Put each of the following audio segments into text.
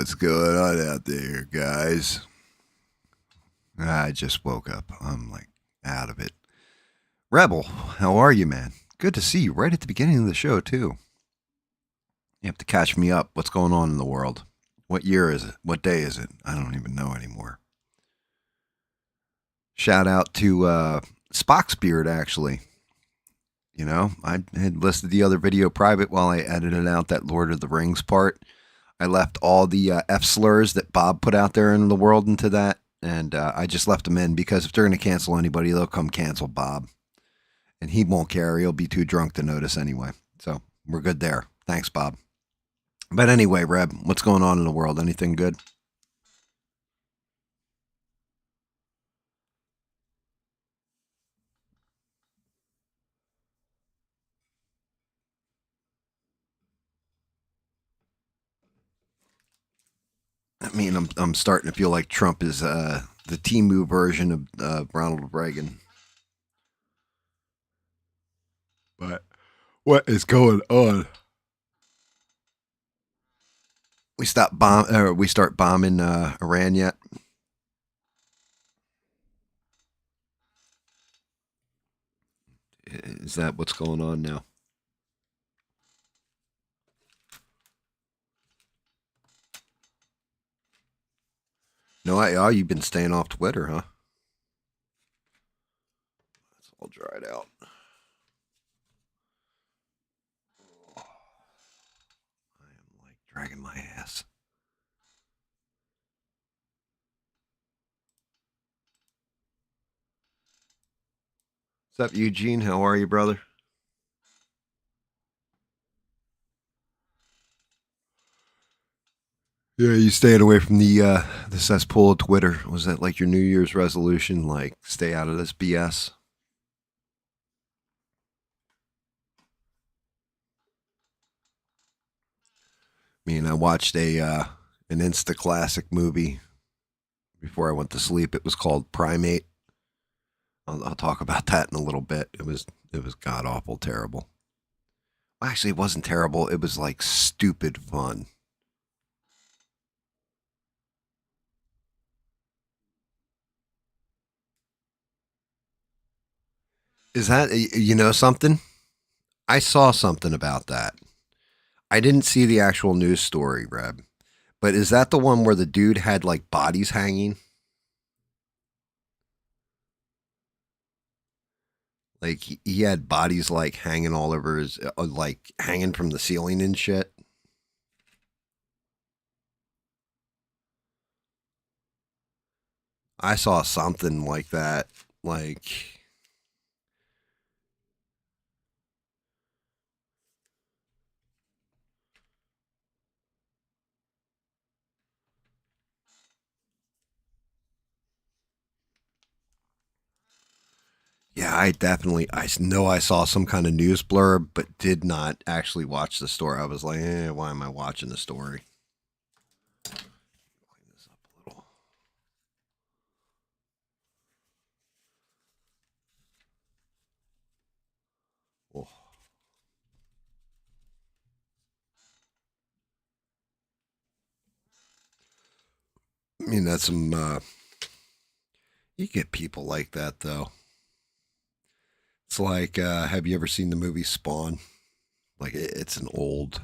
What's going on out there, guys? I just woke up. I'm like out of it. Rebel, how are you, man? Good to see you right at the beginning of the show, too. You have to catch me up. What's going on in the world? What year is it? What day is it? I don't even know anymore. Shout out to Spock's beard, actually. You know, I had listed the other video private while I edited out that Lord of the Rings part. I left all the F slurs that Bob put out there in the world into that, and I just left them in because if they're going to cancel anybody, they'll come cancel Bob. And he won't care. He'll be too drunk to notice anyway. So we're good there. Thanks, Bob. But anyway, Reb, what's going on in the world? Anything good? I mean, I'm starting to feel like Trump is the Timu version of Ronald Reagan. But what is going on? We start bombing Iran yet? Is that what's going on now? No, oh, you've been staying off Twitter, huh? It's all dried out. I am like dragging my ass. What's up, Eugene? How are you, brother? Yeah, you staying away from the cesspool of Twitter. Was that like your New Year's resolution? Like, stay out of this BS? I mean, I watched a an Insta classic movie before I went to sleep. It was called Primate. I'll talk about that in a little bit. It was god awful terrible. Actually, it wasn't terrible. It was like stupid fun. Is that something? I saw something about that. I didn't see the actual news story, Reb. But is that the one where the dude had like bodies hanging? Like he had bodies like hanging all over his, like hanging from the ceiling and shit. I saw something like that. Like, yeah, I know I saw some kind of news blurb, but did not actually watch the story. I was like, why am I watching the story? Clean this up a little. Oh, I mean, that's some. You get people like that though. It's like, have you ever seen the movie Spawn? Like, it's an old,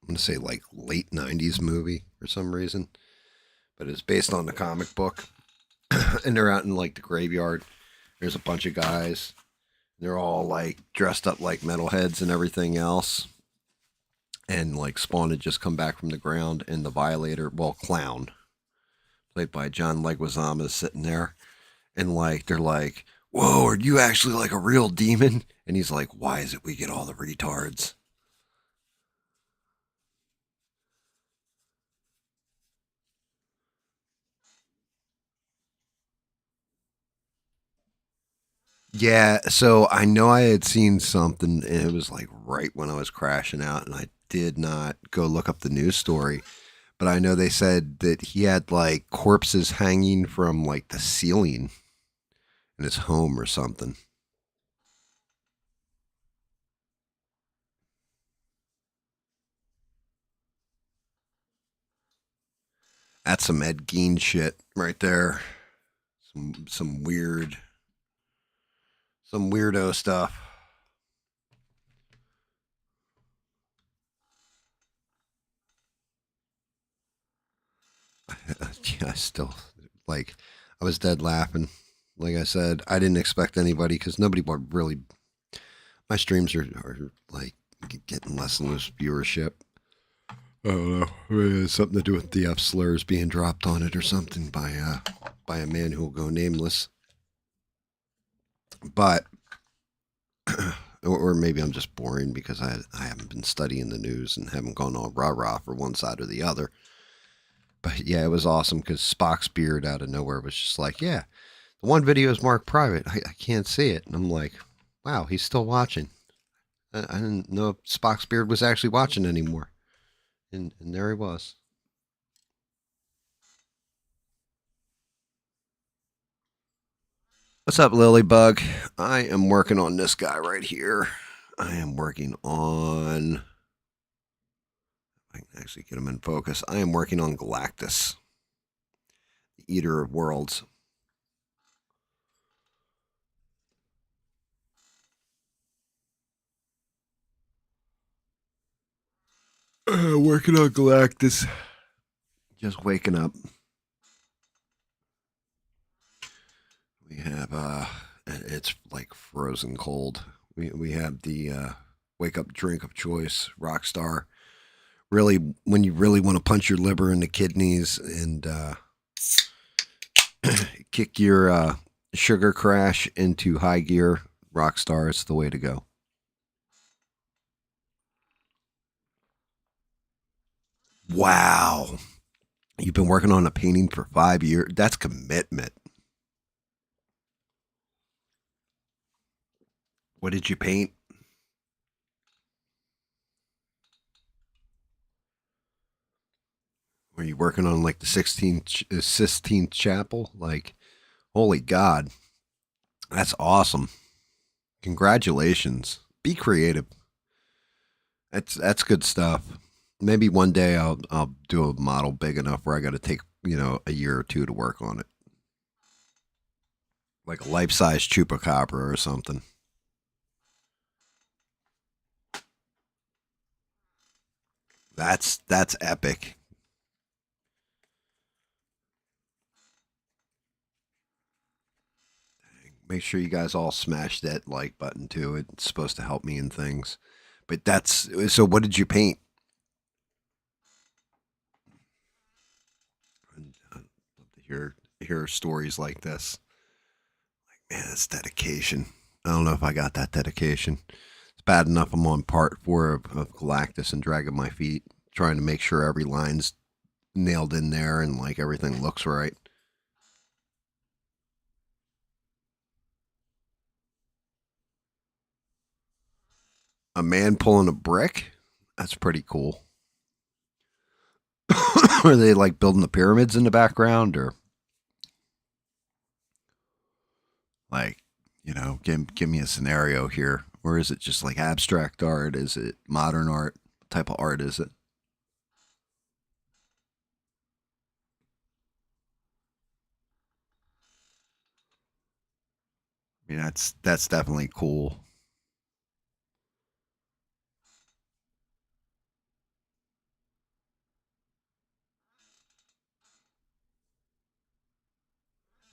I'm gonna say like late '90s movie for some reason, but it's based on the comic book. And they're out in like the graveyard. There's a bunch of guys. They're all like dressed up like metalheads and everything else. And like Spawn had just come back from the ground, and the Violator, well, Clown, played by John Leguizamo, is sitting there, and like they're like, "Whoa, are you actually like a real demon?" And he's like, "Why is it we get all the retards?" Yeah, so I know I had seen something, and it was like right when I was crashing out, and I did not go look up the news story. But I know they said that he had like corpses hanging from like the ceiling in his home or something. That's some Ed Gein shit right there. Some weird, some weirdo stuff. Yeah, I still like. I was dead laughing. Like I said, I didn't expect anybody because nobody would really. My streams are like getting less and less viewership. I don't know. Maybe it's something to do with the F slurs being dropped on it or something by a man who will go nameless. But or maybe I'm just boring because I haven't been studying the news and haven't gone all rah rah for one side or the other. But yeah, it was awesome because Spock's beard out of nowhere was just like, yeah, the one video is marked private. I can't see it. And I'm like, wow, he's still watching. I didn't know if Spock's beard was actually watching anymore. And there he was. What's up, Lilybug? I am working on this guy right here. I am working on. I can actually get him in focus. I am working on Galactus, the Eater of Worlds. Working on Galactus. Just waking up. We have it's like frozen cold. We have the wake up drink of choice, Rockstar. Really, when you really want to punch your liver in the kidneys and kick your sugar crash into high gear, Rockstar is the way to go. Wow. You've been working on a painting for 5 years. That's commitment. What did you paint? Were you working on like the 16th chapel? Like, holy God. That's awesome. Congratulations. Be creative. That's good stuff. Maybe one day I'll do a model big enough where I got to take, a year or two to work on it. Like a life-size chupacabra or something. That's epic. Make sure you guys all smash that like button too. It's supposed to help me in things. But that's so. What did you paint? I'd love to hear stories like this. Man, that's dedication. I don't know if I got that dedication. It's bad enough I'm on part 4 of Galactus and dragging my feet, trying to make sure every line's nailed in there and like everything looks right. A man pulling a brick? That's pretty cool. Are they like building the pyramids in the background or like, give me a scenario here? Or is it just like abstract art? Is it modern art? What type of art is it? I mean, that's definitely cool.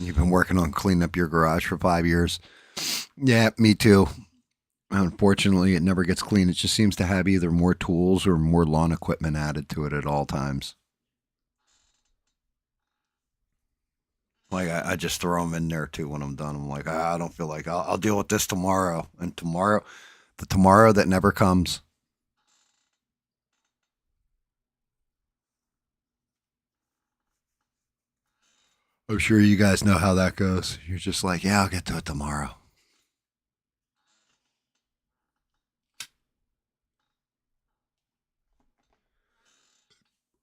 You've been working on cleaning up your garage for 5 years. Yeah, me too. Unfortunately, it never gets clean. It just seems to have either more tools or more lawn equipment added to it at all times. Like I just throw them in there too when I'm done. I'm like, I don't feel like I'll deal with this tomorrow. And tomorrow, the tomorrow that never comes. I'm sure you guys know how that goes. You're just like, yeah, I'll get to it tomorrow.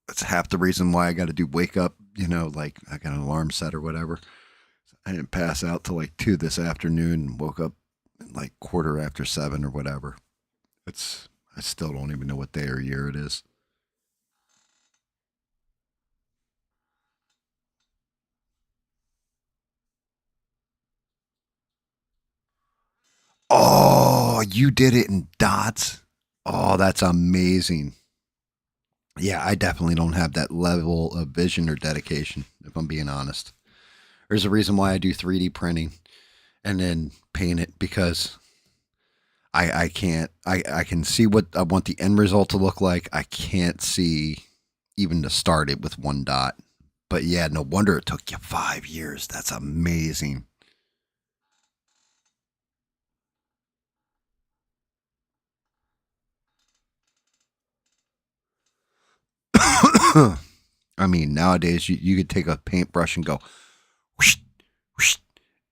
That's half the reason why I got to do wake up. Like I got an alarm set or whatever. I didn't pass out till like 2 this afternoon and woke up at like quarter after 7 or whatever. It's I still don't even know what day or year it is. Oh, you did it in dots. Oh, that's amazing. Yeah, I definitely don't have that level of vision or dedication, if I'm being honest. There's a reason why I do 3D printing and then paint it because I can't I can see what I want the end result to look like. I can't see even to start it with one dot. But yeah, no wonder it took you 5 years. That's amazing. I mean, nowadays you could take a paintbrush and go whoosh, whoosh,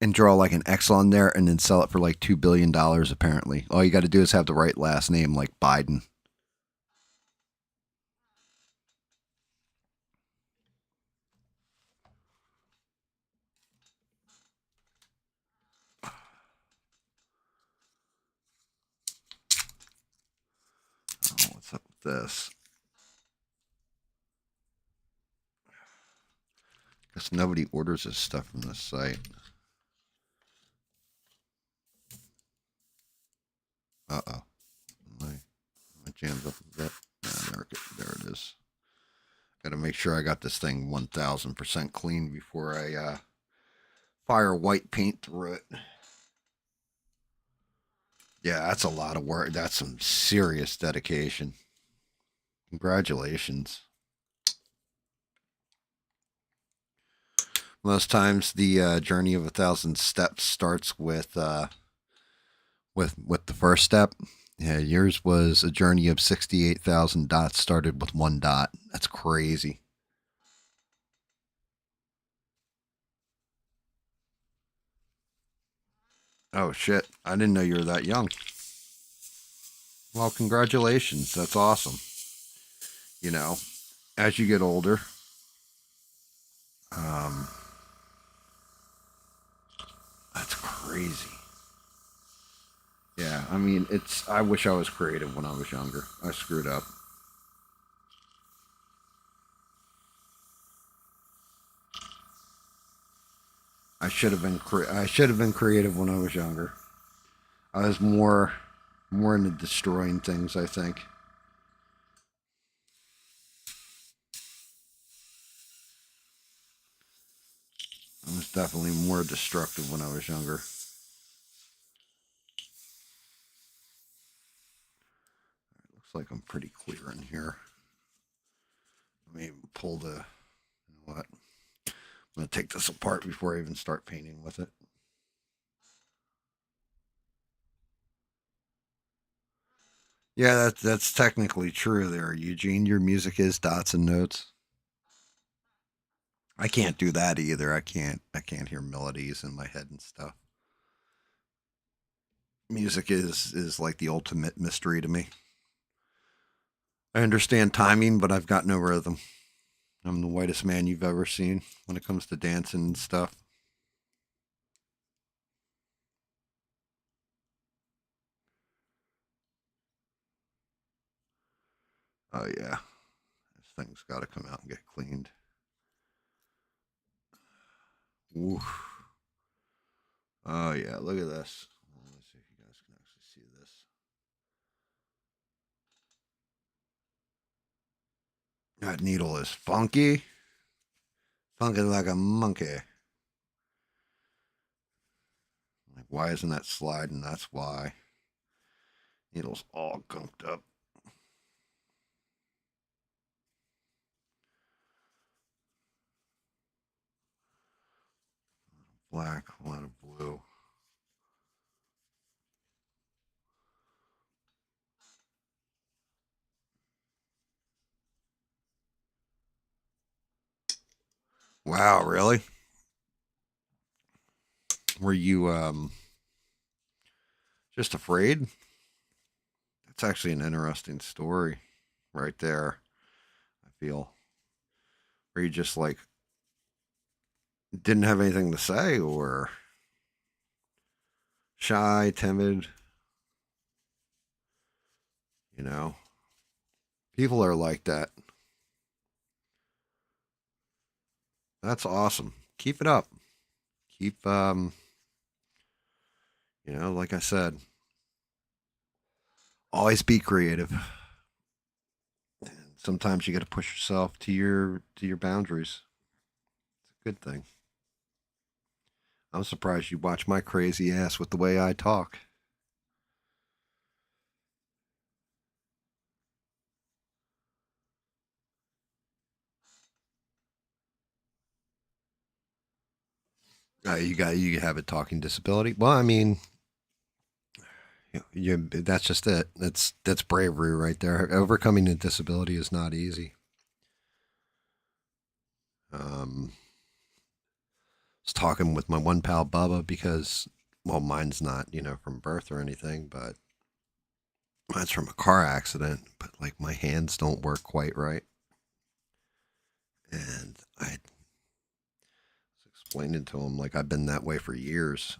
and draw like an X on there and then sell it for like $2 billion. Apparently, all you got to do is have the right last name, like Biden. Oh, what's up with this? Guess nobody orders this stuff from this site. Uh oh, my jam's up a bit. There it is. Got to make sure I got this thing 1000% clean before I fire white paint through it. Yeah, that's a lot of work. That's some serious dedication. Congratulations. Most times, the journey of 1,000 steps starts with the first step. Yeah, yours was a journey of 68,000 dots. Started with one dot. That's crazy. Oh shit! I didn't know you were that young. Well, congratulations. That's awesome. You know, as you get older, um, that's crazy. Yeah, I mean, it's. I wish I was creative when I was younger. I screwed up. I should have been. I should have been creative when I was younger. I was more into destroying things. I think I was definitely more destructive when I was younger. Looks like I'm pretty clear in here. Let me pull the. You know what? I'm gonna take this apart before I even start painting with it. Yeah, that's technically true there, Eugene. Your music is dots and notes. I can't do that either. I can't hear melodies in my head and stuff. Music is like the ultimate mystery to me. I understand timing, but I've got no rhythm. I'm the whitest man you've ever seen when it comes to dancing and stuff. Oh yeah, this thing's got to come out and get cleaned. Oof. Oh yeah, look at this. Let's see if you guys can actually see this. That needle is funky, funky like a monkey. Like, why isn't that sliding? That's why. Needle's all gunked up. Black, a lot of blue. Wow, really? Were you just afraid? That's actually an interesting story right there. I feel. Were you just like didn't have anything to say or shy, timid, you know? People are like that. That's awesome. Keep it up. Keep Like I said, always be creative. Sometimes you got to push yourself to your boundaries. It's a good thing. I'm surprised you watch my crazy ass with the way I talk. You have a talking disability. Well, I mean, that's just it. That's bravery right there. Overcoming a disability is not easy. Um, I was talking with my one pal Bubba because, well, mine's not from birth or anything, but mine's from a car accident. But like my hands don't work quite right, and I was explaining to him like I've been that way for years.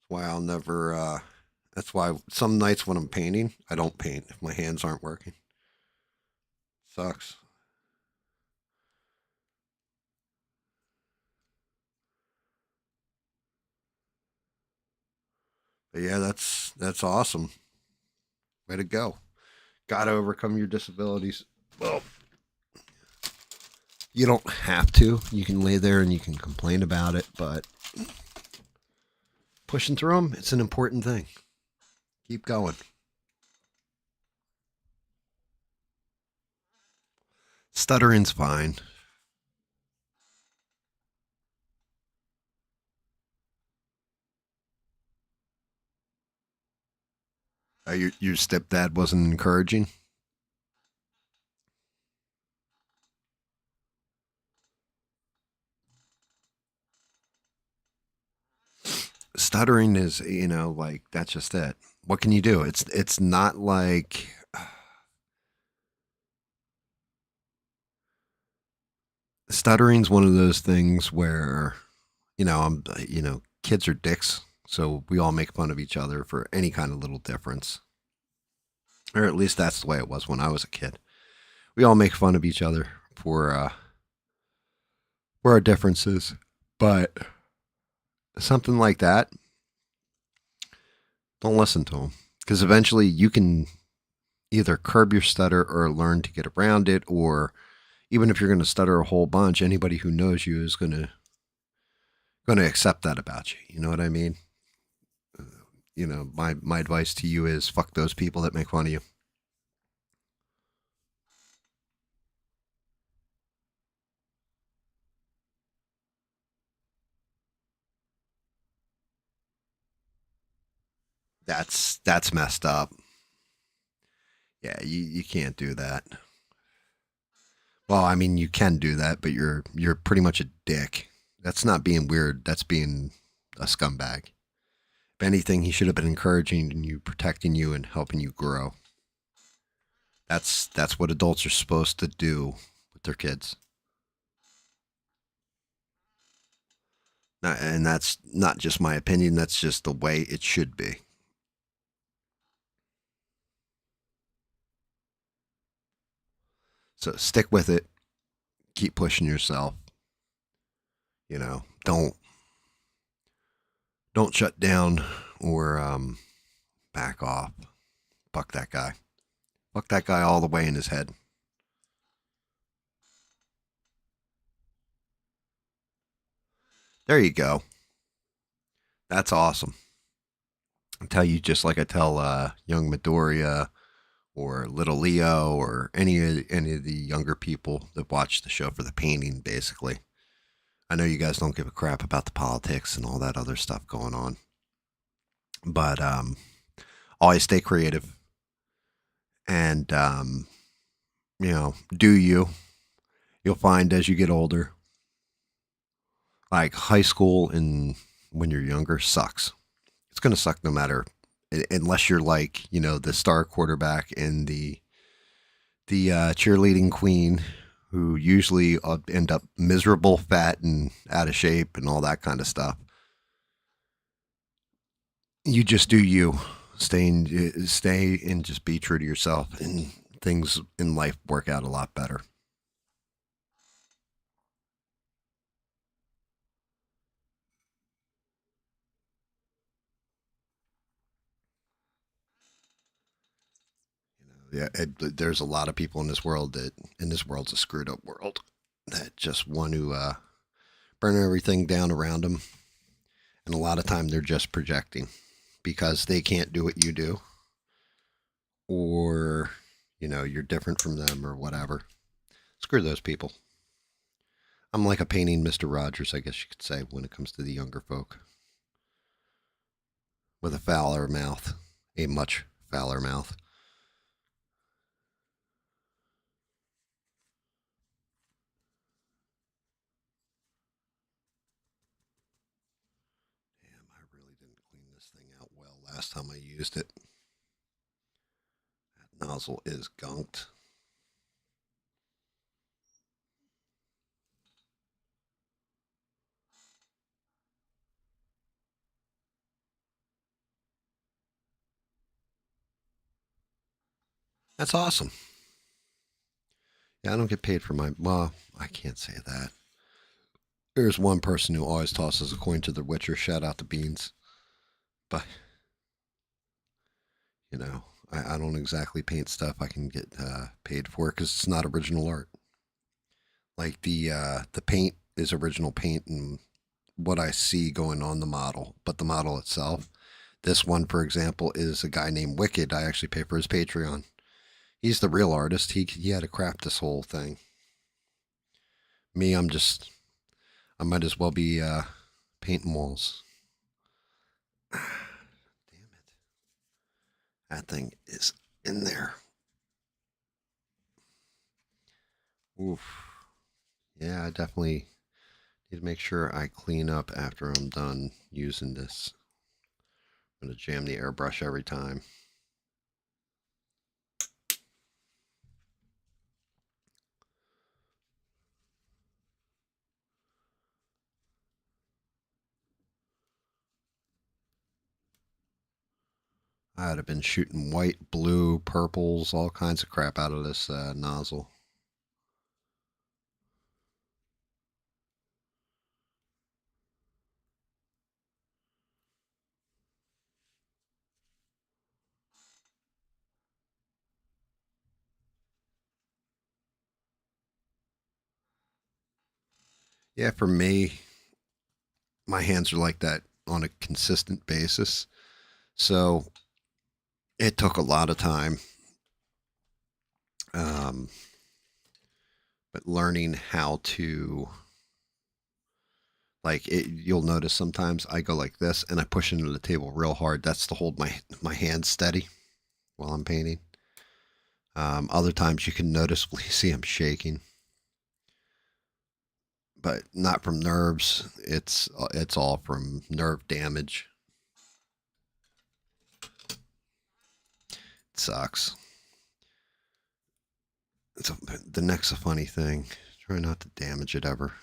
That's why I'll never. That's why some nights when I'm painting, I don't paint if my hands aren't working. Sucks. But yeah, that's awesome. Way to go. Got to overcome your disabilities. Well, you don't have to. You can lay there and you can complain about it, but pushing through them, it's an important thing. Keep going. Stuttering's fine. Your stepdad wasn't encouraging. Stuttering is, like that's just it. What can you do? It's not like stuttering's one of those things where kids are dicks, so we all make fun of each other for any kind of little difference, or at least that's the way it was when I was a kid. We all make fun of each other for our differences, but something like that, don't listen to them because eventually you can either curb your stutter or learn to get around it, or even if you're going to stutter a whole bunch, anybody who knows you is going to accept that about you. You know what I mean? My advice to you is fuck those people that make fun of you. That's messed up. Yeah, you can't do that. Well, I mean, you can do that, but you're pretty much a dick. That's not being weird. That's being a scumbag. If anything, he should have been encouraging you, protecting you, and helping you grow. That's what adults are supposed to do with their kids. And that's not just my opinion. That's just the way it should be. So stick with it. Keep pushing yourself. Don't shut down or back off. Fuck that guy. Fuck that guy all the way in his head. There you go. That's awesome. I tell you just like I tell young Midoriya or little Leo or any of the younger people that watch the show for the painting. Basically, I know you guys don't give a crap about the politics and all that other stuff going on, but always stay creative and do you. You'll find as you get older, like high school and when you're younger sucks. It's gonna suck no matter unless you're like the star quarterback and the cheerleading queen who usually end up miserable, fat, and out of shape and all that kind of stuff. You just do you. Stay and just be true to yourself, and things in life work out a lot better. Yeah, there's a lot of people in this world that, in this world's a screwed up world, that just want to burn everything down around them. And a lot of time they're just projecting because they can't do what you do, or, you're different from them or whatever. Screw those people. I'm like a painting Mr. Rogers, I guess you could say, when it comes to the younger folk. With a fouler mouth. A much fouler mouth. Damn, I really didn't clean this thing out well last time I used it. That nozzle is gunked. That's awesome. Yeah, I don't get paid for my. Well, I can't say that. There's one person who always tosses a coin to the Witcher. Shout out to Beans. But, I don't exactly paint stuff I can get paid for because it's not original art. Like the paint is original paint and what I see going on the model, but the model itself. This one, for example, is a guy named Wicked. I actually pay for his Patreon. He's the real artist. He had to craft this whole thing. Me, I might as well be painting walls. Damn it. That thing is in there. Oof. Yeah, I definitely need to make sure I clean up after I'm done using this. I'm going to jam the airbrush every time. I'd have been shooting white, blue, purples, all kinds of crap out of this nozzle. Yeah, for me, my hands are like that on a consistent basis. So it took a lot of time. Um, but learning how to, like, you'll notice sometimes I go like this and I push into the table real hard. That's to hold my hands steady while I'm painting. Other times you can noticeably see I'm shaking, but not from nerves. It's all from nerve damage. It sucks. The neck's a funny thing. Try not to damage it ever.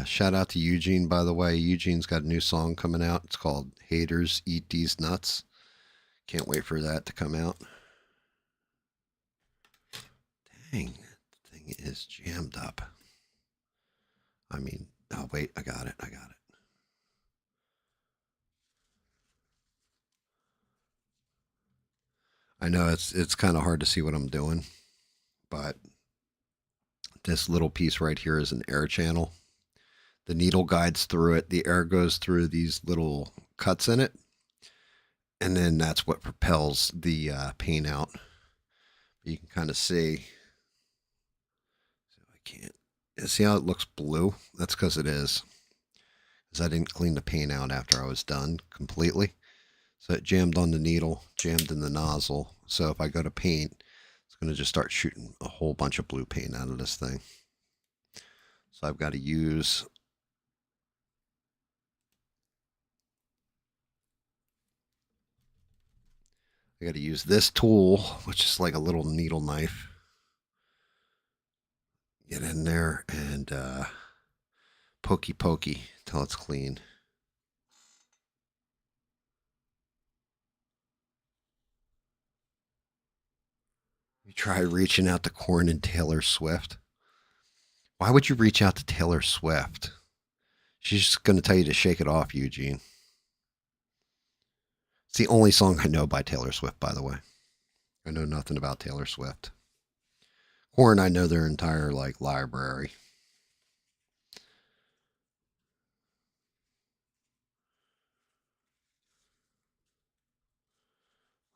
Shout out to Eugene, by the way. Eugene's got a new song coming out. It's called Haters Eat These Nuts. Can't wait for that to come out. Dang, that thing is jammed up. I mean, oh, wait, I got it. I know it's kind of hard to see what I'm doing, but this little piece right here is an air channel. The needle guides through it. The air goes through these little cuts in it, and then that's what propels the paint out. You can kind of see. So I can't see how it looks blue. That's because it is. Because I didn't clean the paint out after I was done completely. So it jammed on the needle, jammed in the nozzle. So if I go to paint, it's going to just start shooting a whole bunch of blue paint out of this thing. So I've got to use this tool, which is like a little needle knife. Get in there and pokey pokey till it's clean. You try reaching out to Korn and Taylor Swift. Why would you reach out to Taylor Swift? She's just going to tell you to shake it off, Eugene. It's the only song I know by Taylor Swift, by the way. I know nothing about Taylor Swift. Korn, I know their entire like library.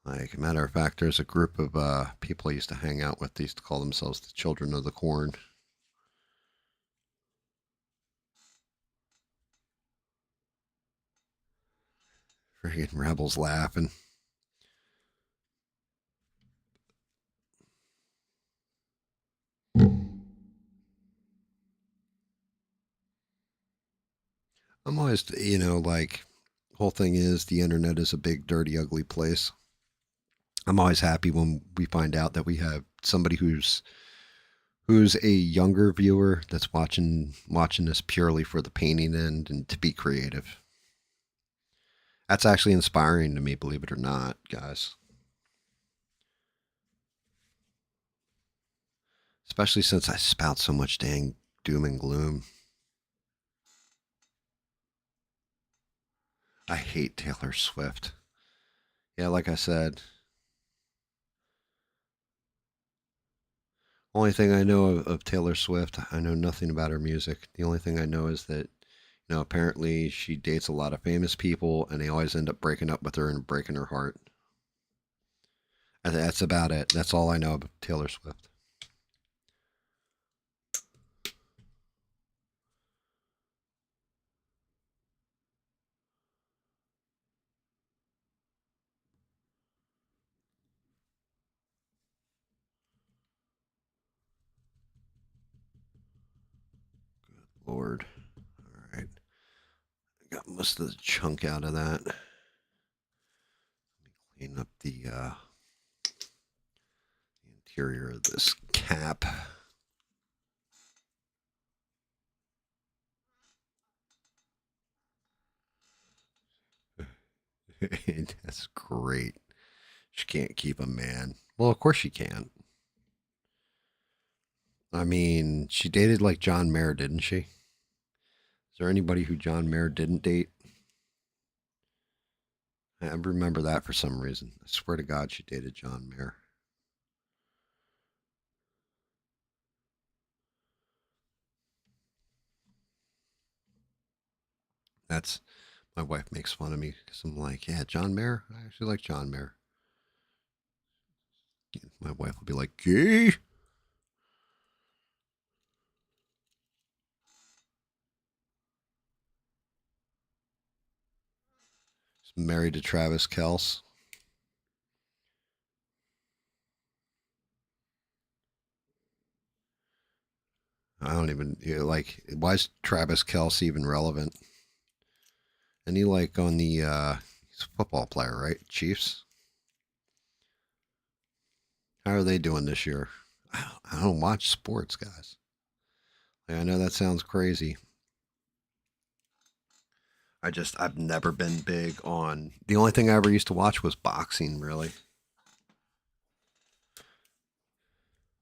Like, a matter of fact, there's a group of people I used to hang out with. They used to call themselves the Children of the Corn. Freaking rebels laughing. I'm always, like, whole thing is the internet is a big, dirty, ugly place. I'm always happy when we find out that we have somebody who's a younger viewer that's watching this purely for the painting end and to be creative. That's actually inspiring to me, believe it or not, guys. Especially since I spout so much dang doom and gloom. I hate Taylor Swift. Yeah, like I said, only thing I know of Taylor Swift, I know nothing about her music. The only thing I know is that, apparently she dates a lot of famous people and they always end up breaking up with her and breaking her heart. That's about it. That's all I know about Taylor Swift. Lord. All right. Got most of the chunk out of that. Clean up the interior of this cap. That's great. She can't keep a man. Well, of course she can. I mean, she dated like John Mayer, didn't she? Is there anybody who John Mayer didn't date? I remember that for some reason. I swear to God, she dated John Mayer. That's my wife makes fun of me because I'm like, yeah, John Mayer. I actually like John Mayer. My wife will be like, gay. She's married to Travis Kelce. I don't even like. Why is Travis Kelce even relevant? And he like on the he's a football player, right? Chiefs. How are they doing this year? I don't watch sports, guys. Like, I know that sounds crazy. I've never been big on. The only thing I ever used to watch was boxing, really.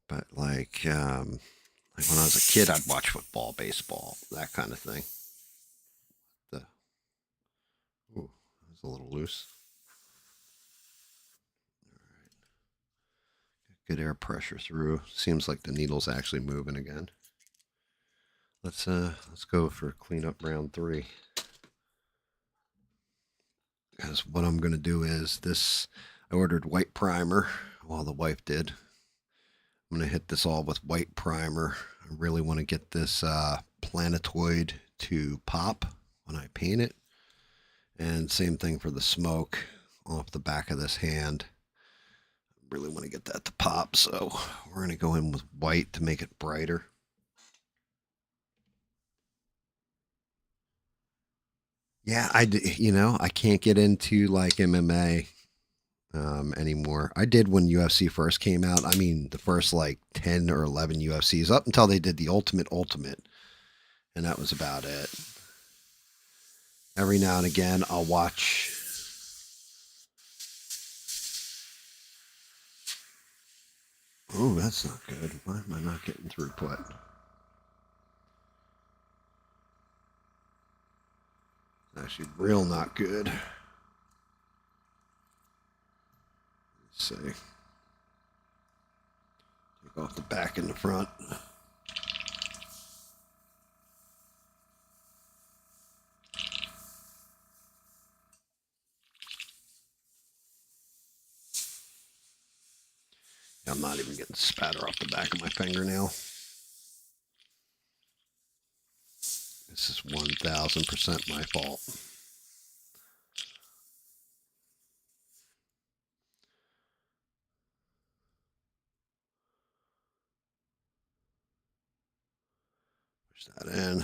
But like when I was a kid, I'd watch football, baseball, that kind of thing. The ooh, it was a little loose. Good air pressure through. Seems like the needle's actually moving again. Let's go for cleanup round 3. Because what I'm gonna do is this. I ordered white primer. Well, the wife did. I'm gonna hit this all with white primer. I really want to get this planetoid to pop when I paint it. And same thing for the smoke off the back of this hand. Really want to get that to pop, so we're going to go in with white to make it brighter. Yeah, I can't get into like MMA anymore. I did when UFC first came out. I mean, the first like 10 or 11 UFCs up until they did the Ultimate, and that was about it. Every now and again, I'll watch. Oh, that's not good. Why am I not getting throughput? Actually, real not good. Let's see. Take off the back and the front. I'm not even getting spatter off the back of my fingernail. This is 1000% my fault. Push that in.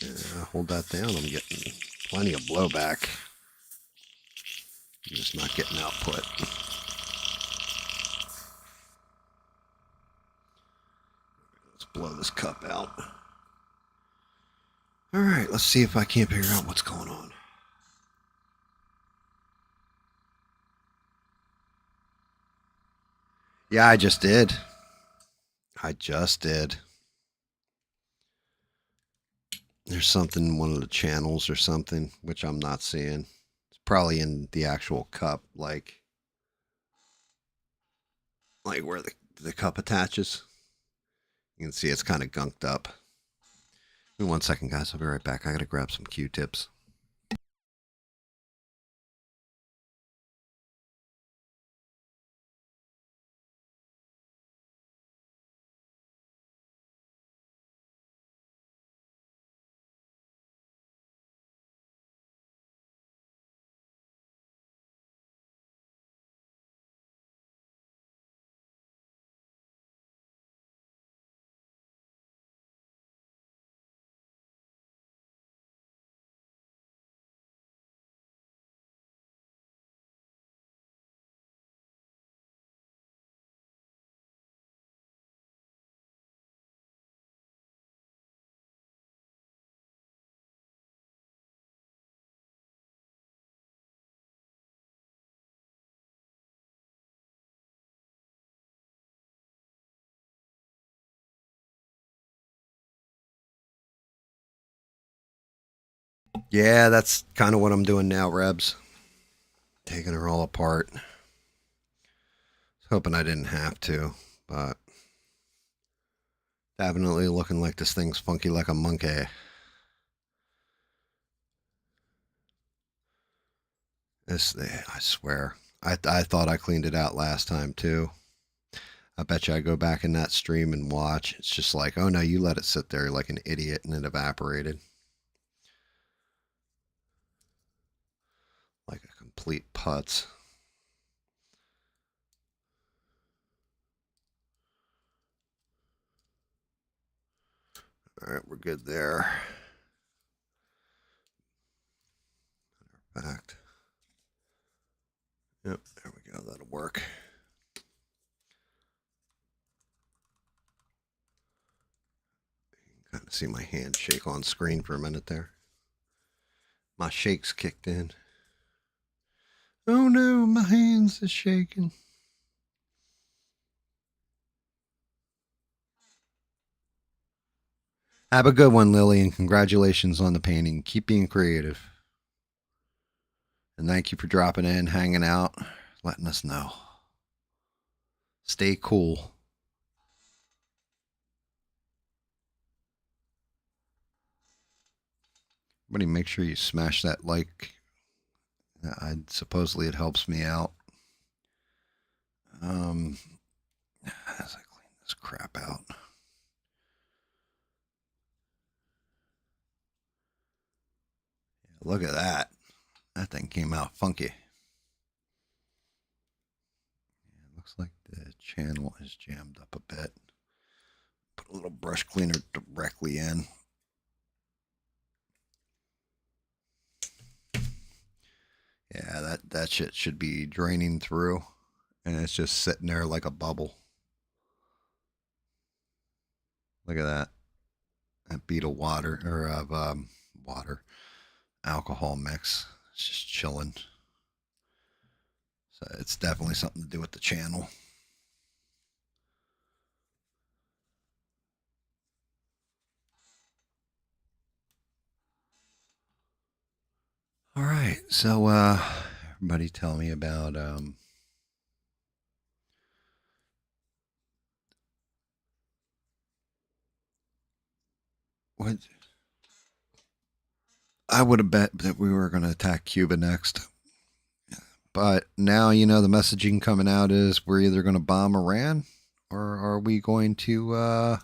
Yeah, hold that down. I'm getting plenty of blowback. I'm just not getting output. Let's blow this cup out. All right, let's see if I can't figure out what's going on. Yeah, I just did. There's something in one of the channels or something, which I'm not seeing. It's probably in the actual cup, like where the cup attaches. You can see it's kind of gunked up. Give me 1 second, guys. I'll be right back. I gotta grab some Q-tips. Yeah, that's kind of what I'm doing now, Rebs. Taking her all apart. Hoping I didn't have to, but definitely looking like this thing's funky like a monkey. I swear. I thought I cleaned it out last time too. I bet you I go back in that stream and watch. It's just like, oh no, you let it sit there like an idiot and it evaporated. Like a complete putz. All right, we're good there. Fact. Yep, there we go. That'll work. You can kind of see my hand shake on screen for a minute there. My shakes kicked in. Oh no, my hands is shaking. Have a good one, Lily, and congratulations on the painting. Keep being creative. And thank you for dropping in, hanging out, letting us know. Stay cool. Everybody make sure you smash that like. Supposedly it helps me out. As I clean this crap out. Look at that. That thing came out funky. Yeah, looks like the channel is jammed up a bit. Put a little brush cleaner directly in. Yeah, that shit should be draining through. And it's just sitting there like a bubble. Look at that. That bead of water, or of water, alcohol mix. It's just chilling. So it's definitely something to do with the channel. All right. So, everybody tell me about what I would have bet that we were going to attack Cuba next. But now, the messaging coming out is we're either going to bomb Iran or are we going to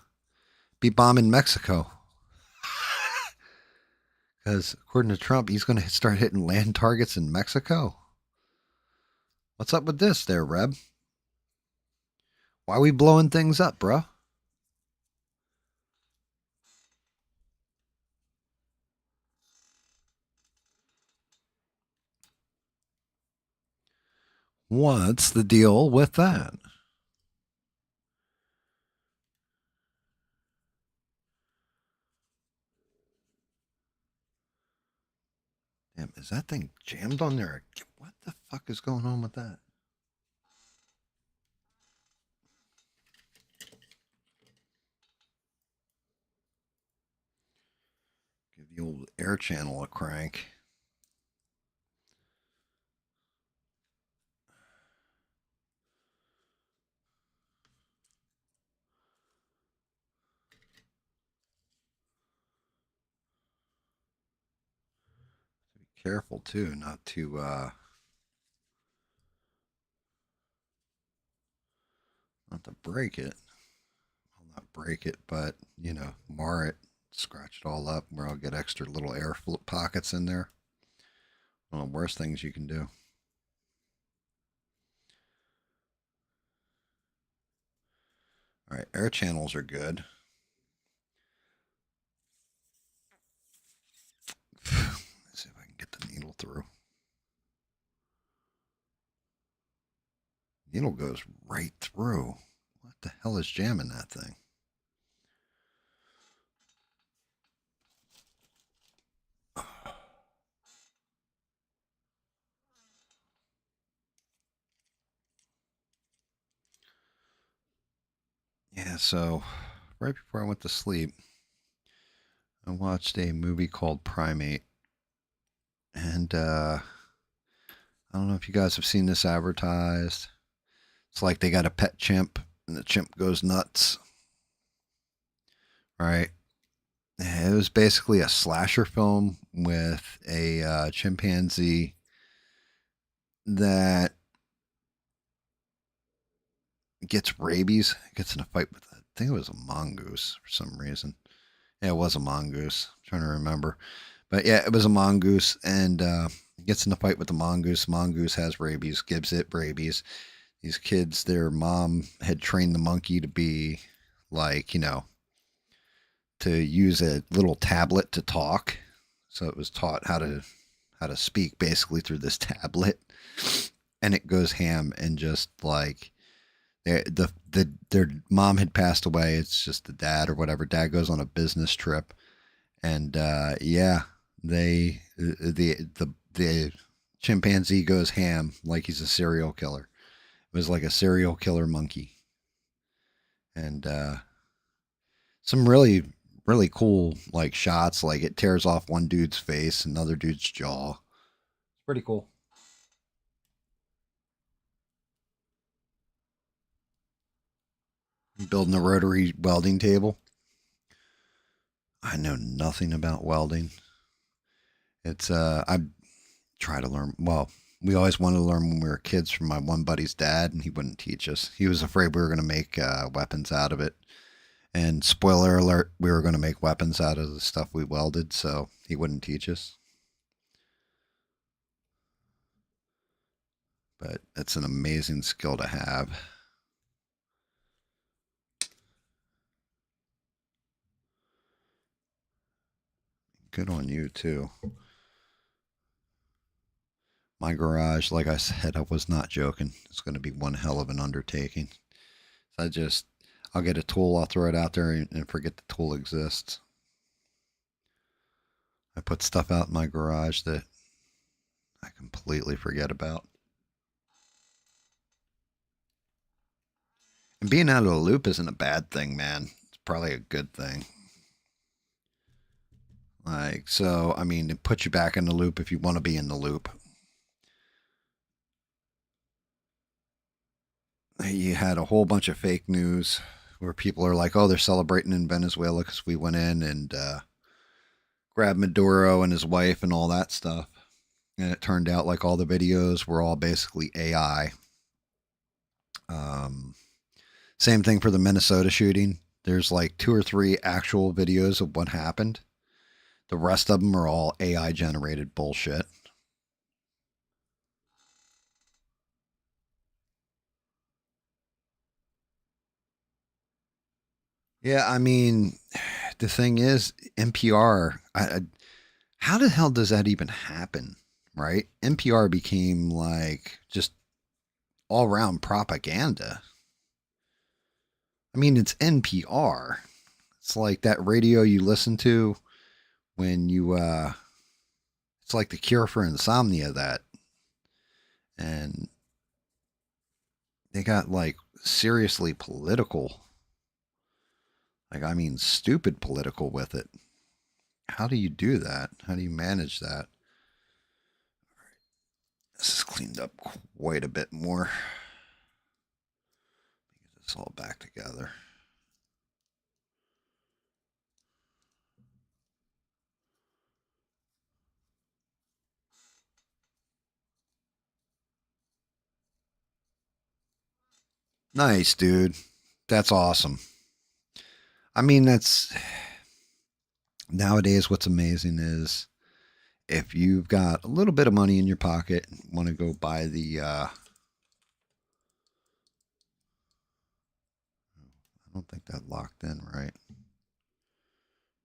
be bombing Mexico? Because according to Trump, he's going to start hitting land targets in Mexico. What's up with this there, Reb? Why are we blowing things up, bro? What's the deal with that? Damn, is that thing jammed on there? What the fuck is going on with that? Give the old air channel a crank. Be careful too, not to break it. Well, not break it, but mar it, scratch it all up, where I'll get extra little air pockets in there. One of the worst things you can do. All right, air channels are good. Let's see if I can get the needle through. Needle goes right through. What the hell is jamming that thing? Yeah, so right before I went to sleep, I watched a movie called Primate. And I don't know if you guys have seen this advertised. It's like they got a pet chimp, and the chimp goes nuts. Right? It was basically a slasher film with a chimpanzee that gets rabies, gets in a fight with, I think it was a mongoose for some reason. Yeah, it was a mongoose. I'm trying to remember. But yeah, it was a mongoose and gets in a fight with the mongoose. Mongoose has rabies, gives it rabies. These kids, their mom had trained the monkey to be like, to use a little tablet to talk. So it was taught how to speak basically through this tablet. And it goes ham and just like their mom had passed away. It's just the dad or whatever. Dad goes on a business trip, and yeah, the chimpanzee goes ham like he's a serial killer. It was like a serial killer monkey, and some really cool like shots. Like it tears off one dude's face, another dude's jaw. It's pretty cool. Building a rotary welding table. I know nothing about welding. It's I try to learn. Well, we always wanted to learn when we were kids from my one buddy's dad, and he wouldn't teach us. He was afraid we were going to make weapons out of it. And spoiler alert, we were going to make weapons out of the stuff we welded, so he wouldn't teach us. But it's an amazing skill to have. Good on you too. My garage, like I said, I was not joking. It's going to be one hell of an undertaking. So I'll get a tool, I'll throw it out there and forget the tool exists. I put stuff out in my garage that I completely forget about. And being out of the loop isn't a bad thing, man. It's probably a good thing. Like, so, I mean, it puts you back in the loop if you want to be in the loop. You had a whole bunch of fake news where people are like, oh, they're celebrating in Venezuela because we went in and grabbed Maduro and his wife and all that stuff. And it turned out like all the videos were all basically AI. Um, Same thing for the Minnesota shooting. There's like 2 or 3 actual videos of what happened. The rest of them are all AI generated bullshit. Yeah, I mean, the thing is, NPR. How the hell does that even happen? Right? NPR became like just all around propaganda. I mean, it's NPR. It's like that radio you listen to when you. It's like the cure for insomnia. That and they got like seriously political. Like, I mean, stupid political with it. How do you do that? How do you manage that? This is cleaned up quite a bit more. Get this all back together. Nice, dude. That's awesome. I mean, that's nowadays what's amazing is if you've got a little bit of money in your pocket and want to go buy the I don't think that locked in right.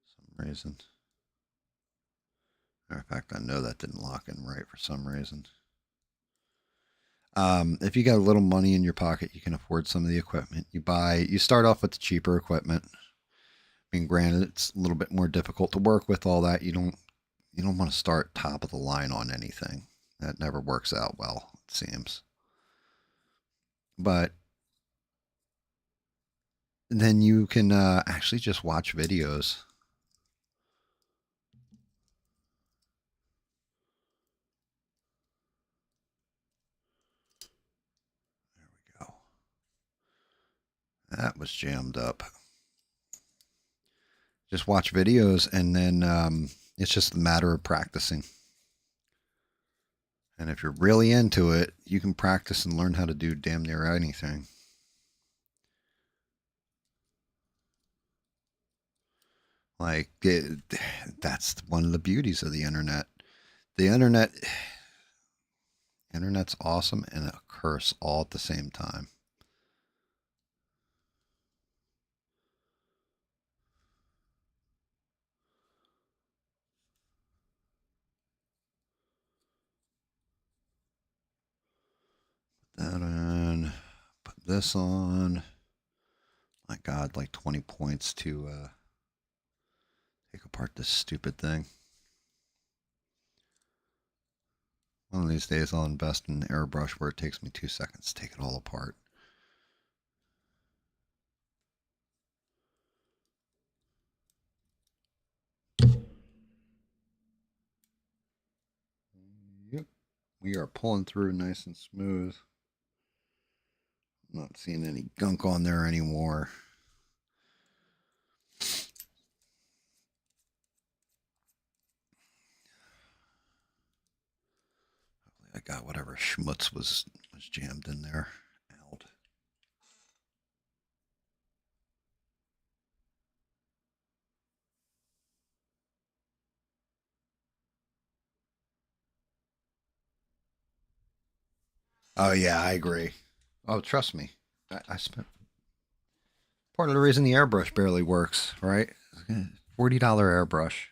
For some reason. Matter of fact, I know that didn't lock in right for some reason. If you got a little money in your pocket, you can afford some of the equipment. You start off with the cheaper equipment. I mean, granted, it's a little bit more difficult to work with all that. You don't want to start top of the line on anything. That never works out well, it seems. But then you can actually just watch videos. There we go. That was jammed up. Just watch videos, and then it's just a matter of practicing. And if you're really into it, you can practice and learn how to do damn near anything. Like that's one of the beauties of the internet. The internet's awesome and a curse all at the same time. Put that on. Put this on. My God, like 20 points to take apart this stupid thing. One of these days, I'll invest in an airbrush where it takes me 2 seconds to take it all apart. Yep. We are pulling through nice and smooth. Not seeing any gunk on there anymore. I got whatever schmutz was jammed in there out. Oh yeah, I agree. Oh, trust me, I spent part of the reason the airbrush barely works. Right, $40 airbrush,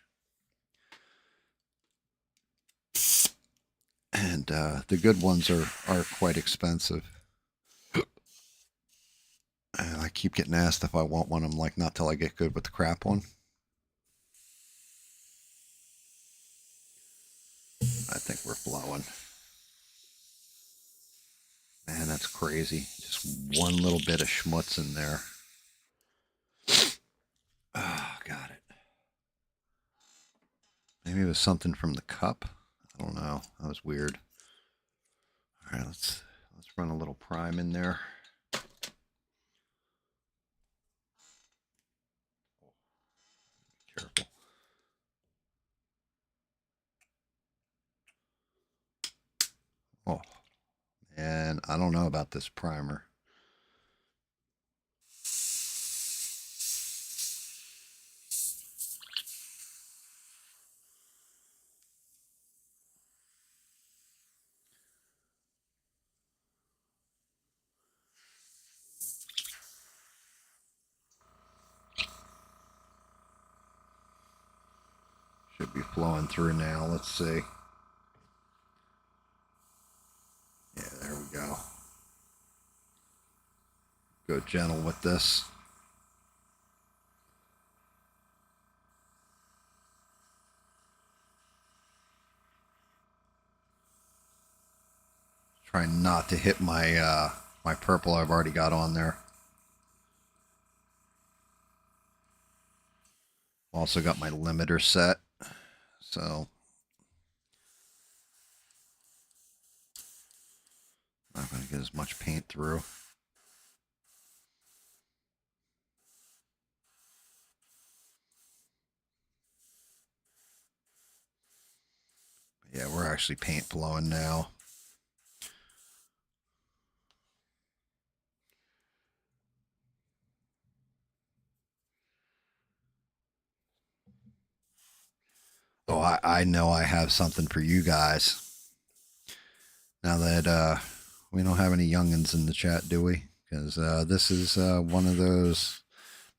and the good ones are quite expensive. And I keep getting asked if I want one. I'm like, not till I get good with the crap one. I think we're flowing. Man, that's crazy. Just one little bit of schmutz in there. Ah, got it. Maybe it was something from the cup. I don't know. That was weird. All right, let's run a little prime in there. Careful. Oh, and I don't know about this primer. Should be flowing through now. Let's see. Yeah, there we go. Go gentle with this. Trying not to hit my my purple I've already got on there. Also got my limiter set, so not going to get as much paint through. Yeah, we're actually paint flowing now. Oh, I know I have something for you guys. Now that we don't have any youngins in the chat, do we? Because this is one of those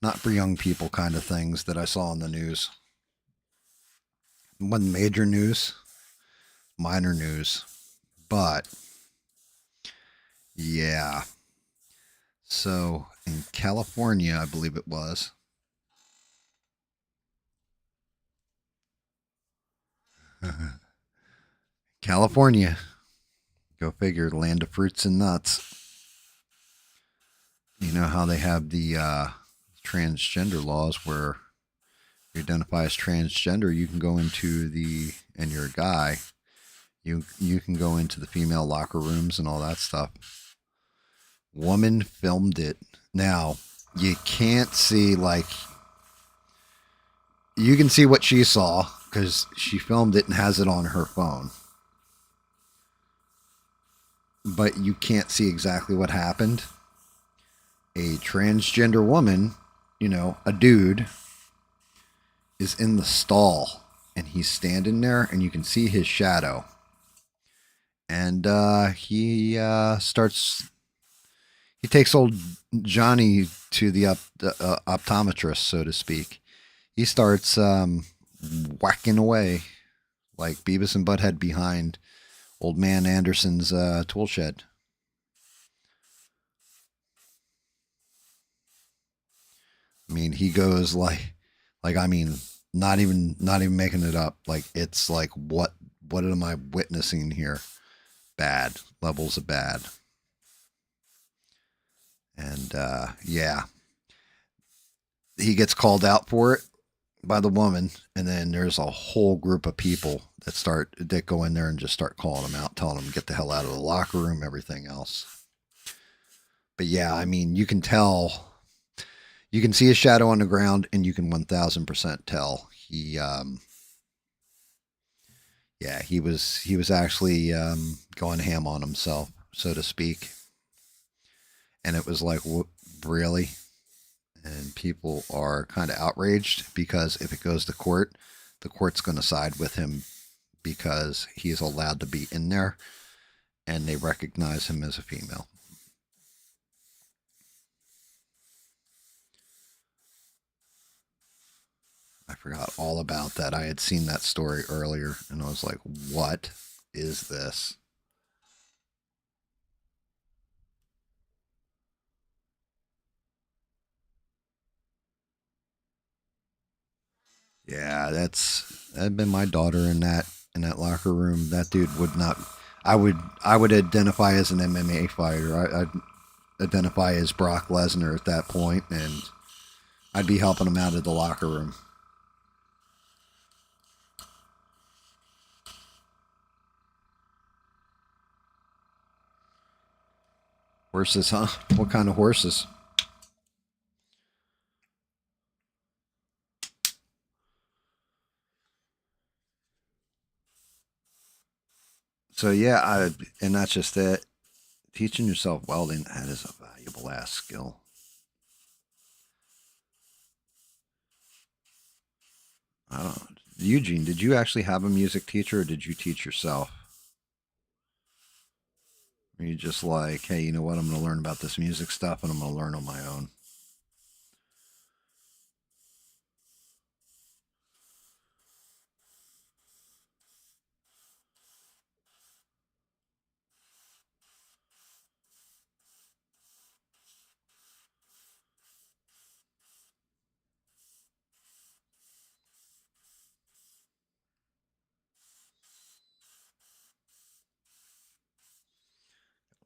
not for young people kind of things that I saw in the news. Wasn't major news, minor news, but yeah. So in California, I believe it was. California. Go figure, land of fruits and nuts. You know how they have the transgender laws where you identify as transgender, you can go into the, and you're a guy, you can go into the female locker rooms and all that stuff. Woman filmed it. Now, you can't see, like, you can see what she saw because she filmed it and has it on her phone. But you can't see exactly what happened. A transgender woman, you know, a dude, is in the stall and he's standing there and you can see his shadow. And he takes old Johnny to the optometrist, so to speak. He starts whacking away like Beavis and Butthead behind old man Anderson's tool shed. I mean, he goes like I mean, not even making it up. Like, it's like, what am I witnessing here? Bad levels of bad. And yeah, he gets called out for it by the woman, and then there's a whole group of people that go in there and just start calling him out, telling him to get the hell out of the locker room, everything else. But yeah, I mean, you can tell. You can see his shadow on the ground, and you can 1000% tell he, yeah, he was actually going ham on himself, so to speak. And it was like, really? And people are kind of outraged because if it goes to court, the court's going to side with him because he's allowed to be in there, and they recognize him as a female. I forgot all about that. I had seen that story earlier, and I was like, what is this? Yeah, that'd been my daughter in that locker room. That dude would not. I would identify as an MMA fighter. I'd identify as Brock Lesnar at that point, and I'd be helping him out of the locker room. Horses, huh? What kind of horses? So yeah, and that's just it. Teaching yourself welding, that is a valuable ass skill. I don't know. Eugene, did you actually have a music teacher or did you teach yourself? Or you just like, hey, you know what? I'm going to learn about this music stuff and I'm going to learn on my own.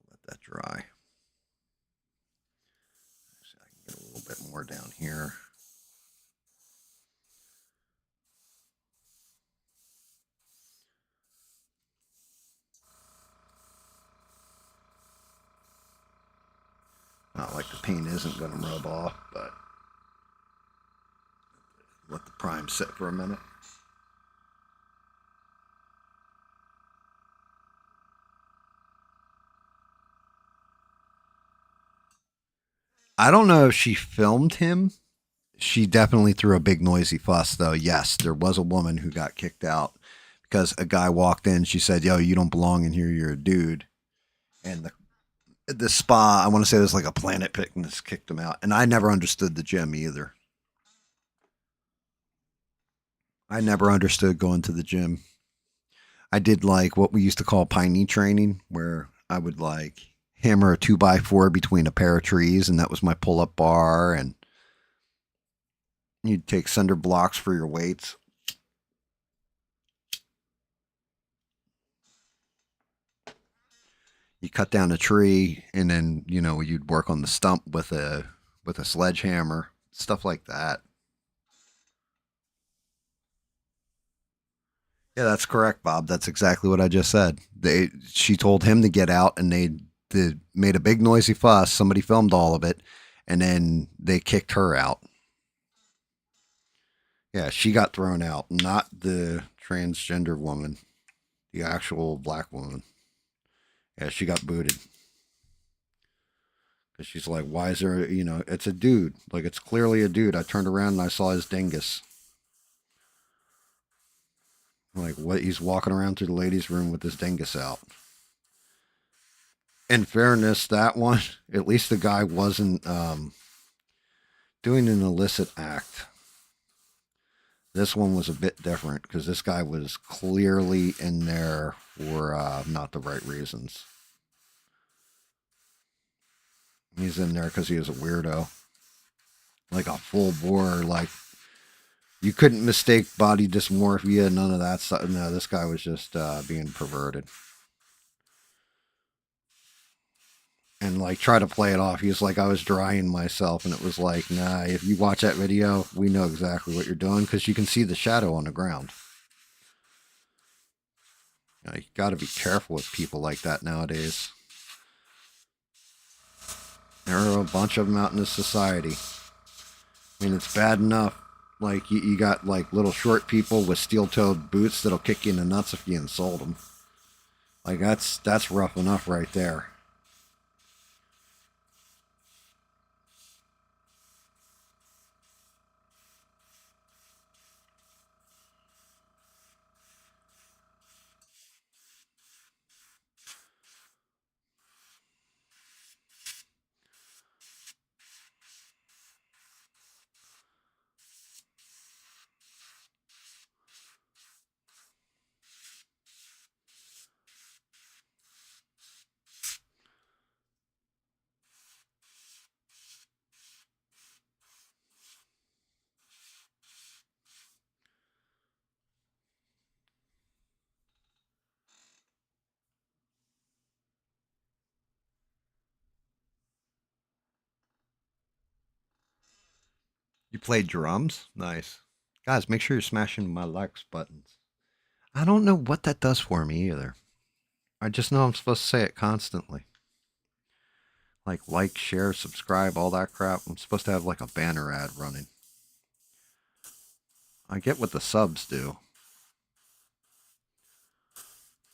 Let that dry. So I can get a little bit more down here. Not like the paint isn't going to rub off, but let the prime sit for a minute. I don't know if she filmed him. She definitely threw a big noisy fuss, though. Yes, there was a woman who got kicked out because a guy walked in. She said, "Yo, you don't belong in here. You're a dude." And the spa, I want to say it was like a Planet Fitness, kicked him out. And I never understood the gym either. I never understood going to the gym. I did like what we used to call piney training, where I would like hammer a 2x4 between a pair of trees, and that was my pull up bar. And you'd take cinder blocks for your weights. You cut down a tree, and then you'd work on the stump with a sledgehammer, stuff like that. Yeah, that's correct, Bob. That's exactly what I just said. She told him to get out, and they made a big noisy fuss. Somebody filmed all of it, and then they kicked her out. Yeah, she got thrown out, not the transgender woman, the actual black woman. Yeah, she got booted because she's like, "Why is there? It's a dude. Like, it's clearly a dude." I turned around and I saw his dingus. Like, what? He's walking around through the ladies' room with his dingus out. In fairness, that one, at least the guy wasn't doing an illicit act. This one was a bit different because this guy was clearly in there for not the right reasons. He's in there because he was a weirdo, like a full bore. Like, you couldn't mistake body dysmorphia, none of that stuff. No, this guy was just being perverted. And like try to play it off. He was like, I was drying myself, and it was like, nah. If you watch that video, we know exactly what you're doing because you can see the shadow on the ground. You got to be careful with people like that nowadays. There are a bunch of them out in this society. I mean, it's bad enough. Like you got like little short people with steel-toed boots that'll kick you in the nuts if you insult them. Like that's rough enough right there. You played drums? Nice. Guys, make sure you're smashing my likes buttons. I don't know what that does for me either. I just know I'm supposed to say it constantly. like, share, subscribe, all that crap. I'm supposed to have like a banner ad running. I get what the subs do.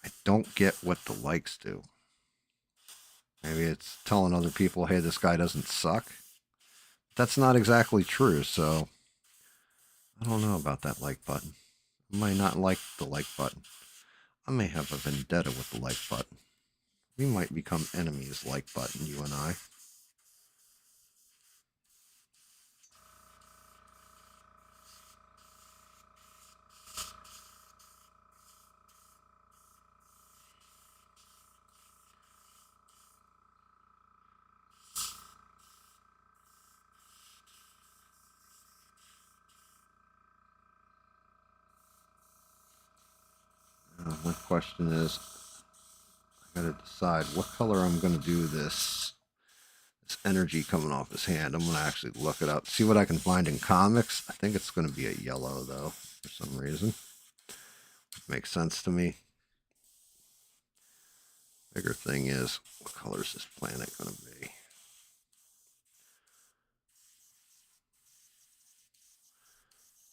I don't get what the likes do. Maybe it's telling other people, hey, this guy doesn't suck. That's not exactly true, so I don't know about that like button. I might not like the like button. I may have a vendetta with the like button. We might become enemies, like button, you and I. My question is, I gotta decide what color I'm gonna do this energy coming off his hand. I'm gonna actually look it up, see what I can find in comics. I think it's gonna be a yellow though, for some reason. Makes sense to me. Bigger thing is, what color is this planet gonna be?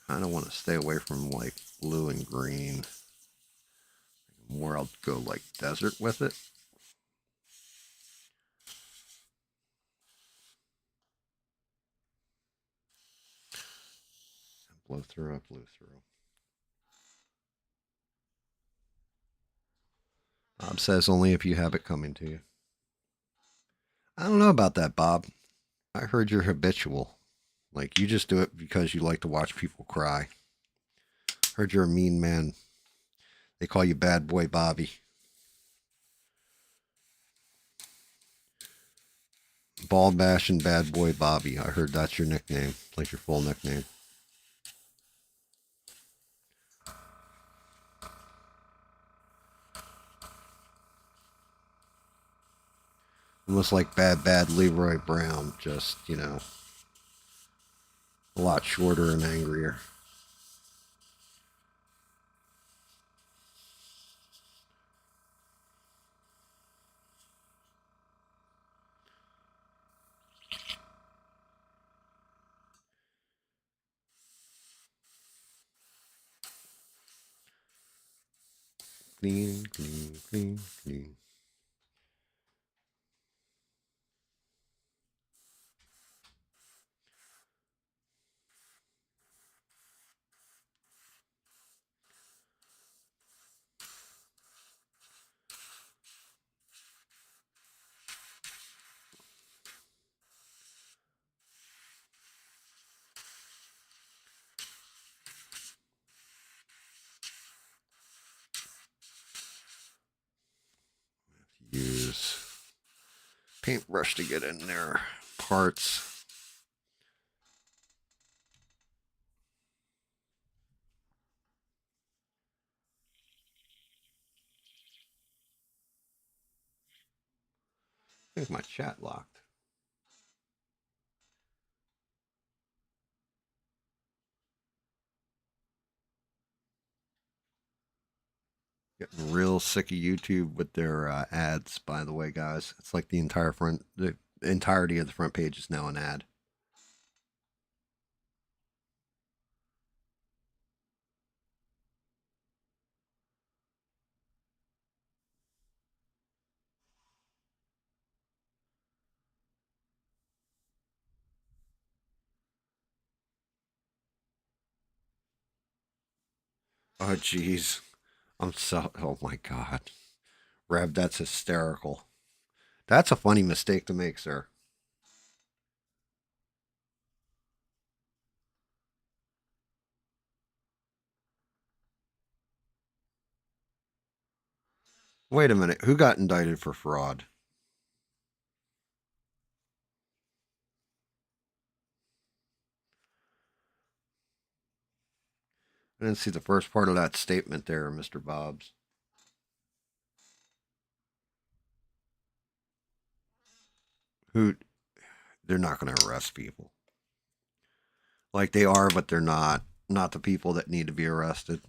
Kind of want to stay away from like blue and green. More I'll go like desert with it. Blow through, I blew through. Bob says only if you have it coming to you. I don't know about that, Bob. I heard you're habitual. Like, you just do it because you like to watch people cry. Heard you're a mean man. They call you Bad Boy Bobby. Ball Bash and Bad Boy Bobby. I heard that's your nickname, like your full nickname. Almost like Bad Leroy Brown, just, you know, a lot shorter and angrier. Clean, clean, clean, clean. Use paintbrush to get in there. Parts. I think my chat locked. Getting real sick of YouTube with their ads, by the way, guys. It's like the entirety of the front page is now an ad. Oh, jeez. Oh my God. Rev, that's hysterical. That's a funny mistake to make, sir. Wait a minute. Who got indicted for fraud? I didn't see the first part of that statement there, Mr. Bobs. Who? They're not going to arrest people. Like they are, but they're not. Not the people that need to be arrested.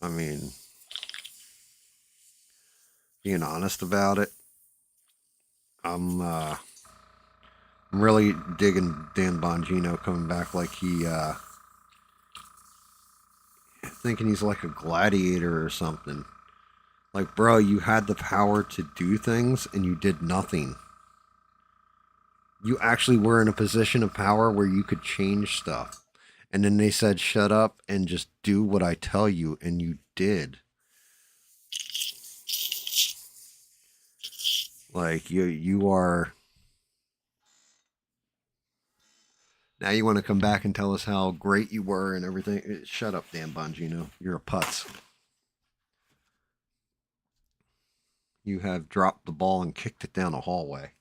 I mean, being honest about it, I'm I'm really digging Dan Bongino coming back like he thinking he's like a gladiator or something. Like, bro, you had the power to do things and you did nothing. You actually were in a position of power where you could change stuff. And then they said, shut up and just do what I tell you. And you did. Like, you are. Now you want to come back and tell us how great you were and everything. Shut up, Dan Bongino. You're a putz. You have dropped the ball and kicked it down a hallway.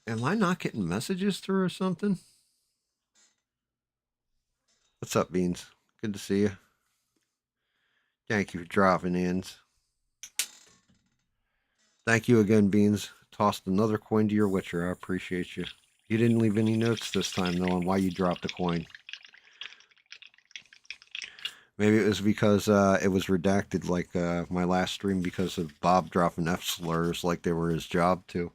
Am I not getting messages through or something? What's up, Beans? Good to see you. Thank you for dropping in. Thank you again, Beans. Tossed another coin to your Witcher. I appreciate you. You didn't leave any notes this time, though, on why you dropped the coin. Maybe it was because it was redacted like my last stream because of Bob dropping F slurs like they were his job, too.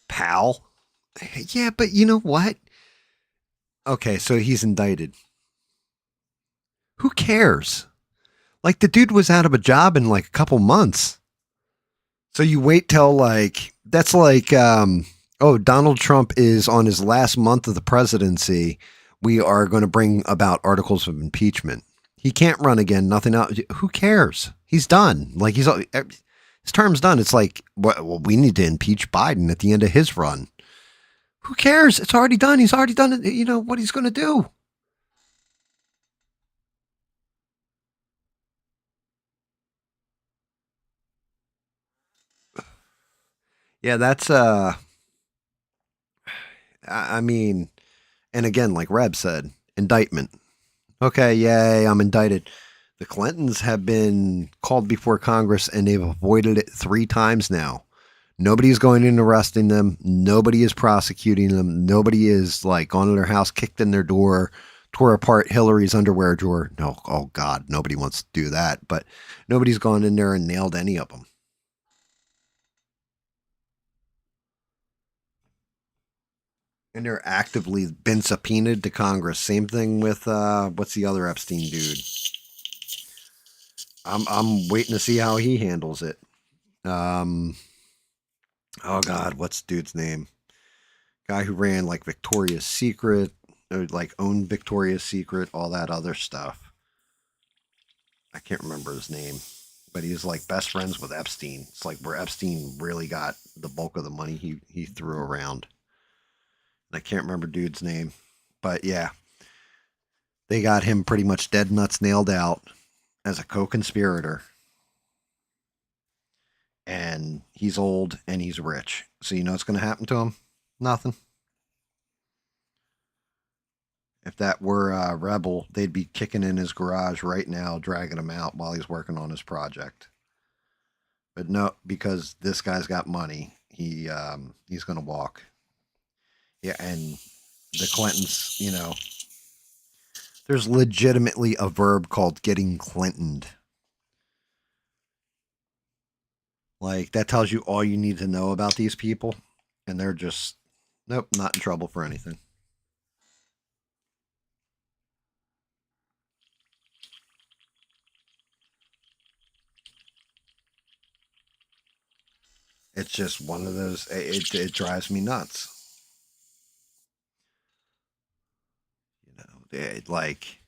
Pal? Yeah, but you know what? Okay, so he's indicted. Who cares? Like, the dude was out of a job in like a couple months. So you wait till like, that's like, oh, Donald Trump is on his last month of the presidency. We are going to bring about articles of impeachment. He can't run again. Nothing else. Who cares? He's done. Like his term's done. It's like, well, we need to impeach Biden at the end of his run. Who cares? It's already done. He's already done it. You know what he's going to do. Yeah, that's I mean, and again, like Reb said, indictment. Okay, yay, I'm indicted. The Clintons have been called before Congress and they've avoided it 3 times now. Nobody is going in and arresting them. Nobody is prosecuting them. Nobody is like gone to their house, kicked in their door, tore apart Hillary's underwear drawer. No, oh God, nobody wants to do that. But nobody's gone in there and nailed any of them. And they're actively been subpoenaed to Congress. Same thing with what's the other Epstein dude? I'm waiting to see how he handles it. Oh God, what's the dude's name? Guy who ran like Victoria's Secret, or like owned Victoria's Secret, all that other stuff. I can't remember his name, but he's like best friends with Epstein. It's like where Epstein really got the bulk of the money he threw around. I can't remember dude's name, but yeah, they got him pretty much dead nuts nailed out as a co-conspirator. And he's old and he's rich. So you know what's going to happen to him? Nothing. If that were a Rebel, they'd be kicking in his garage right now, dragging him out while he's working on his project. But no, because this guy's got money, he's going to walk. Yeah, and the Clintons, you know, there's legitimately a verb called getting Clintoned. Like, that tells you all you need to know about these people. And they're just, nope, not in trouble for anything. It's just one of those, it drives me nuts. You know, like,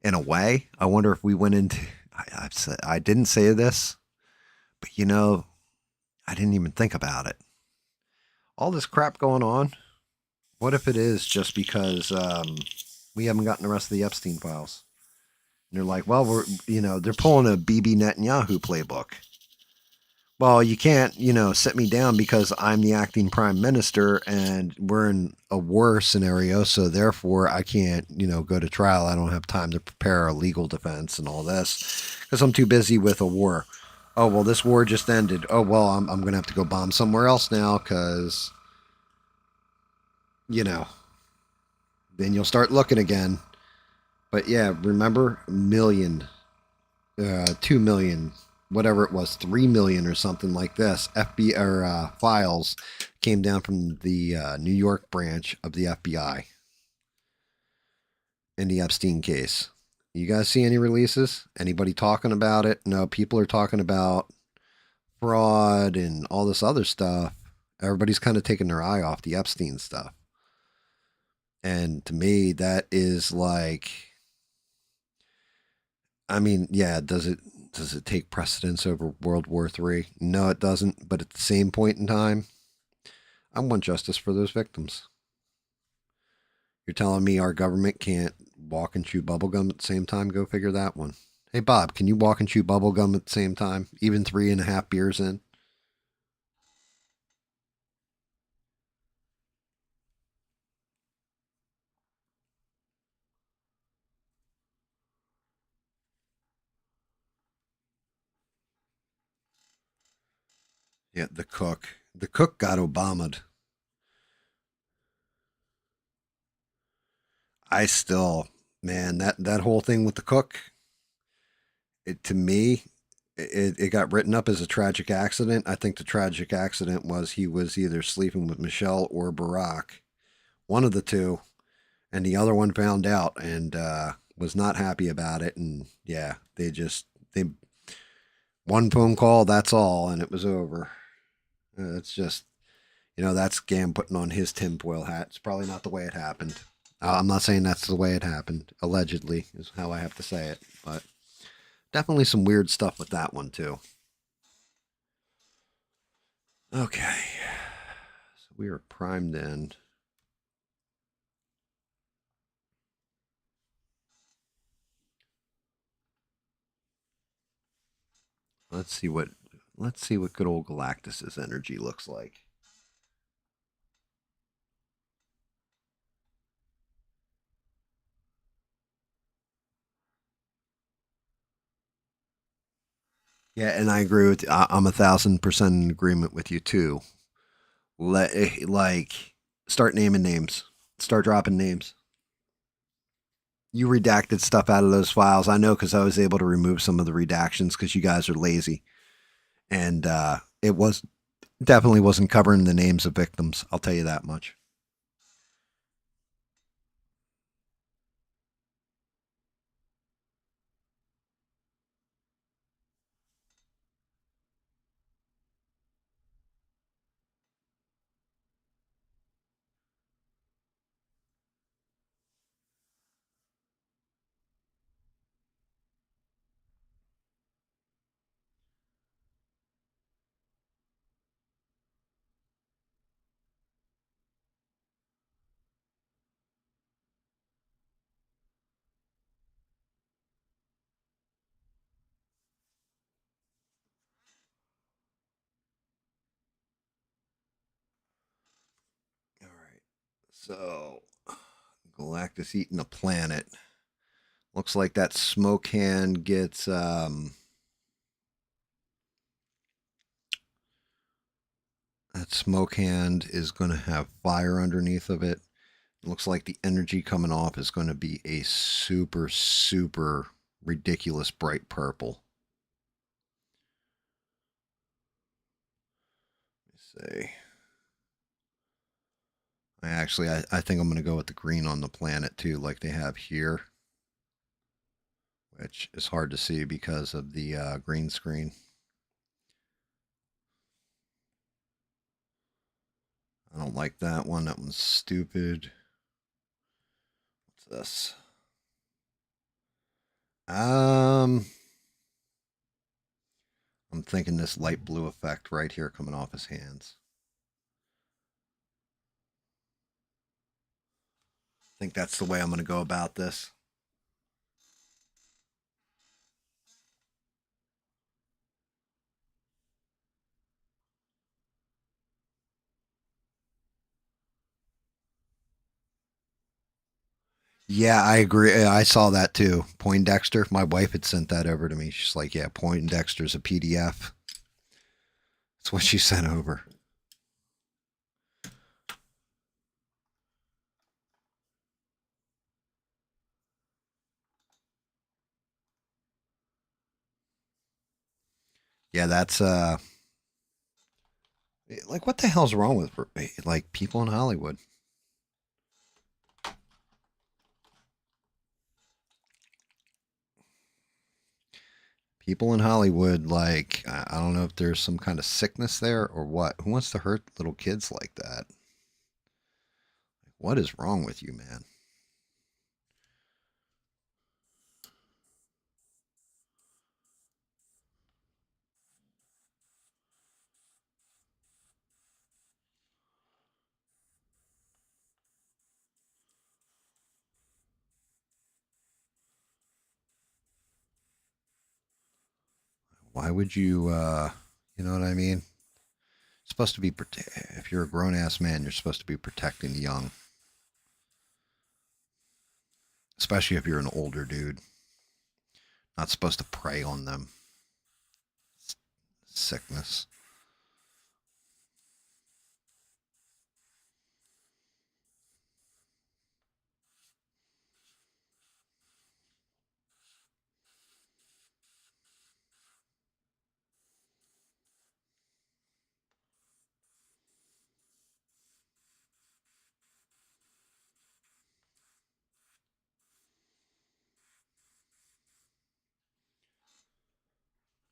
in a way, I wonder if we went into, I didn't say this, but you know, I didn't even think about it. All this crap going on, what if it is just because we haven't gotten the rest of the Epstein files? And they're like, well, they're pulling a Bibi Netanyahu playbook. Well, you can't, sit me down because I'm the acting prime minister and we're in a war scenario. So therefore, I can't, go to trial. I don't have time to prepare a legal defense and all this because I'm too busy with a war. Oh, well, this war just ended. Oh, well, I'm going to have to go bomb somewhere else now because, you know, then you'll start looking again. But yeah, remember, million, 2 million, whatever it was, 3 million or something like this. FBI or files came down from the New York branch of the FBI in the Epstein case. You guys see any releases? Anybody talking about it? No, people are talking about fraud and all this other stuff. Everybody's kind of taking their eye off the Epstein stuff. And to me, that is like, I mean, yeah, does it take precedence over World War III? No, it doesn't. But at the same point in time, I want justice for those victims. You're telling me our government can't walk and chew bubblegum at the same time? Go figure that one. Hey, Bob, can you walk and chew bubblegum at the same time, even 3.5 beers in? Yeah, the cook. The cook got Obama'd. I still, man, that whole thing with the cook, to me, it got written up as a tragic accident. I think the tragic accident was he was either sleeping with Michelle or Barack, one of the two, and the other one found out and was not happy about it. And yeah, they one phone call, that's all, and it was over. It's just that's GAM putting on his tinfoil hat. It's probably not the way it happened. I'm not saying that's the way it happened. Allegedly is how I have to say it, but definitely some weird stuff with that one too. Okay, so we are primed in. Let's see what good old Galactus's energy looks like. Yeah, and I agree with. I'm 1,000% in agreement with you too. Like, start naming names. Start dropping names. You redacted stuff out of those files. I know because I was able to remove some of the redactions because you guys are lazy, and it was definitely wasn't covering the names of victims. I'll tell you that much. All right. So Galactus eating a planet. Looks like that smoke hand gets that smoke hand is going to have fire underneath of it. It looks like the energy coming off is going to be a super super ridiculous bright purple. Let me see. I think I'm going to go with the green on the planet too, like they have here, which is hard to see because of the green screen. I don't like that one. That one's stupid. What's this? Um, I'm thinking this light blue effect right here coming off his hands. I think that's the way I'm going to go about this. Yeah, I agree. I saw that too. Poindexter. My wife had sent that over to me. She's like, "Yeah, Poindexter's a PDF." That's what she sent over. Yeah, that's like what the hell's wrong with like people in Hollywood? People in Hollywood, like I don't know if there's some kind of sickness there or what. Who wants to hurt little kids like that? What is wrong with you, man? Why would you? You know what I mean? Supposed to be if you're a grown ass man, you're supposed to be protecting the young, especially if you're an older dude. Not supposed to prey on them. Sickness.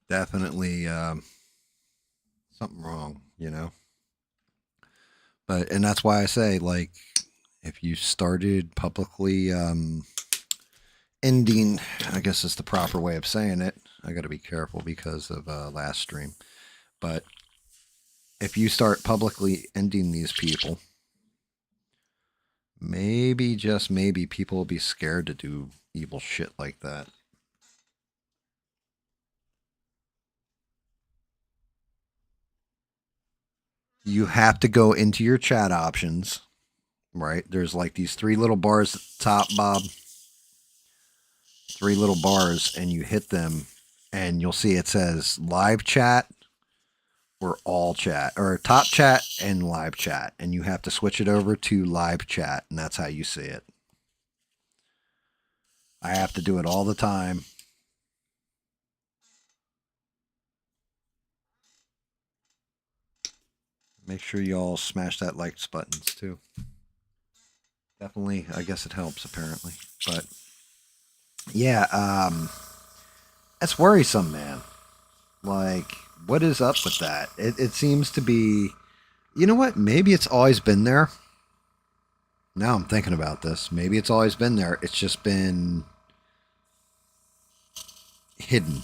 Definitely something wrong, you know. But and that's why I say, like, if you started publicly ending, I guess is the proper way of saying it. I got to be careful because of last stream. But if you start publicly ending these people, maybe just maybe people will be scared to do evil shit like that. You have to go into your chat options, right? There's like these three little bars at the top, Bob. Three little bars, and you hit them, and you'll see it says live chat or all chat, or top chat and live chat. And you have to switch it over to live chat, and that's how you see it. I have to do it all the time. Make sure y'all smash that likes buttons too. Definitely, I guess it helps apparently. But yeah, that's worrisome, man. Like, what is up with that? It seems to be, you know what? Maybe it's always been there. Now I'm thinking about this. Maybe it's always been there. It's just been hidden.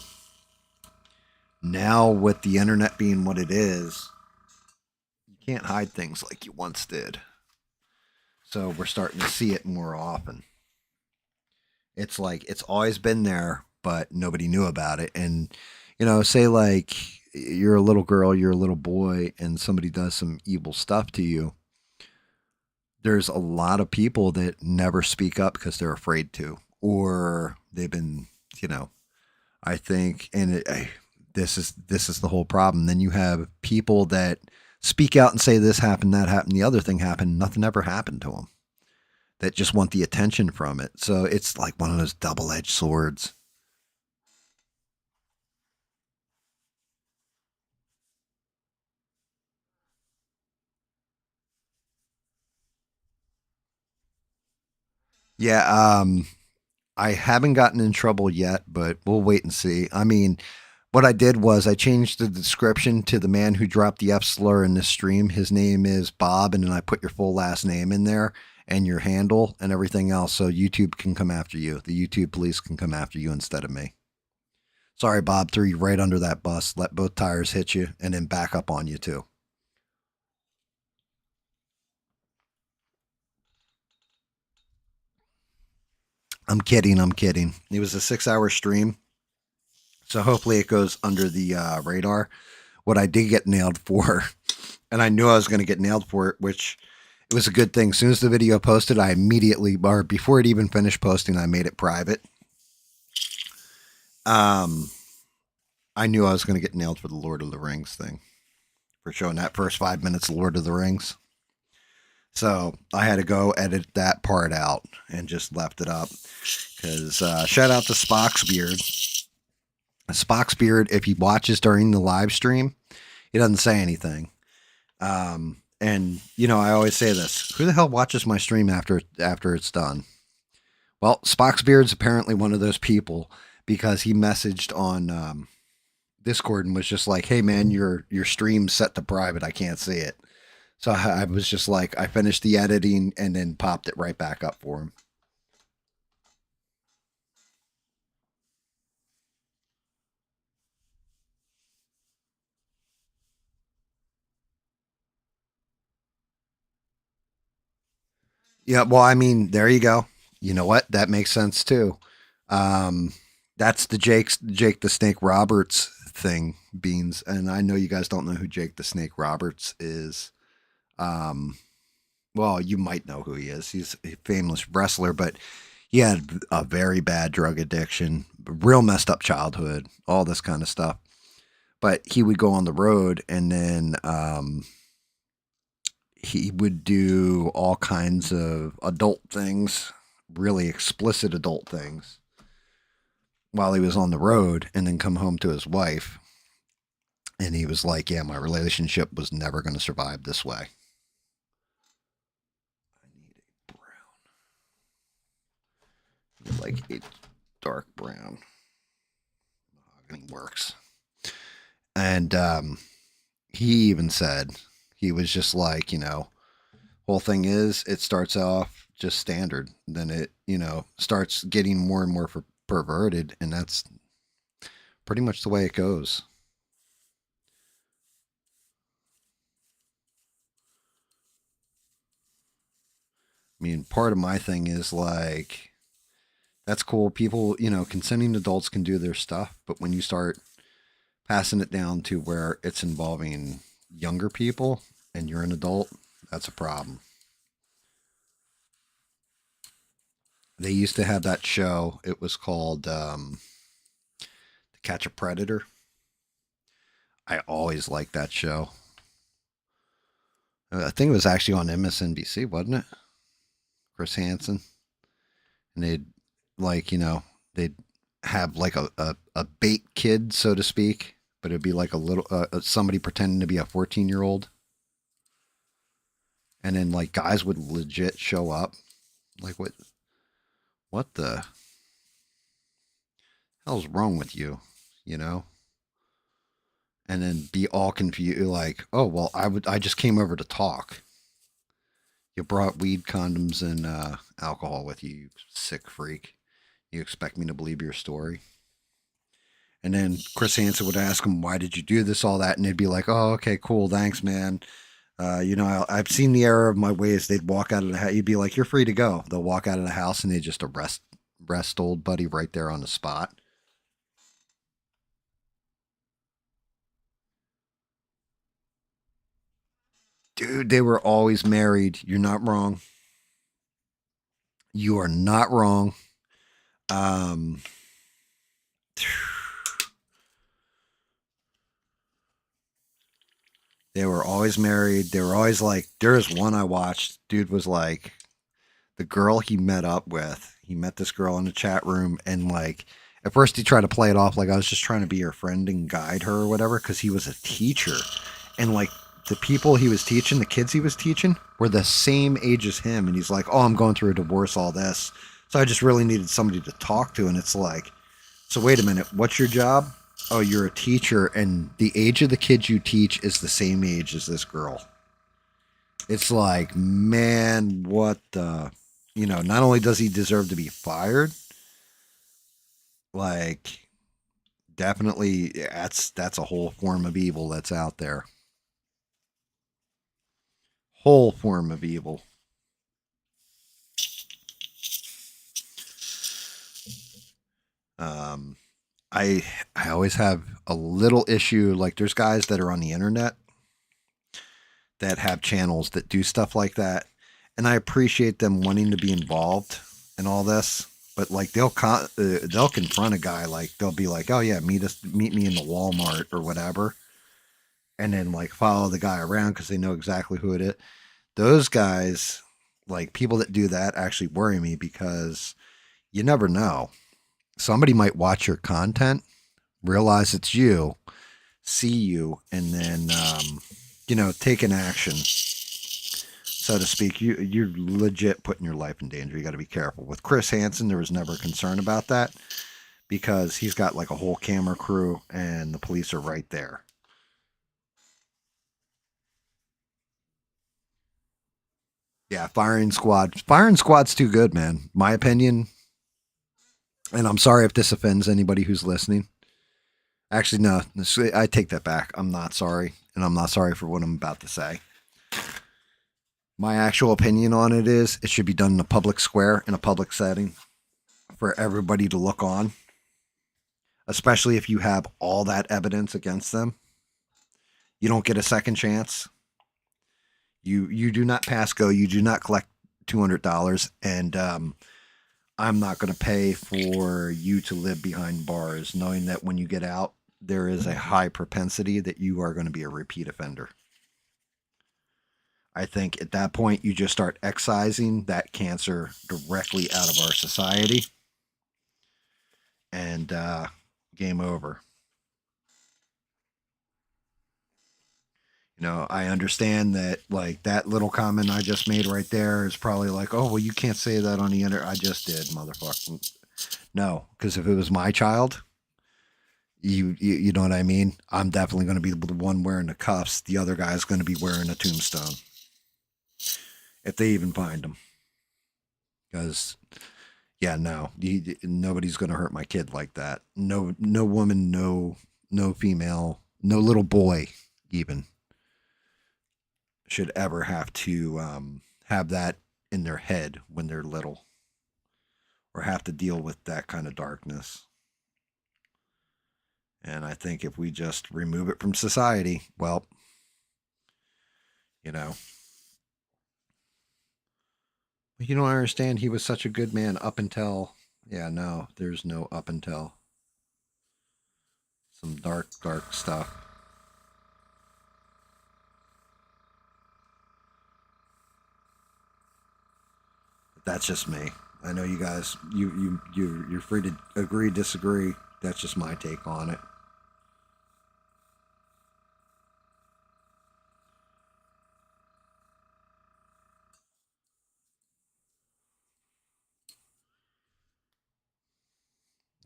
Now, with the internet being what it is, you can't hide things like you once did. So we're starting to see it more often. It's like it's always been there, but nobody knew about it. And, you know, say like you're a little girl, you're a little boy, and somebody does some evil stuff to you. There's a lot of people that never speak up because they're afraid to, or they've been, you know, I think, and this is the whole problem. Then you have people that speak out and say this happened, that happened, the other thing happened. Nothing ever happened to them. That just want the attention from it. So it's like one of those double-edged swords. Yeah, I haven't gotten in trouble yet, but we'll wait and see. I mean, what I did was I changed the description to the man who dropped the F slur in this stream. His name is Bob, and then I put your full last name in there and your handle and everything else so YouTube can come after you. The YouTube police can come after you instead of me. Sorry, Bob, threw you right under that bus, let both tires hit you, and then back up on you, too. I'm kidding. I'm kidding. It was a 6 hour stream. So hopefully it goes under the radar. What I did get nailed for, and I knew I was going to get nailed for it, which It was a good thing. As soon as the video posted, I immediately, or before it even finished posting, I made it private. I knew I was going to get nailed for the Lord of the Rings thing, for showing that first 5 minutes of Lord of the Rings. So I had to go edit that part out and just left it up. Because shout out to Spock's Beard. Spock's Beard, if he watches during the live stream, he doesn't say anything. And you know, I always say this: who the hell watches my stream after it's done? Well, Spock's Beard's apparently one of those people, because he messaged on Discord and was just like, "Hey man, your stream's set to private. I can't see it." So I was just like, I finished the editing and then popped it right back up for him. Yeah, well, I mean, there you go. You know what? That makes sense too. Um, that's the Jake the Snake Roberts thing, Beans. And I know you guys don't know who Jake the Snake Roberts is. Um, well, you might know who he is. He's a famous wrestler, but he had a very bad drug addiction, real messed up childhood, all this kind of stuff. But he would go on the road, and then he would do all kinds of adult things, really explicit adult things, while he was on the road, and then come home to his wife. And he was like, yeah, my relationship was never going to survive this way. I need a brown. Like a dark brown. Mahogany works. And he even said, he was just like, you know, whole thing is, it starts off just standard, then it, you know, starts getting more and more perverted, and that's pretty much the way it goes. I mean, part of my thing is like, that's cool. People, you know, consenting adults can do their stuff, but when you start passing it down to where it's involving younger people and you're an adult, that's a problem. They used to have that show. It was called To Catch a Predator. I always liked that show. I think it was actually on MSNBC, wasn't it? Chris Hansen. And they'd, like, you know, they'd have like a bait kid, so to speak, but it'd be like a little somebody pretending to be a 14-year-old. And then like guys would legit show up. Like, what the hell's wrong with you? You know? And then be all confused, like, oh well, I just came over to talk. You brought weed, condoms, and alcohol with you, you sick freak. You expect me to believe your story? And then Chris Hansen would ask him, why did you do this, all that? And they'd be like, oh, okay, cool, thanks, man. You know, I've seen the error of my ways. They'd walk out of the house. You'd be like, you're free to go. They'll walk out of the house and they just arrest old buddy right there on the spot. Dude, they were always married. You're not wrong. You are not wrong. Um, they were always married. They were always like, there was one I watched. Dude was like, the girl he met up with, he met this girl in the chat room, and like, at first he tried to play it off like I was just trying to be her friend and guide her or whatever, because he was a teacher. And like, the people he was teaching, the kids he was teaching, were the same age as him. And he's like, oh, I'm going through a divorce, all this. So I just really needed somebody to talk to. And it's like, so wait a minute, what's your job? Oh, you're a teacher, and the age of the kids you teach is the same age as this girl. It's like, man, what the, you know, not only does he deserve to be fired, like, definitely that's a whole form of evil that's out there. Whole form of evil. Um, I always have a little issue. Like, there's guys that are on the internet that have channels that do stuff like that. and I appreciate them wanting to be involved in all this. But like they'll confront a guy, like they'll be like, oh yeah, meet me in the Walmart or whatever, and then like follow the guy around because they know exactly who it is. Those guys, like people that do that, actually worry me because you never know. Somebody might watch your content, realize it's you, see you, and then take an action, so to speak. You're legit putting your life in danger. You got to be careful. With Chris Hansen, there was never a concern about that because he's got like a whole camera crew and the police are right there. Yeah, firing squad. Firing squad's too good, man. My opinion. And I'm sorry if this offends anybody who's listening. Actually, no, I take that back. I'm not sorry, and I'm not sorry for what I'm about to say. My actual opinion on it is it should be done in a public square, in a public setting, for everybody to look on, especially if you have all that evidence against them. You don't get a second chance. You do not pass go. You do not collect $200, and I'm not going to pay for you to live behind bars, knowing that when you get out, there is a high propensity that you are going to be a repeat offender. I think at that point, you just start excising that cancer directly out of our society, and game over. I understand that, like, that little comment I just made right there is probably like, oh, well, you can't say that on the internet. I just did, motherfucker. No, because if it was my child, you know what I mean? I'm definitely going to be the one wearing the cuffs. The other guy's going to be wearing a tombstone if they even find him. Because yeah, no, nobody's going to hurt my kid like that. No, no woman, no female, no little boy even should ever have to have that in their head when they're little, or have to deal with that kind of darkness. And I think if we just remove it from society, well, you know, you don't understand. He was such a good man up until, yeah, no, there's no up until some dark, dark stuff. That's just me. I know you guys, you're free to agree, disagree. That's just my take on it.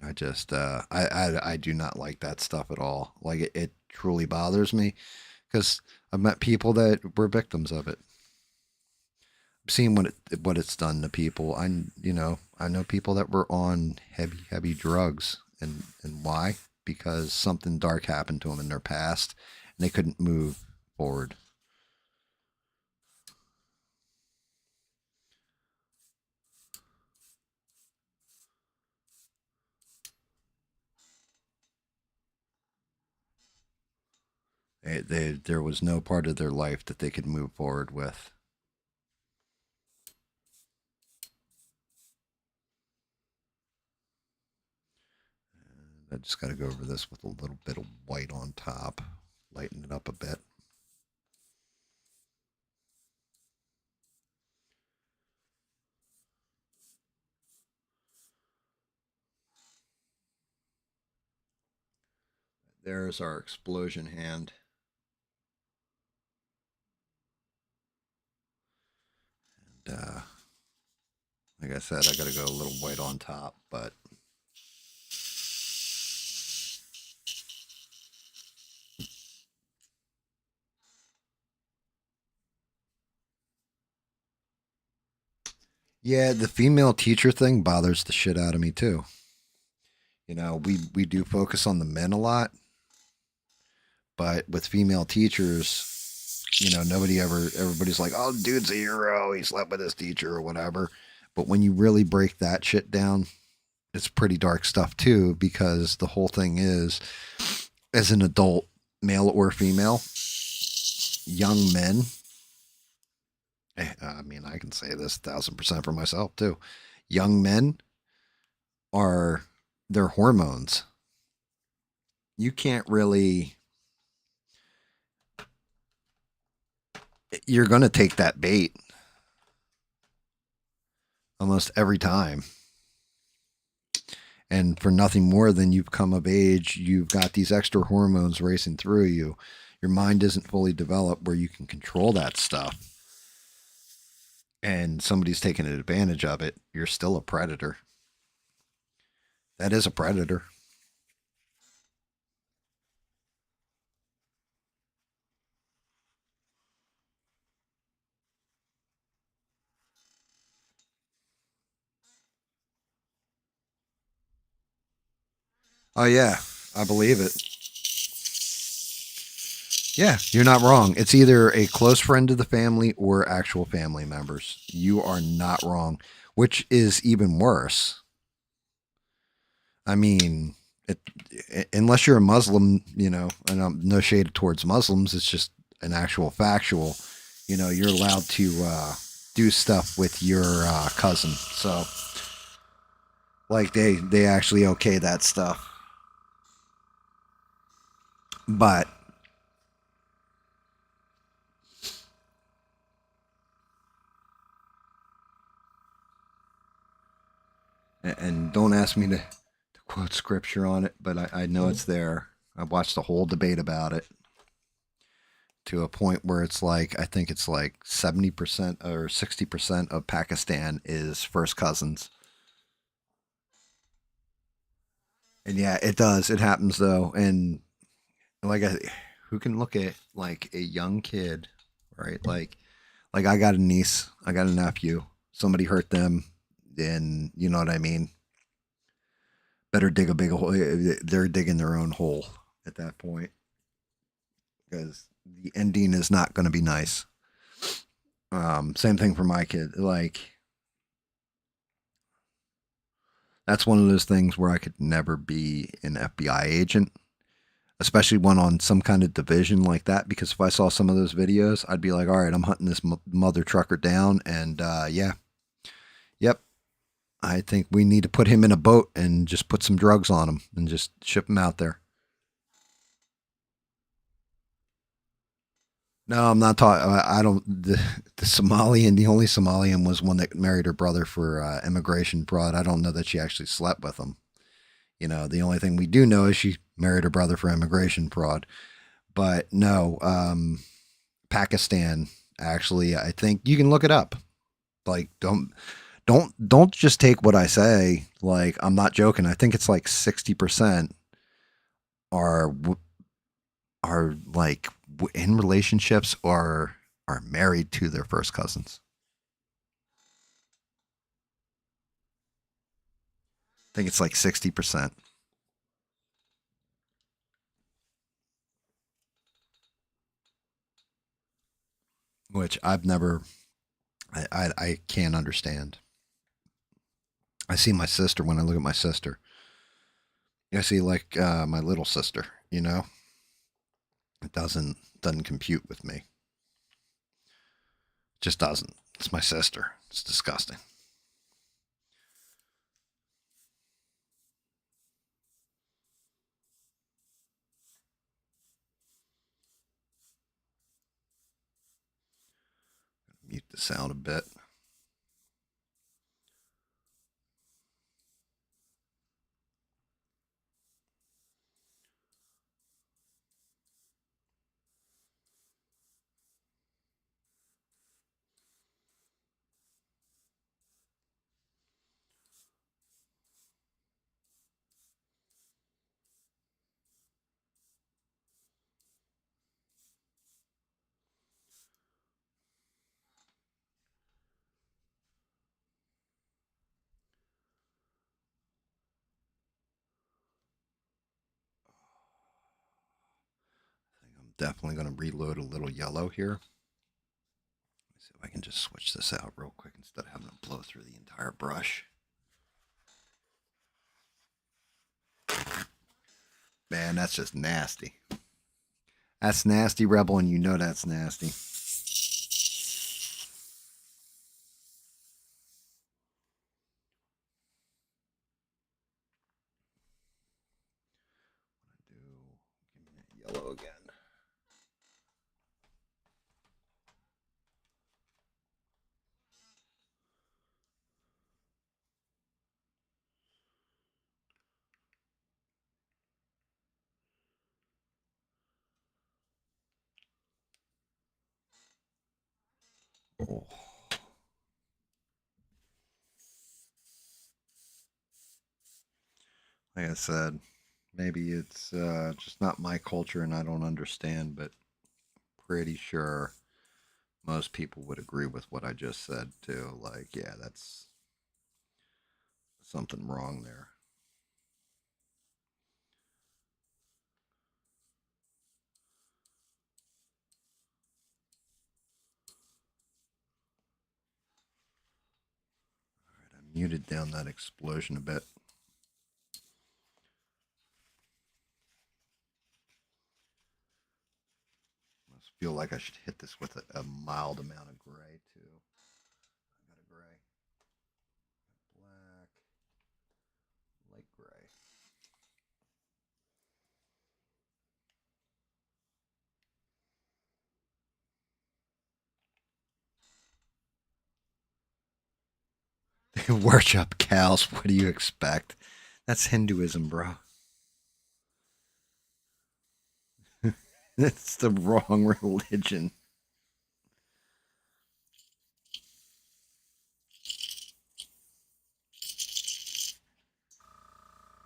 I just, I do not like that stuff at all. Like it truly bothers me because I've met people that were victims of it. I've seen what it's done to people. I know people that were on heavy drugs, and why? Because something dark happened to them in their past, and they couldn't move forward. There was no part of their life that they could move forward with. I just got to go over this with a little bit of white on top, lighten it up a bit. There's our explosion hand. And like I said, I got to go a little white on top, but yeah, the female teacher thing bothers the shit out of me too. We do focus on the men a lot, but with female teachers, everybody's like, oh, dude's a hero. He slept with his teacher or whatever. But when you really break that shit down, it's pretty dark stuff too, because the whole thing is, as an adult, male or female, young men I mean, I can say this 1,000% for myself too. Young men are their hormones. You can't really. You're going to take that bait almost every time. And for nothing more than you've come of age, you've got these extra hormones racing through you. Your mind isn't fully developed where you can control that stuff. And somebody's taking advantage of it. You're still a predator. That is a predator. Oh, yeah, I believe it. Yeah, you're not wrong. It's either a close friend of the family or actual family members. You are not wrong, which is even worse. I mean, it, unless you're a Muslim, and no shade towards Muslims, it's just an actual factual. You're allowed to do stuff with your cousin. So, like, they actually okay that stuff. But and don't ask me to quote scripture on it, but I know it's there. I watched the whole debate about it to a point where it's like I think it's like 70% or 60% of Pakistan is first cousins. And yeah, it does. It happens though. And like who can look at like a young kid, right? Like I got a niece, I got a nephew. Somebody hurt them, then you know what I mean? Better dig a big hole. They're digging their own hole at that point because the ending is not going to be nice. Same thing for my kid. Like that's one of those things where I could never be an FBI agent, especially one on some kind of division like that. Because if I saw some of those videos, I'd be like, all right, I'm hunting this mother trucker down, and yeah, yep. I think we need to put him in a boat and just put some drugs on him and just ship him out there. No, I'm not talking. I don't. The Somalian, the only Somalian was one that married her brother for immigration fraud. I don't know that she actually slept with him. The only thing we do know is she married her brother for immigration fraud. But no, Pakistan actually, I think you can look it up. Like, don't just take what I say. Like, I'm not joking. I think it's like 60% are are like in relationships or are married to their first cousins. I think it's like 60%, which I've never, I can't understand. I see my sister when I look at my sister. I see like my little sister. It doesn't compute with me. It just doesn't. It's my sister. It's disgusting. Mute the sound a bit. I'm definitely going to reload a little yellow here. Let's see if I can just switch this out real quick instead of having to blow through the entire brush. Man, that's just nasty. That's nasty, Rebel, and you know that's nasty. Oh. Like I said, maybe it's just not my culture and I don't understand, but pretty sure most people would agree with what I just said too. Like, yeah, that's something wrong there. All right, I muted down that explosion a bit. I feel like I should hit this with a mild amount of gray too. I got a gray, black, light gray. They worship cows. What do you expect? That's Hinduism, bro. That's the wrong religion.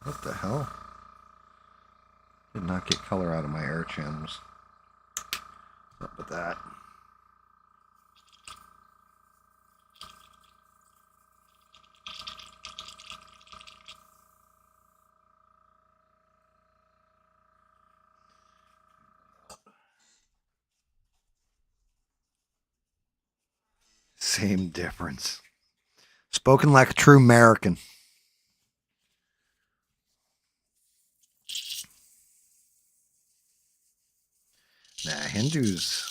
What the hell? Did not get color out of my air channels. What's up with that? Same difference. Spoken like a true American. Nah, Hindus,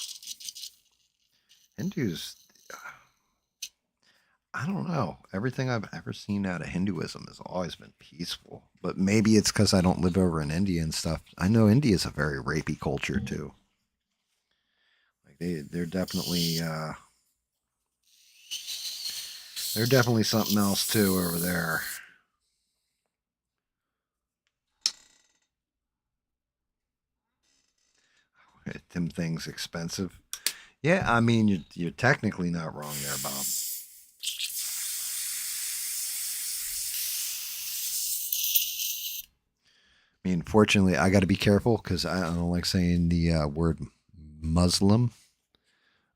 I don't know. Everything I've ever seen out of Hinduism has always been peaceful. But maybe it's because I don't live over in India and stuff. I know India is a very rapey culture too. Like they're definitely something else too over there. Them things expensive. Yeah, I mean you're technically not wrong there, Bob. I mean, fortunately, I got to be careful because I don't like saying the word Muslim.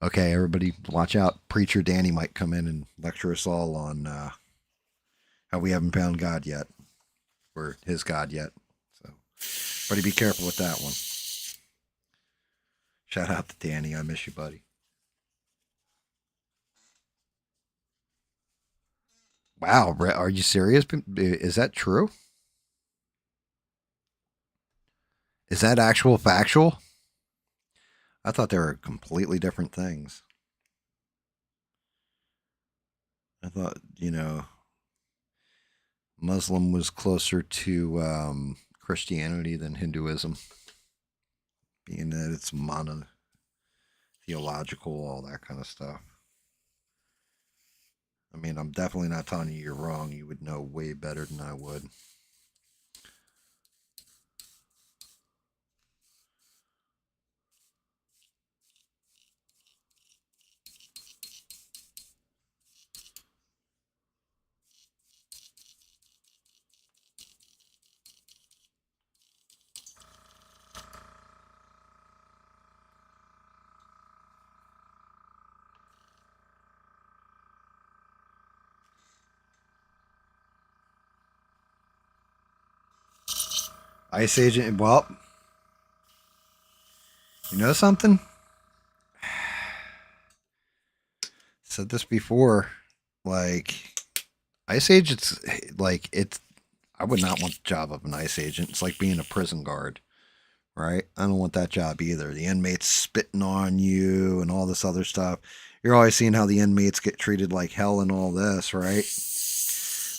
Okay, everybody, watch out. Preacher Danny might come in and lecture us all on how we haven't found God yet, or his God yet. So, buddy, be careful with that one. Shout out to Danny. I miss you, buddy. Wow, are you serious? Is that true? Is that actual factual? I thought they were completely different things. I thought, Muslim was closer to Christianity than Hinduism, being that it's monotheological, all that kind of stuff. I mean, I'm definitely not telling you you're wrong. You would know way better than I would. Ice Agent, well, you know something? Said this before. Like, Ice Agent's like, it's, I would not want the job of an Ice Agent. It's like being a prison guard, right? I don't want that job either. The inmates spitting on you and all this other stuff. You're always seeing how the inmates get treated like hell and all this, right?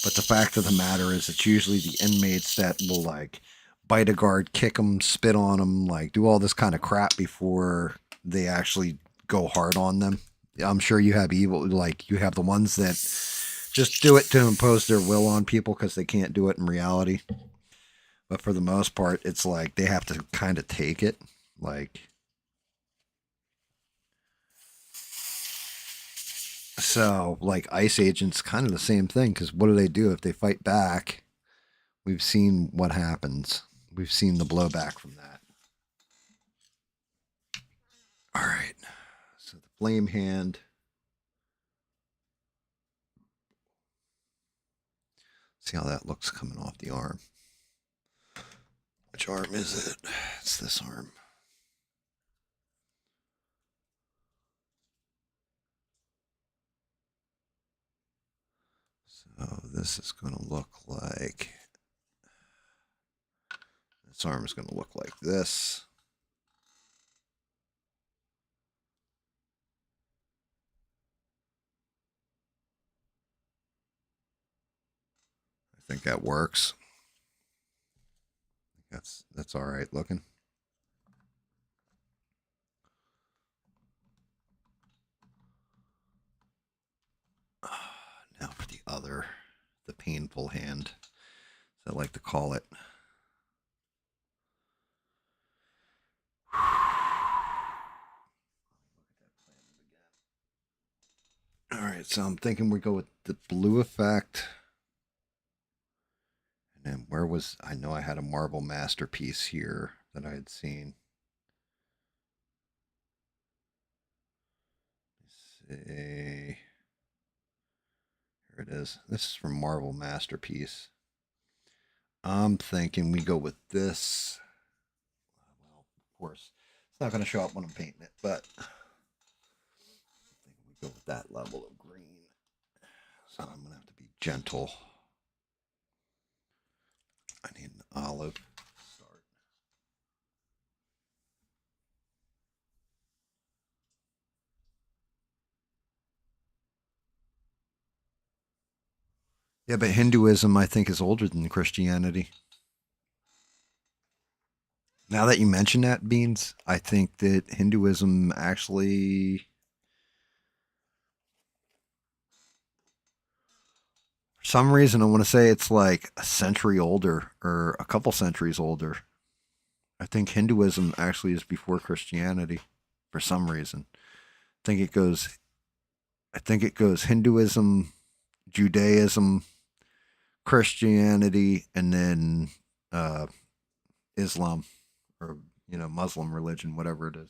But the fact of the matter is, it's usually the inmates that will like bite a guard, kick them, spit on them, like do all this kind of crap before they actually go hard on them. I'm sure you have you have the ones that just do it to impose their will on people because they can't do it in reality. But for the most part, it's like they have to kind of take it. Like, So, like ice agents, kind of the same thing. Because what do they do if they fight back? We've seen what happens. We've seen the blowback from that. All right. So the flame hand. See how that looks coming off the arm. Which arm is it? It's this arm. So this is going to look like. This arm is going to look like this. I think that works. That's all right looking. Now for the painful hand, as I like to call it. All right, so I'm thinking we go with the blue effect. And then where was, I know I had a marble masterpiece here that I had seen. Let's see. Here it is. This is from Marvel Masterpiece. I'm thinking we go with this. Well, of course, it's not going to show up when I'm painting it, but I think we go with that level of green. So I'm going to have to be gentle. I need an olive. Start. Yeah, but Hinduism, I think, is older than Christianity. Now that you mention that, Beans, I think that Hinduism actually, for some reason, I want to say it's like a century older or a couple centuries older. I think Hinduism actually is before Christianity for some reason. I think it goes Hinduism, Judaism, Christianity, and then uh, Islam or Muslim religion, whatever it is.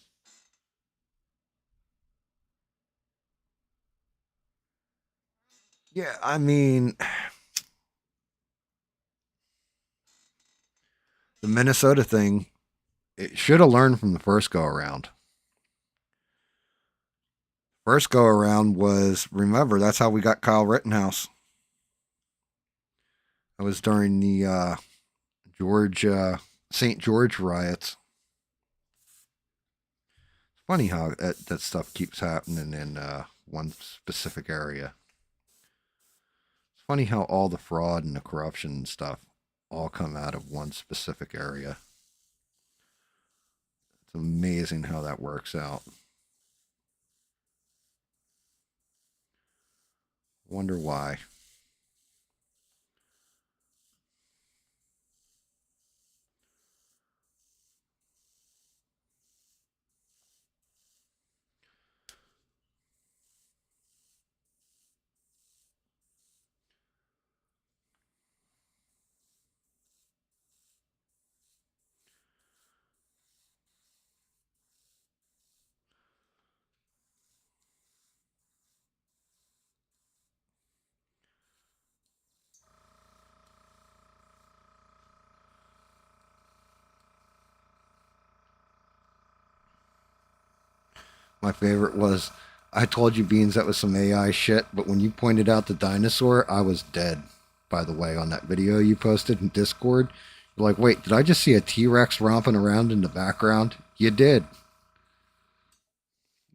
Yeah, I mean, the Minnesota thing, it should have learned from the first go around. First go around was, remember, that's how we got Kyle Rittenhouse. That was during the George St. George riots. It's funny how that stuff keeps happening in one specific area. It's funny how all the fraud and the corruption and stuff all come out of one specific area. It's amazing how that works out. Wonder why. My favorite was, I told you, Beans, that was some AI shit, but when you pointed out the dinosaur, I was dead, by the way, on that video you posted in Discord. You're like, wait, did I just see a T Rex romping around in the background? You did.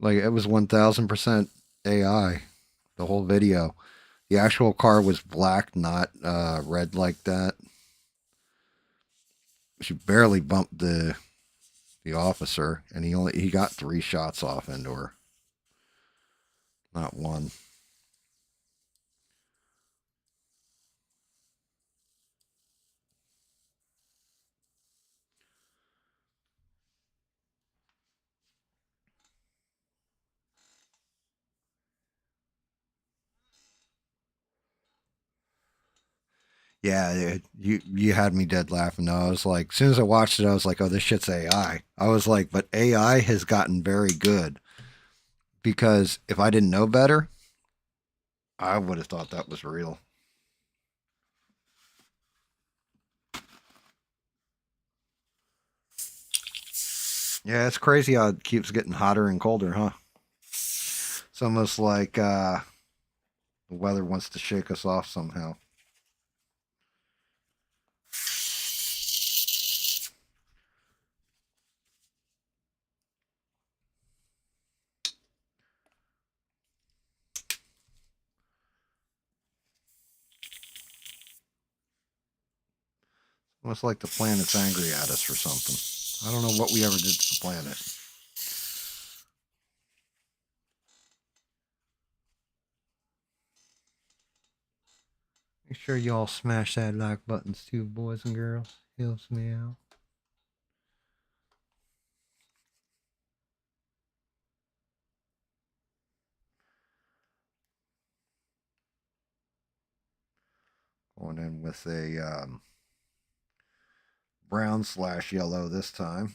Like, it was 1000% AI, the whole video. The actual car was black, not red like that. She barely bumped the officer, and he got 3 shots off into her, not one. Yeah, you had me dead laughing. Though. I was like, as soon as I watched it, I was like, oh, this shit's AI. I was like, but AI has gotten very good because if I didn't know better, I would have thought that was real. Yeah, it's crazy how it keeps getting hotter and colder, huh? It's almost like the weather wants to shake us off somehow. Almost like the planet's angry at us for something. I don't know what we ever did to the planet. Make sure you all smash that like buttons too, boys and girls. Helps me out. Going in with a brown/yellow this time.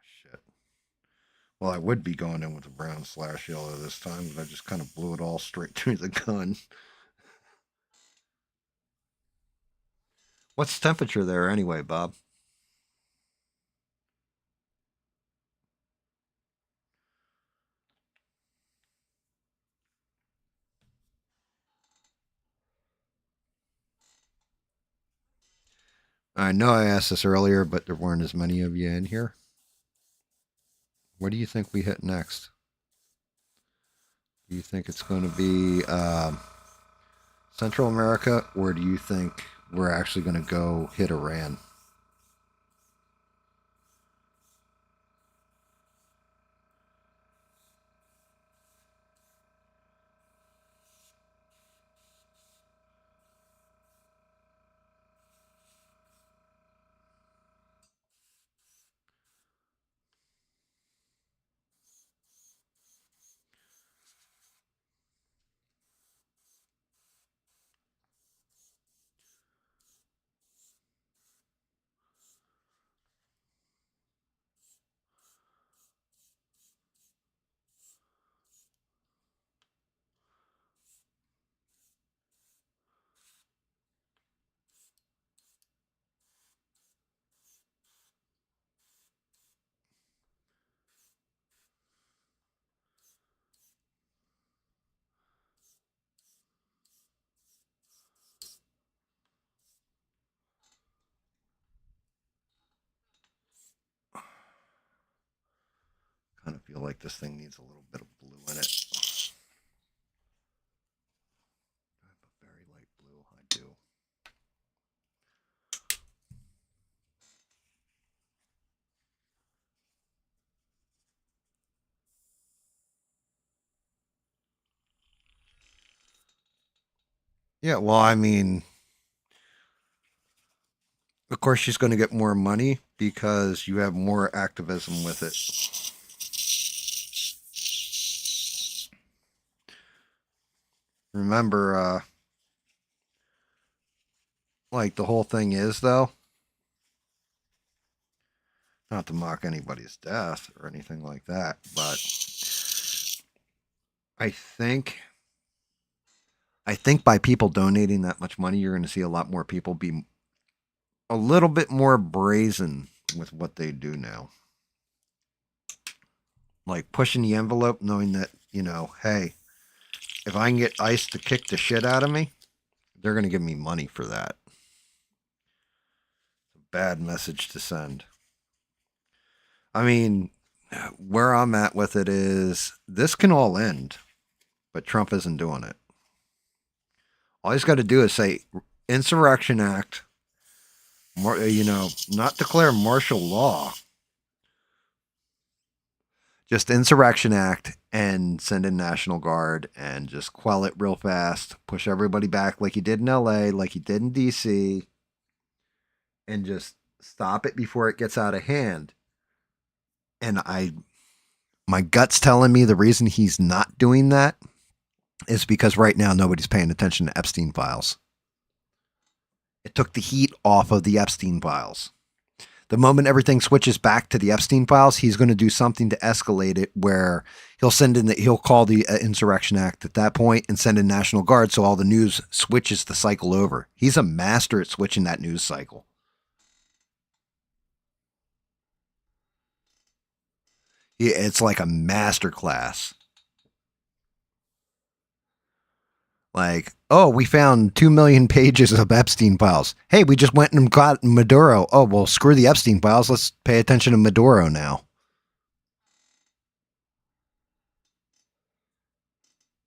Shit. Well, I would be going in with a brown/yellow this time, but I just kind of blew it all straight through the gun. What's the temperature there anyway, Bob? I know I asked this earlier, but there weren't as many of you in here. What do you think we hit next? Do you think it's going to be Central America, or do you think we're actually going to go hit Iran? Kind of feel like this thing needs a little bit of blue in it. I have a very light blue. I do. Yeah, well, I mean, of course, she's going to get more money because you have more activism with it. Remember, like the whole thing is though, not to mock anybody's death or anything like that, but I think I think by people donating that much money, you're going to see a lot more people be a little bit more brazen with what they do now. Like pushing the envelope, knowing that, hey, if I can get ICE to kick the shit out of me, they're going to give me money for that. Bad message to send. I mean, where I'm at with it is this can all end, but Trump isn't doing it. All he's got to do is say Insurrection Act, not declare martial law, just Insurrection Act and send in National Guard and just quell it real fast, push everybody back like he did in LA, like he did in DC, and just stop it before it gets out of hand. And my gut's telling me the reason he's not doing that is because right now nobody's paying attention to Epstein files. It took the heat off of the Epstein files. The moment everything switches back to the Epstein files, he's going to do something to escalate it where he'll call the Insurrection Act at that point and send in National Guard so all the news switches the cycle over. He's a master at switching that news cycle. It's like a master class. Like, oh, we found 2 million pages of Epstein files. Hey, we just went and got Maduro. Oh, well, screw the Epstein files. Let's pay attention to Maduro now.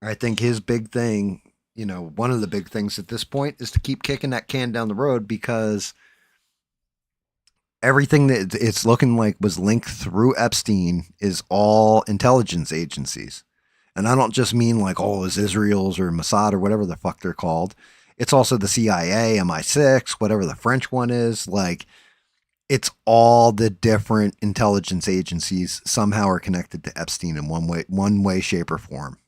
I think his big thing, one of the big things at this point is to keep kicking that can down the road because everything that it's looking like was linked through Epstein is all intelligence agencies. And I don't just mean like, oh, it's Israel's or Mossad or whatever the fuck they're called. It's also the CIA, MI6, whatever the French one is. Like, it's all the different intelligence agencies somehow are connected to Epstein in one way, shape, or form.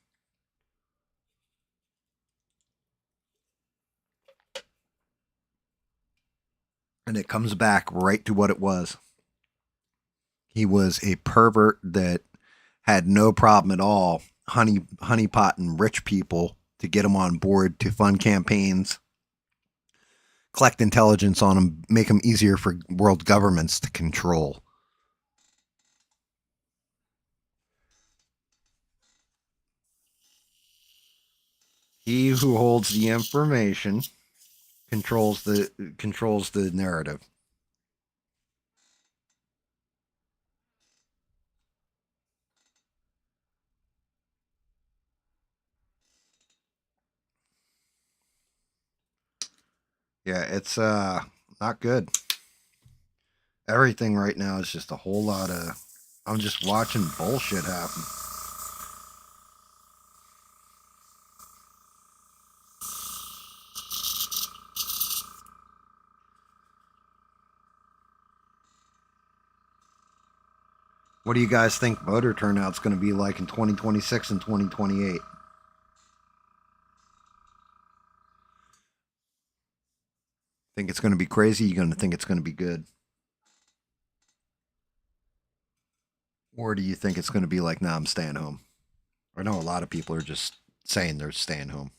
And it comes back right to what it was. He was a pervert that had no problem at all honeypotting rich people to get them on board to fund campaigns, collect intelligence on them, make them easier for world governments to control. He who holds the information controls the narrative. Yeah, it's not good. Everything right now is just a whole lot of I'm just watching bullshit happen. What do you guys think voter turnout's going to be like in 2026 and 2028? Think it's going to be crazy? You're going to think it's going to be good? Or do you think it's going to be like, nah, I'm staying home? I know a lot of people are just saying they're staying home.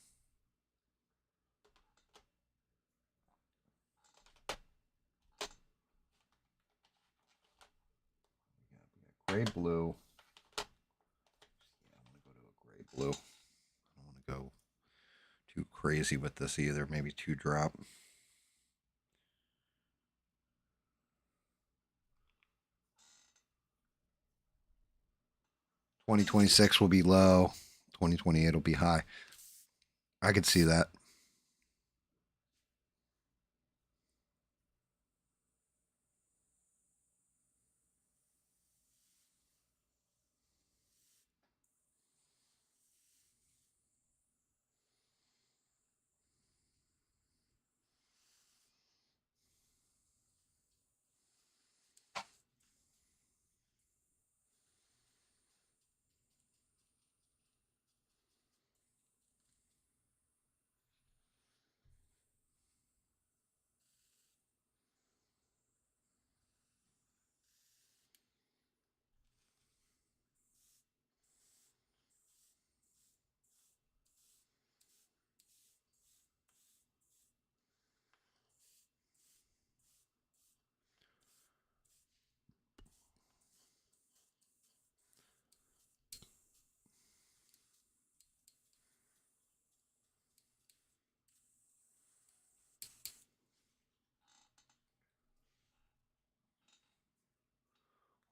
Gray blue. Yeah, I'm going to go to a gray blue. I don't want to go too crazy with this either. Maybe 2-drop. 2026 will be low. 2028 will be high. I could see that.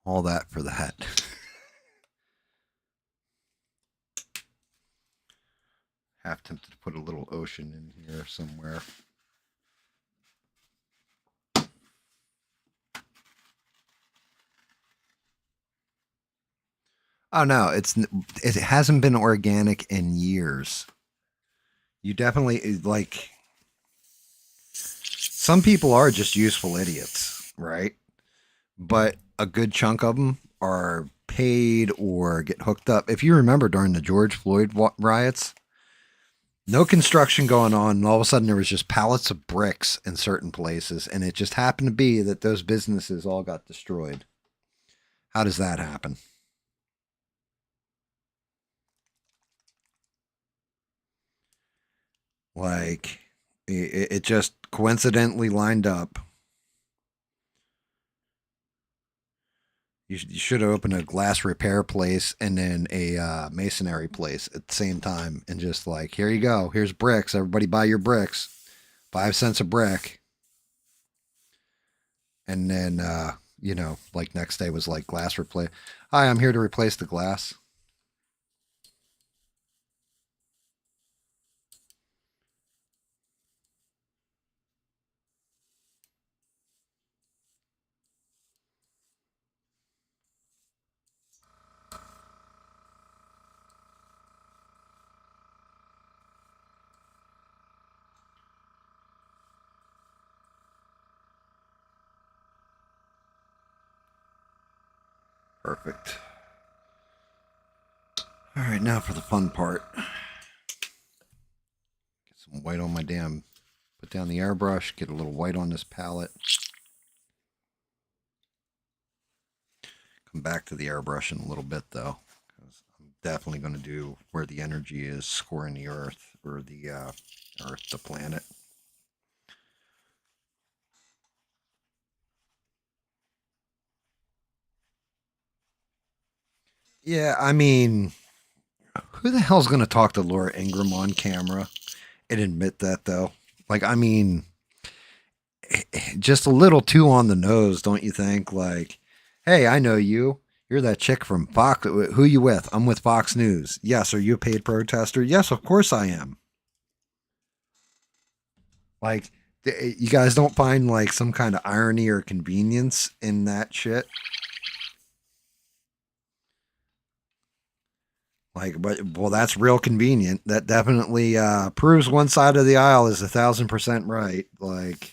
All that for that. Half tempted to put a little ocean in here somewhere. Oh no, it hasn't been organic in years. You definitely like some people are just useful idiots. right? But a good chunk of them are paid or get hooked up. If you remember during the George Floyd riots, no construction going on, and all of a sudden there was just pallets of bricks in certain places, and it just happened to be that those businesses all got destroyed. How does that happen? Like, it just coincidentally lined up. You should have opened a glass repair place and then a masonry place at the same time, and just like, here you go, here's bricks. Everybody buy your bricks, 5 cents a brick. And then, like next day was like glass replace. Hi, I'm here to replace the glass. Perfect. All right, now for the fun part. Get some white on my damn. Put down the airbrush. Get a little white on this palette. Come back to the airbrush in a little bit though, because I'm definitely going to do where the energy is scoring the Earth, or the Earth, the planet. Yeah, I mean, who the hell's going to talk to Laura Ingraham on camera and admit that though? Like, I mean, just a little too on the nose, don't you think? Like, hey, I know you. You're that chick from Fox. Who you with? I'm with Fox News. Yes. Are you a paid protester? Yes, of course I am. Like, you guys don't find like some kind of irony or convenience in that shit? Like, but well, that's real convenient. That definitely proves one side of the aisle is 1,000% right. Like,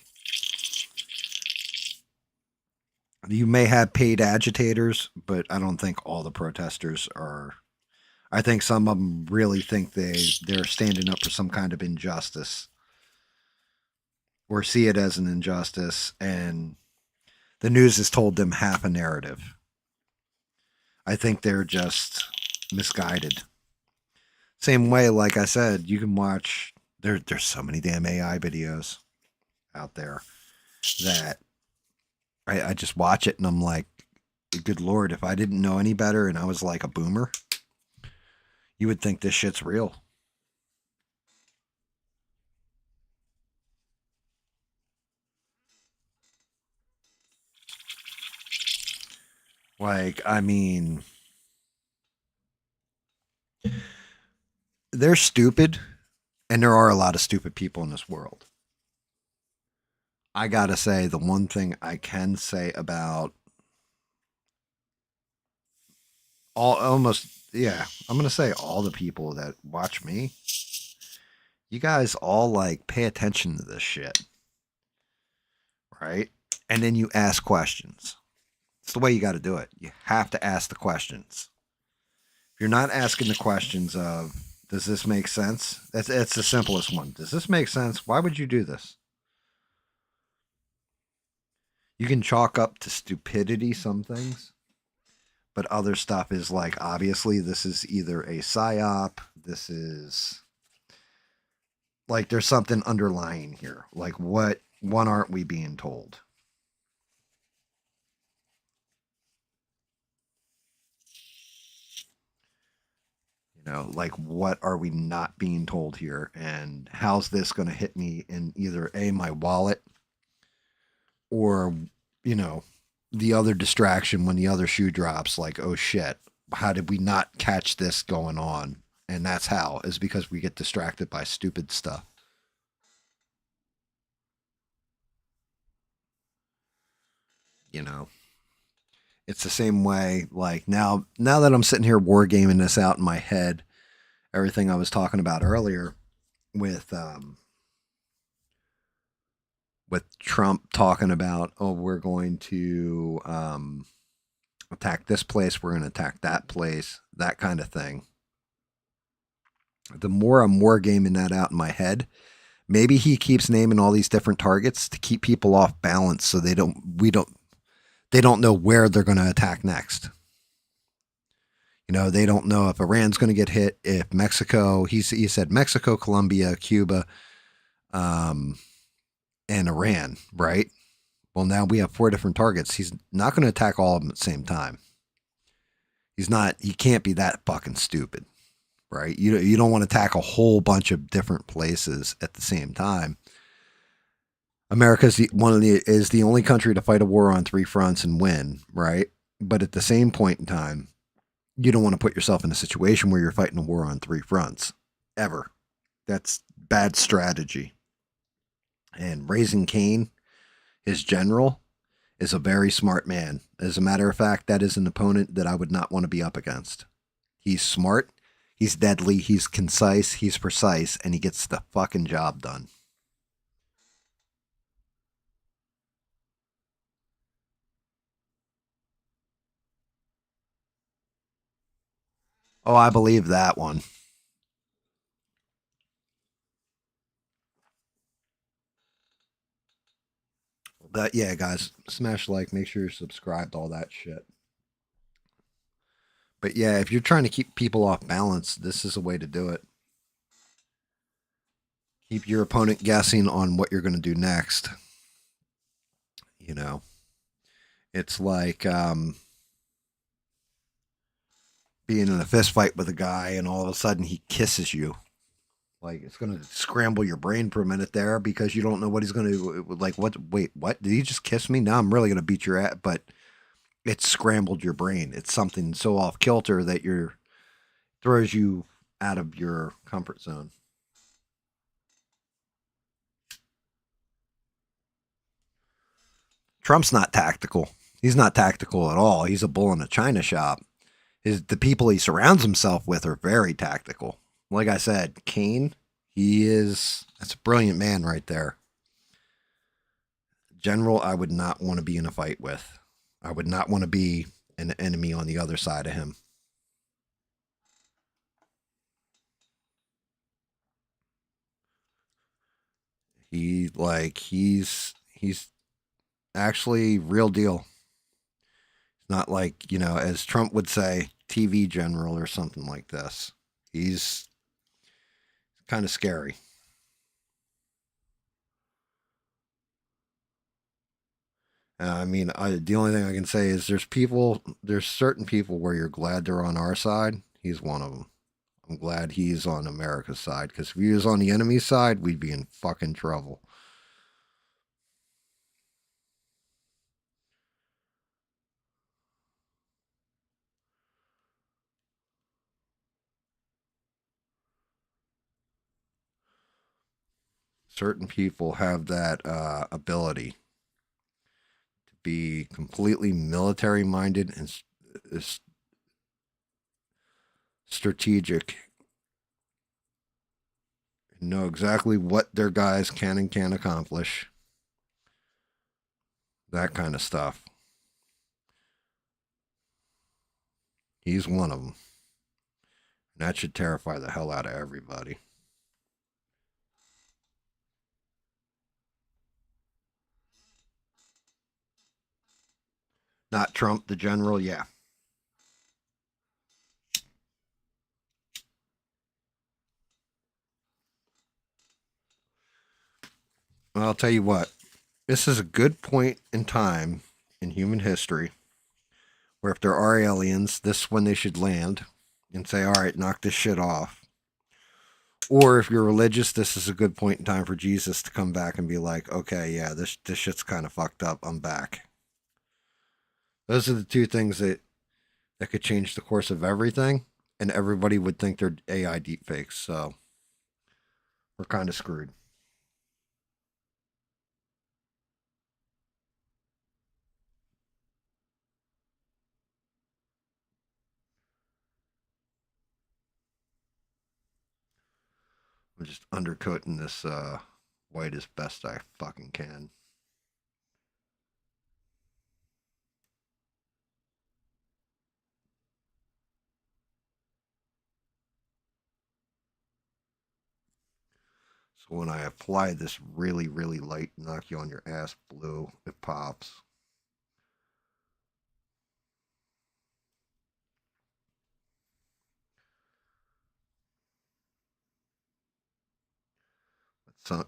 you may have paid agitators, but I don't think all the protesters are. I think some of them really think they're standing up for some kind of injustice, or see it as an injustice, and the news has told them half a narrative. I think they're just misguided. Same way, like I said, you can watch. There's so many damn AI videos out there that I just watch it and I'm like, good lord, if I didn't know any better and I was like a boomer, you would think this shit's real. Like, I mean, they're stupid, and there are a lot of stupid people in this world. I gotta say, the one thing I can say about all, almost, yeah, I'm gonna say all the people that watch me, you guys all like pay attention to this shit, right? And then you ask questions. It's the way you got to do it. You have to ask the questions. If you're not asking the questions of, does this make sense? That's the simplest one. Does this make sense? Why would you do this? You can chalk up to stupidity some things, but other stuff is like, obviously this is either a psyop. This is like, there's something underlying here. Like, what one aren't we being told? Like, what are we not being told here? And how's this going to hit me in either A, my wallet, or, you know, the other distraction when the other shoe drops? Like, oh shit, how did we not catch this going on? And that's how, is because we get distracted by stupid stuff. You know, it's the same way. Like, now that I'm sitting here wargaming this out in my head, everything I was talking about earlier with with Trump talking about, oh, we're going to attack this place, we're going to attack that place, that kind of thing. The more I'm war gaming that out in my head, maybe he keeps naming all these different targets to keep people off balance, so they don't know where they're going to attack next. You know, they don't know if Iran's going to get hit, if Mexico. He said Mexico, Colombia, Cuba, um, and Iran, right? Well, now we have four different targets. He's not going to attack all of them at the same time. He's not. He can't be that fucking stupid, right? You don't want to attack a whole bunch of different places at the same time. America is the only country to fight a war on three fronts and win, right? But at the same point in time, you don't want to put yourself in a situation where you're fighting a war on three fronts ever. That's bad strategy. And Raising Cain, his general, is a very smart man. As a matter of fact, that is an opponent that I would not want to be up against. He's smart, he's deadly, he's concise, he's precise, and he gets the fucking job done. Oh, I believe that one. But yeah, guys, smash like, make sure you're subscribed, all that shit. But yeah, if you're trying to keep people off balance, this is a way to do it. Keep your opponent guessing on what you're going to do next. You know, it's like being in a fist fight with a guy and all of a sudden he kisses you. Like, it's going to scramble your brain for a minute there because you don't know what he's going to, like, what, wait, what? Did he just kiss me? Now I'm really going to beat your ass. But it scrambled your brain. It's something so off kilter that you're, throws you out of your comfort zone. Trump's not tactical. He's not tactical at all. He's a bull in a china shop. The people he surrounds himself with are very tactical. Like I said, Kane, that's a brilliant man right there. General, I would not want to be in a fight with. I would not want to be an enemy on the other side of him. He's actually real deal. Not like, as Trump would say, TV general or something like this. He's kind of scary. I mean, the only thing I can say is there's certain people where you're glad they're on our side. He's one of them. I'm glad he's on America's side because if he was on the enemy's side, we'd be in fucking trouble. Certain people have that ability to be completely military minded and strategic, and know exactly what their guys can and can't accomplish. That kind of stuff. He's one of them. And that should terrify the hell out of everybody. Not Trump, the general, yeah. Well, I'll tell you what, this is a good point in time in human history where if there are aliens, this is when they should land and say, all right, knock this shit off. Or if you're religious, this is a good point in time for Jesus to come back and be like, okay, yeah, this shit's kind of fucked up. I'm back. Those are the two things that could change the course of everything, and everybody would think they're AI deepfakes. So we're kind of screwed. I'm just undercoating this white as best I fucking can. So when I apply this really, really light knock you on your ass blue, it pops.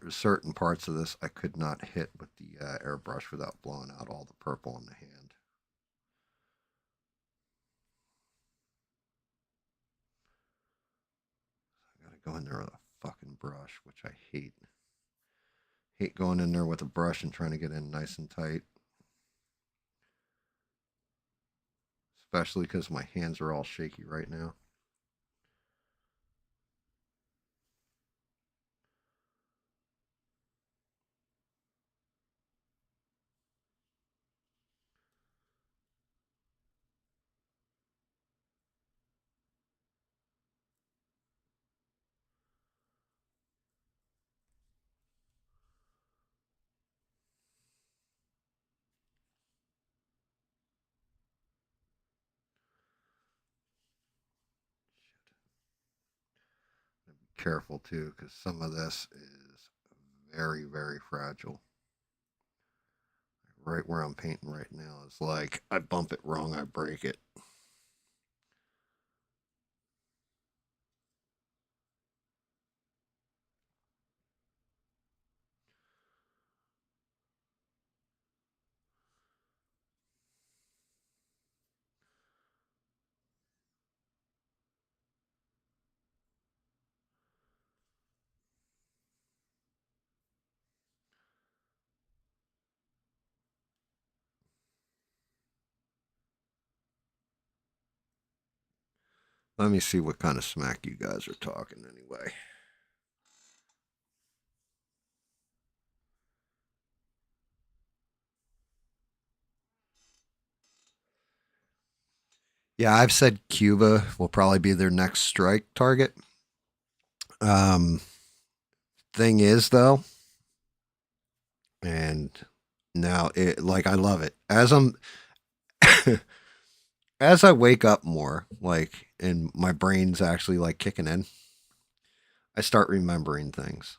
Certain parts of this I could not hit with the airbrush without blowing out all the purple in the hand. I gotta go in there with a fucking brush, which I hate. Hate going in there with a brush and trying to get in nice and tight. Especially because my hands are all shaky right now. Careful too, because some of this is very, very fragile. Right where I'm painting right now is like I bump it wrong, I break it. Let me see what kind of smack you guys are talking anyway. Yeah, I've said Cuba will probably be their next strike target. Um, thing is though, and now it like I love it as I'm as I wake up more, like and my brain's actually like kicking in. I start remembering things,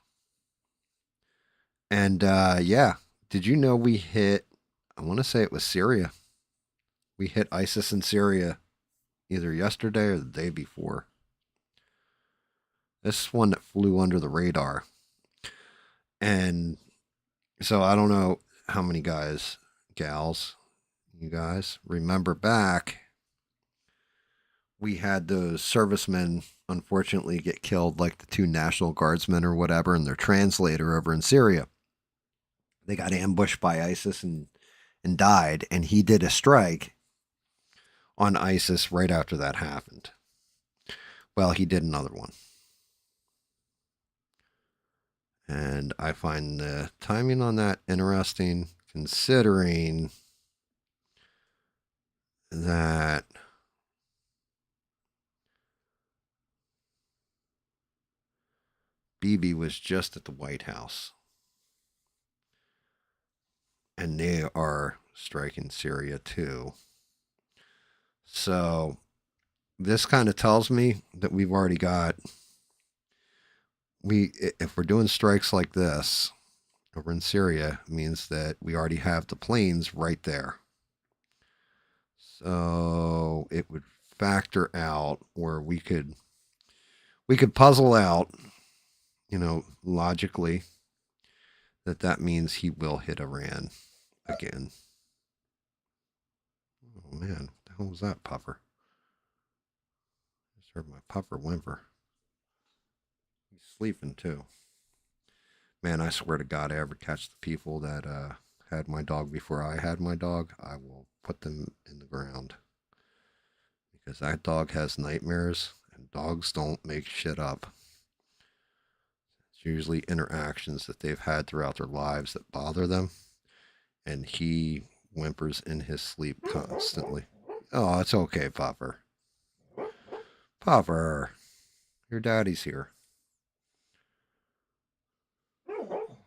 and yeah, did you know we hit? I want to say it was Syria. We hit ISIS in Syria either yesterday or the day before. This is one that flew under the radar, and so I don't know how many guys, gals, you guys remember back. We had those servicemen unfortunately get killed, like the two National Guardsmen or whatever, and their translator over in Syria. They got ambushed by ISIS and died, and he did a strike on ISIS right after that happened. Well, he did another one. And I find the timing on that interesting, considering that Bibi was just at the White House. And they are striking Syria too. So this kind of tells me that we've already got if we're doing strikes like this over in Syria, it means that we already have the planes right there. So it would factor out, or we could puzzle out, logically that means he will hit Iran again. Oh man, what the hell was that puffer? I just heard my puffer whimper. He's sleeping too. Man, I swear to God, I ever catch the people that had my dog before I had my dog, I will put them in the ground. Because that dog has nightmares, and dogs don't make shit up. It's usually interactions that they've had throughout their lives that bother them, and he whimpers in his sleep constantly. Oh, it's okay, Puffer. Puffer, your daddy's here.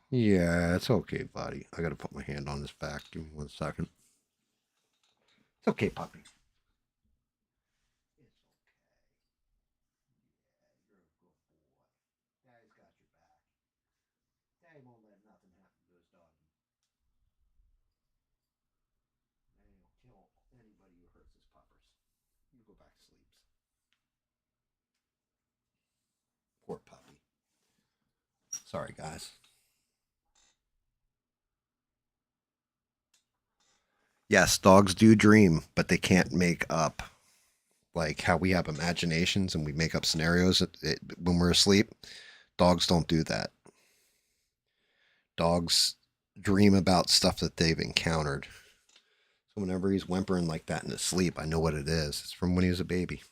Yeah, it's okay, buddy. I gotta put my hand on his back. Give me 1 second. It's okay, puppy. Daddy's got your back. Go back to sleep. Poor puppy. Sorry, guys. Yes, dogs do dream, but they can't make up like how we have imaginations and we make up scenarios when we're asleep. Dogs don't do that. Dogs dream about stuff that they've encountered. So whenever he's whimpering like that in his sleep, I know what it is. It's from when he was a baby.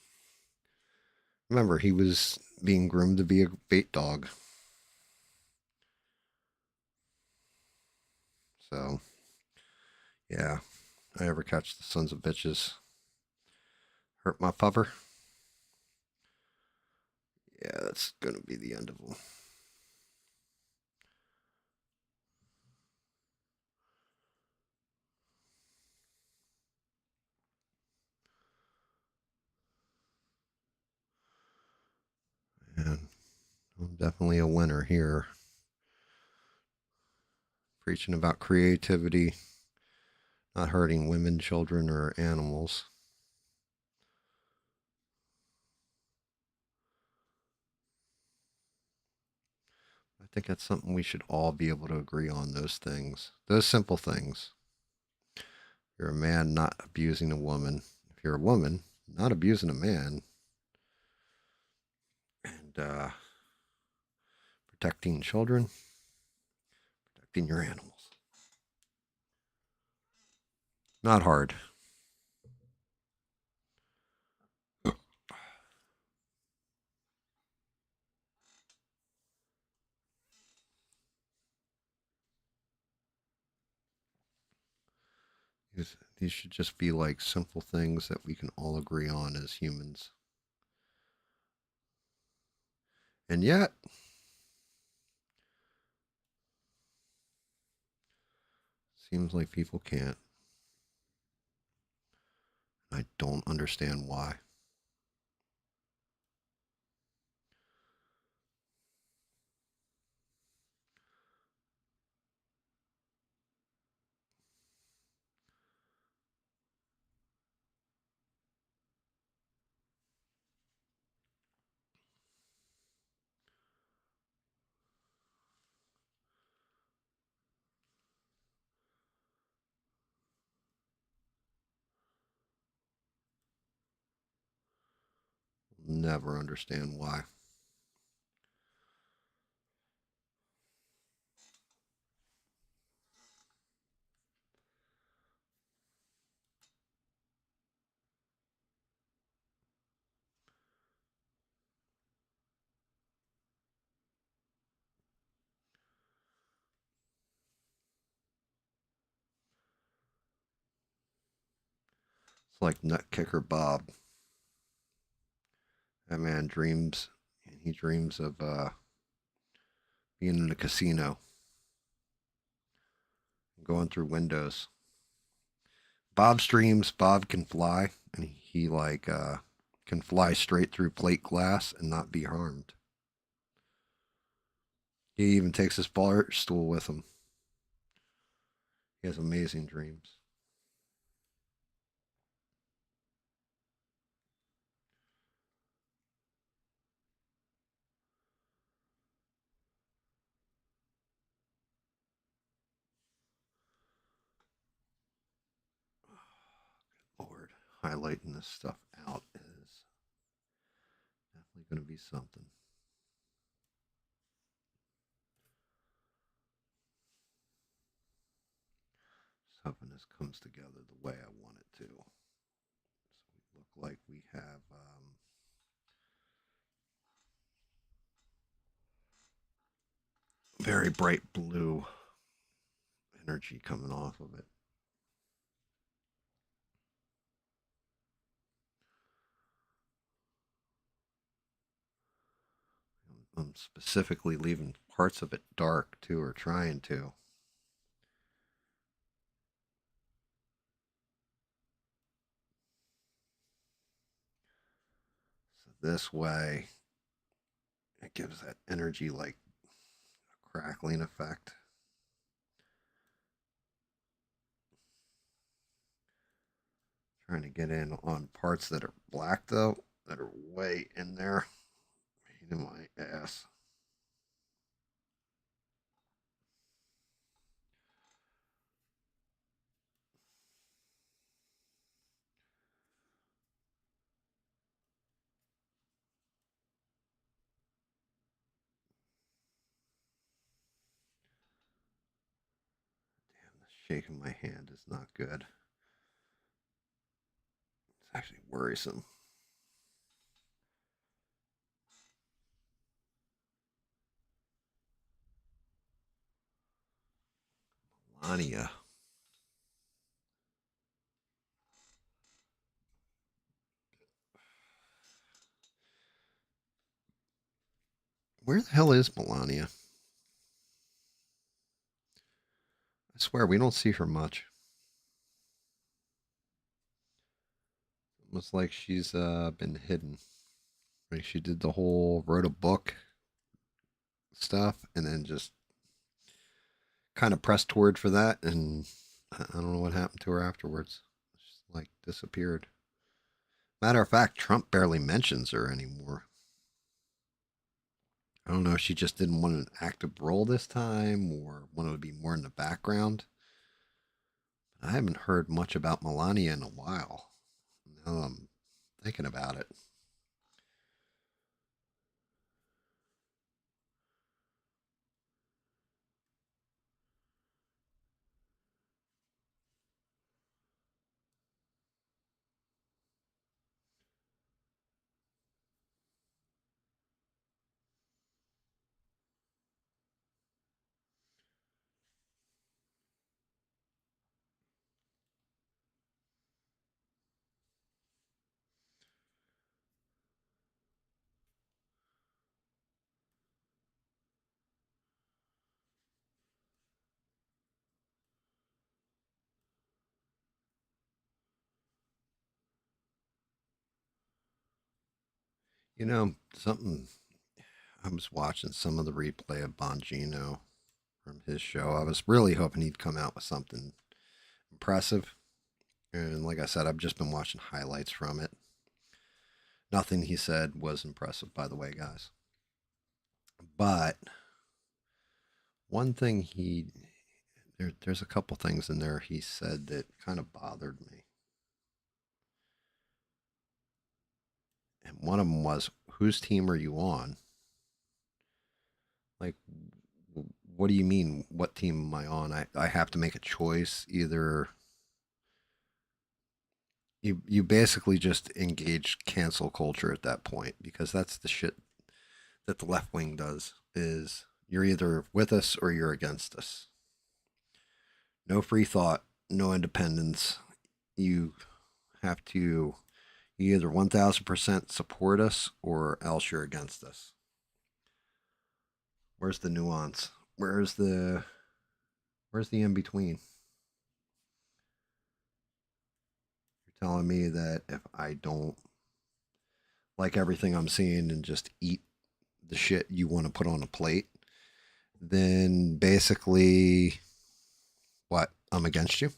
Remember, he was being groomed to be a bait dog. So, yeah, if I ever catch the sons of bitches hurt my pupper, yeah, that's going to be the end of them. And I'm definitely a winner here. Preaching about creativity, not hurting women, children, or animals. I think that's something we should all be able to agree on, those things, those simple things. You're a man not abusing a woman. If you're a woman, not abusing a man. And protecting children, protecting your animals. Not hard. These should just be like simple things that we can all agree on as humans. And yet, seems like people can't. I don't understand why. Never understand why. It's like Nutkicker Bob. That man dreams, and he dreams of being in a casino, going through windows. Bob's dreams, Bob can fly, and he like can fly straight through plate glass and not be harmed. He even takes his bar stool with him. He has amazing dreams. Lord, highlighting this stuff out is definitely going to be something. Just hoping this comes together the way I want it to. So we look like we have very bright blue energy coming off of it. I'm specifically leaving parts of it dark too, or trying to. So this way, it gives that energy like a crackling effect. Trying to get in on parts that are black though, that are way in there. Pain in my ass. Damn, the shaking my hand is not good. It's actually worrisome. Melania. Where the hell is Melania? I swear we don't see her much. Almost like she's been hidden. Like she did the whole wrote a book stuff and then just kind of pressed toward for that, and I don't know what happened to her afterwards. She's like disappeared. Matter of fact, Trump barely mentions her anymore. I don't know if she just didn't want an active role this time or wanted to be more in the background. I haven't heard much about Melania in a while. Now I'm thinking about it. You know, something I was watching some of the replay of Bongino from his show. I was really hoping he'd come out with something impressive. And like I said, I've just been watching highlights from it. Nothing he said was impressive, by the way, guys. But one thing there's a couple things in there he said that kind of bothered me. And one of them was, whose team are you on? Like, what do you mean? What team am I on? I have to make a choice. Either you basically just engage cancel culture at that point, because that's the shit that the left wing does. Is you're either with us or you're against us. No free thought, no independence. You have to you either 1000% support us or else you're against us. Where's the nuance? Where's the in between? You're telling me that if I don't like everything I'm seeing and just eat the shit you want to put on a plate, then basically what? I'm against you?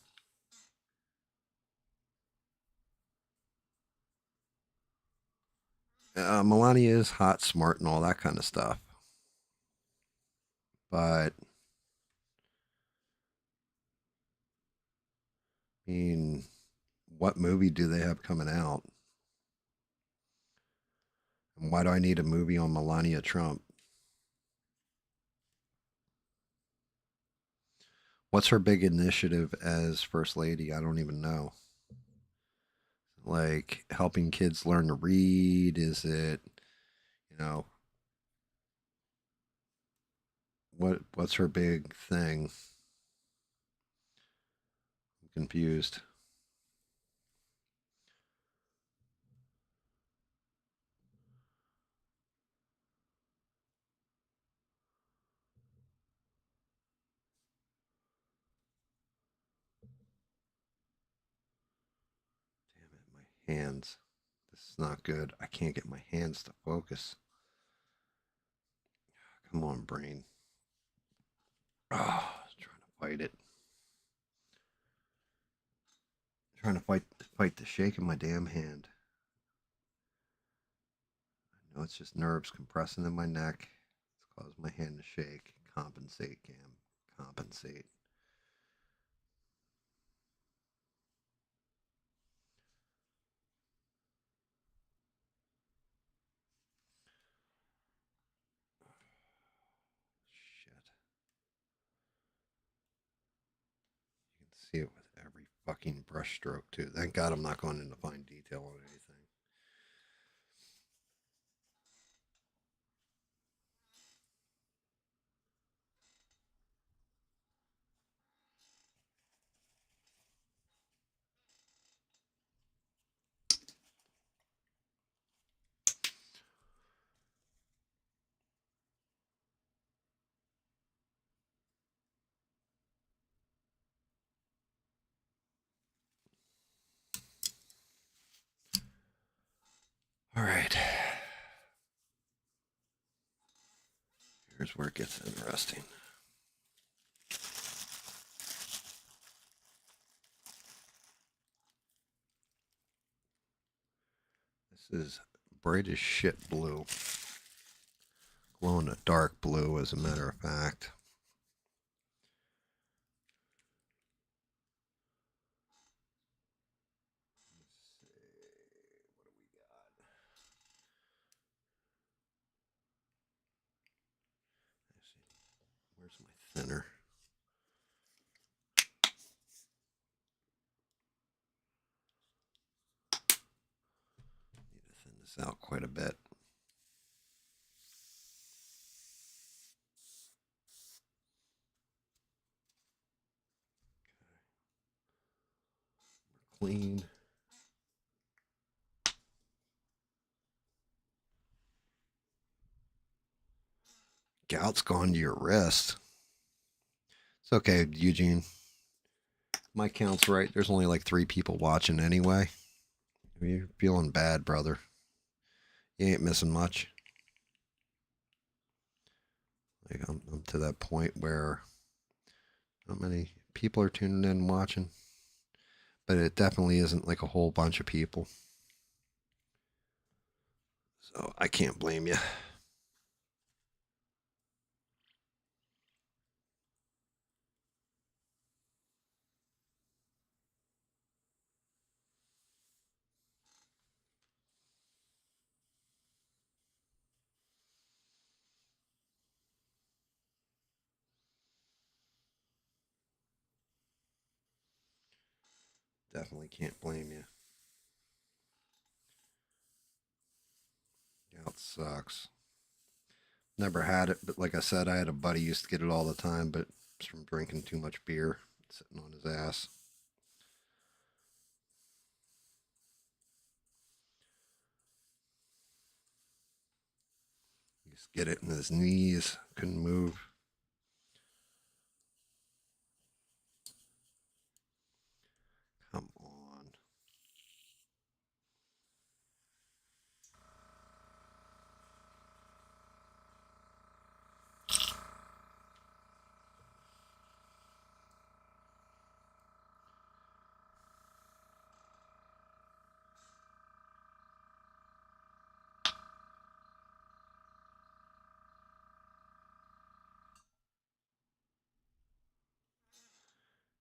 Melania is hot, smart, and all that kind of stuff. But, I mean, what movie do they have coming out? And why do I need a movie on Melania Trump? What's her big initiative as First Lady? I don't even know. Like helping kids learn to read? Is it, you know, what's her big thing? I'm confused. Damn it, my hands. This is not good. I can't get my hands to focus. Come on, brain. Oh, trying to fight it. trying to fight the shake in my damn hand. I know it's just nerves compressing in my neck. It's caused my hand to shake. Compensate, GAM. Compensate. Shit. You can see it with every fucking brush stroke too. Thank God I'm not going into fine detail on anything. All right. Here's where it gets interesting. This is bright as shit blue. Glowing a dark blue, as a matter of fact. Where's my thinner? Need to thin this out quite a bit. Clean. Gout's gone to your wrist. It's okay, Eugene. My count's right. There's only like 3 people watching anyway. You're feeling bad, brother. You ain't missing much. Like I'm to that point where not many people are tuning in and watching, but it definitely isn't like a whole bunch of people. So I can't blame you. Definitely can't blame you. Gout sucks. Never had it, but like I said, I had a buddy used to get it all the time, but it's from drinking too much beer, sitting on his ass. He used to get it in his knees, couldn't move. Come on.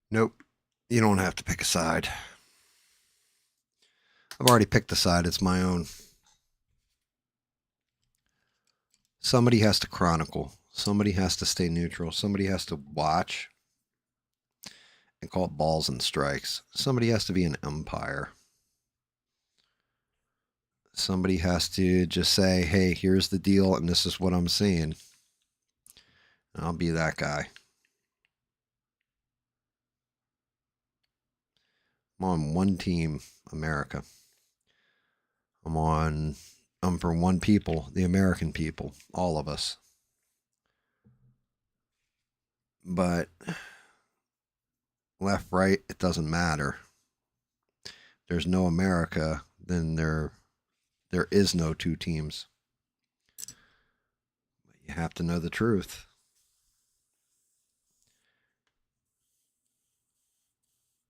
Nope. You don't have to pick a side. I've already picked a side. It's my own. Somebody has to chronicle. Somebody has to stay neutral. Somebody has to watch and call it balls and strikes. Somebody has to be an umpire. Somebody has to just say, hey, here's the deal, and this is what I'm seeing. And I'll be that guy. I'm on one team, America. I'm for one people, the American people, all of us. But left, right, it doesn't matter. There's no America, then there is no 2 teams. But you have to know the truth.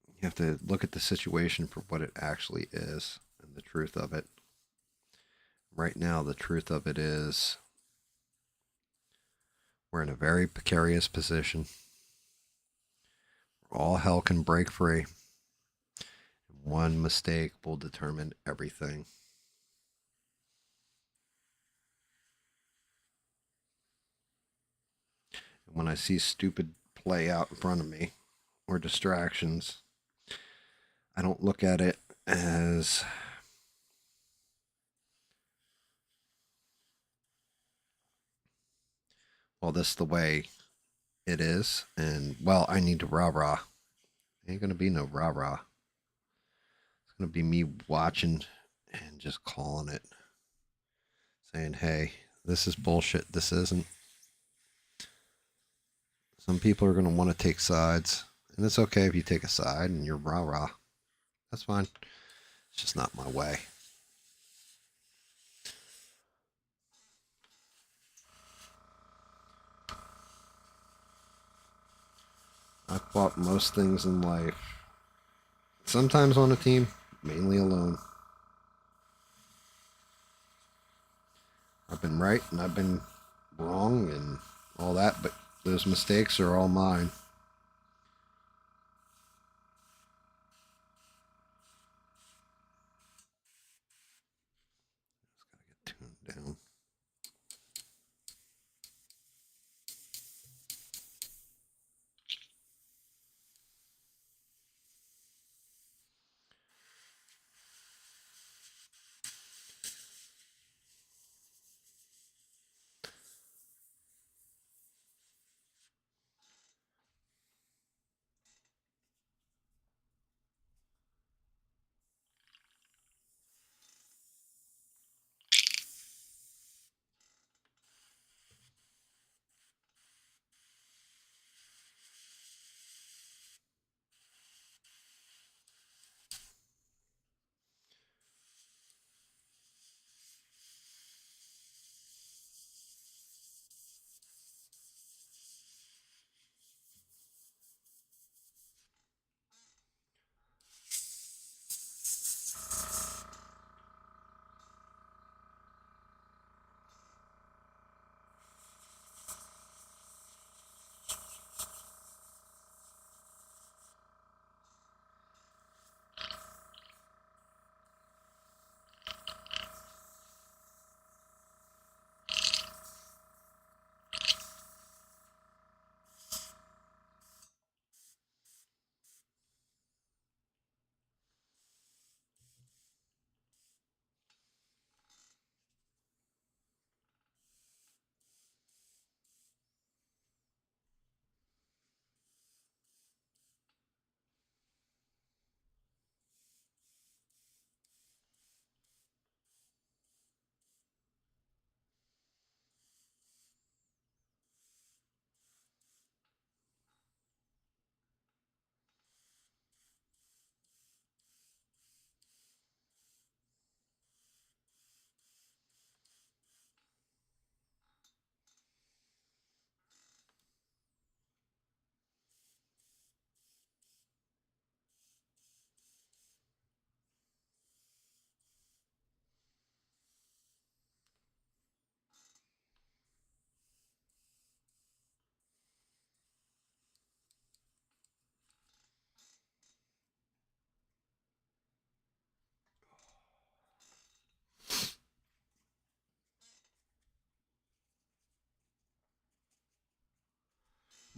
You You have to look at the situation for what it actually is and the truth of it. Right now, the truth of it is we're in a very precarious position. All hell can break free. One mistake will determine everything. And when I see stupid play out in front of me or distractions, I don't look at it as well, this is the way it is. And, well, I need to rah-rah. Ain't going to be no rah-rah. It's going to be me watching and just calling it. Saying, hey, this is bullshit. This isn't. Some people are going to want to take sides. And it's okay if you take a side and you're rah-rah. That's fine. It's just not my way. I've fought most things in life. Sometimes on a team, mainly alone. I've been right and I've been wrong and all that, but those mistakes are all mine. Just gotta get tuned down.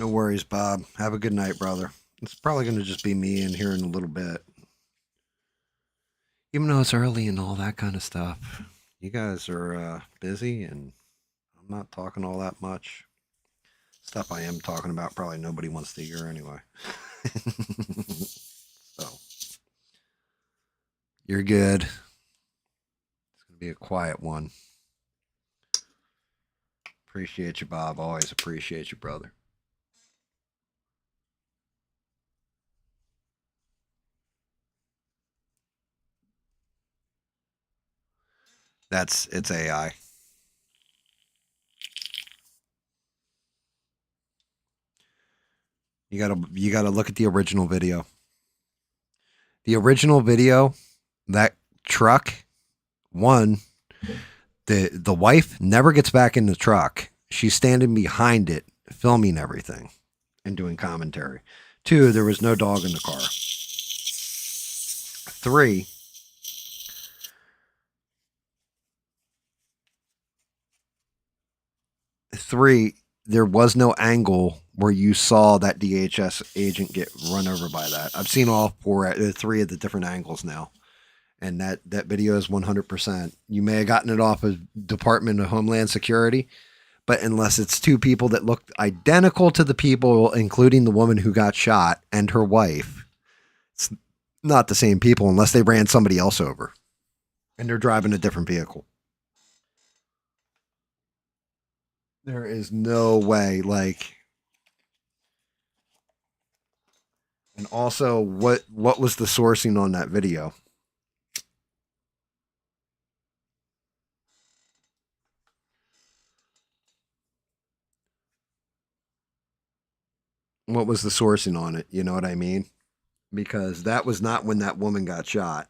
No worries, Bob. Have a good night, brother. It's probably going to just be me in here in a little bit. Even though it's early and all that kind of stuff. You guys are busy and I'm not talking all that much. Stuff I am talking about probably nobody wants to hear anyway. So, you're good. It's going to be a quiet one. Appreciate you, Bob. Always appreciate you, brother. It's AI. You gotta look at the original video. The original video, that truck, one, the wife never gets back in the truck. She's standing behind it, filming everything and doing commentary. Two, there was no dog in the car. Three, there was no angle where you saw that DHS agent get run over by that. I've seen all three of the different angles now, and that video is 100%. You may have gotten it off of Department of Homeland Security, but unless it's two people that looked identical to the people, including the woman who got shot and her wife, it's not the same people unless they ran somebody else over and they're driving a different vehicle. There is no way, like, and also what was the sourcing on that video? What was the sourcing on it? You know what I mean? Because that was not when that woman got shot.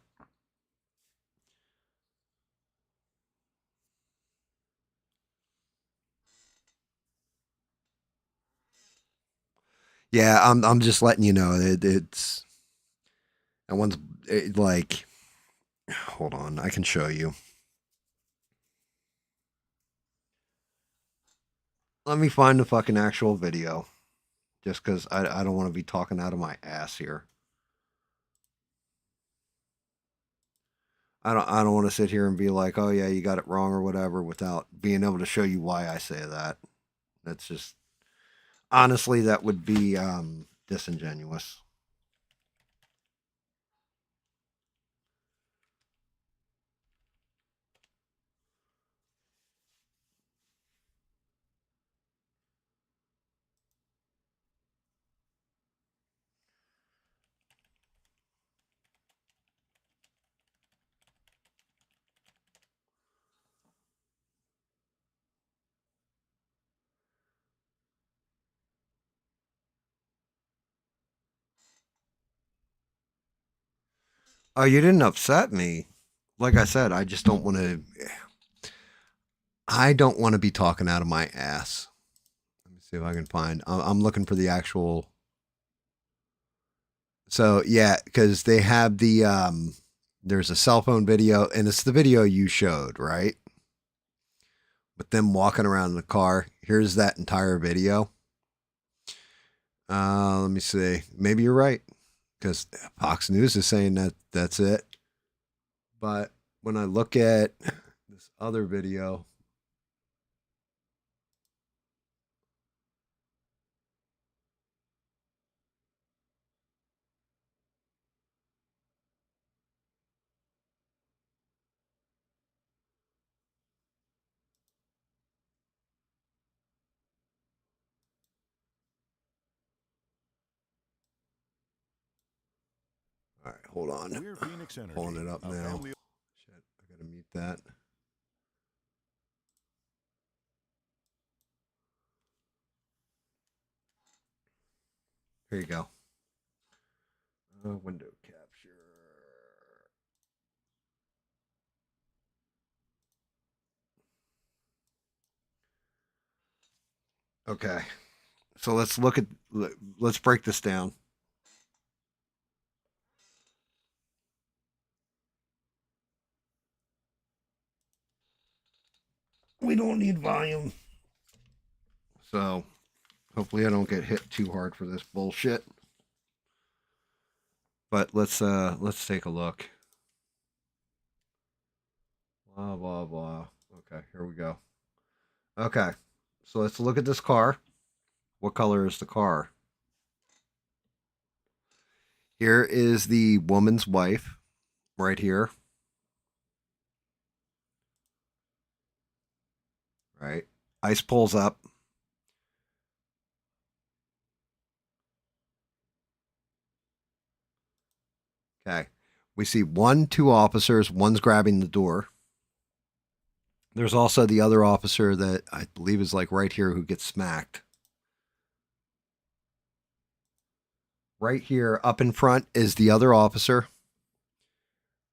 Yeah, I'm just letting you know it's that one's like, hold on, I can show you. Let me find the fucking actual video, just because I don't want to be talking out of my ass here. I don't want to sit here and be like, oh yeah, you got it wrong or whatever, without being able to show you why I say that. That's just, honestly, that would be disingenuous. Oh, you didn't upset me. Like I said, I just don't want to. I don't want to be talking out of my ass. Let me see if I can find. I'm looking for the actual. So yeah, because they have the there's a cell phone video, and it's the video you showed, right? With them walking around in the car. Here's that entire video. Let me see. Maybe you're right, because Fox News is saying that that's it. But when I look at this other video, all right, hold on. We're Phoenix Energy, Pulling it up now. Shit, I gotta mute that. Here you go. Window capture. Okay, so let's break this down. We don't need volume. So hopefully I don't get hit too hard for this bullshit. But let's take a look. Blah blah blah. Okay, here we go. Okay. So let's look at this car. What color is the car? Here is the woman's wife right here. Right? Ice pulls up. Okay. We see two officers, one's grabbing the door. There's also the other officer that I believe is like right here who gets smacked. Right here up in front is the other officer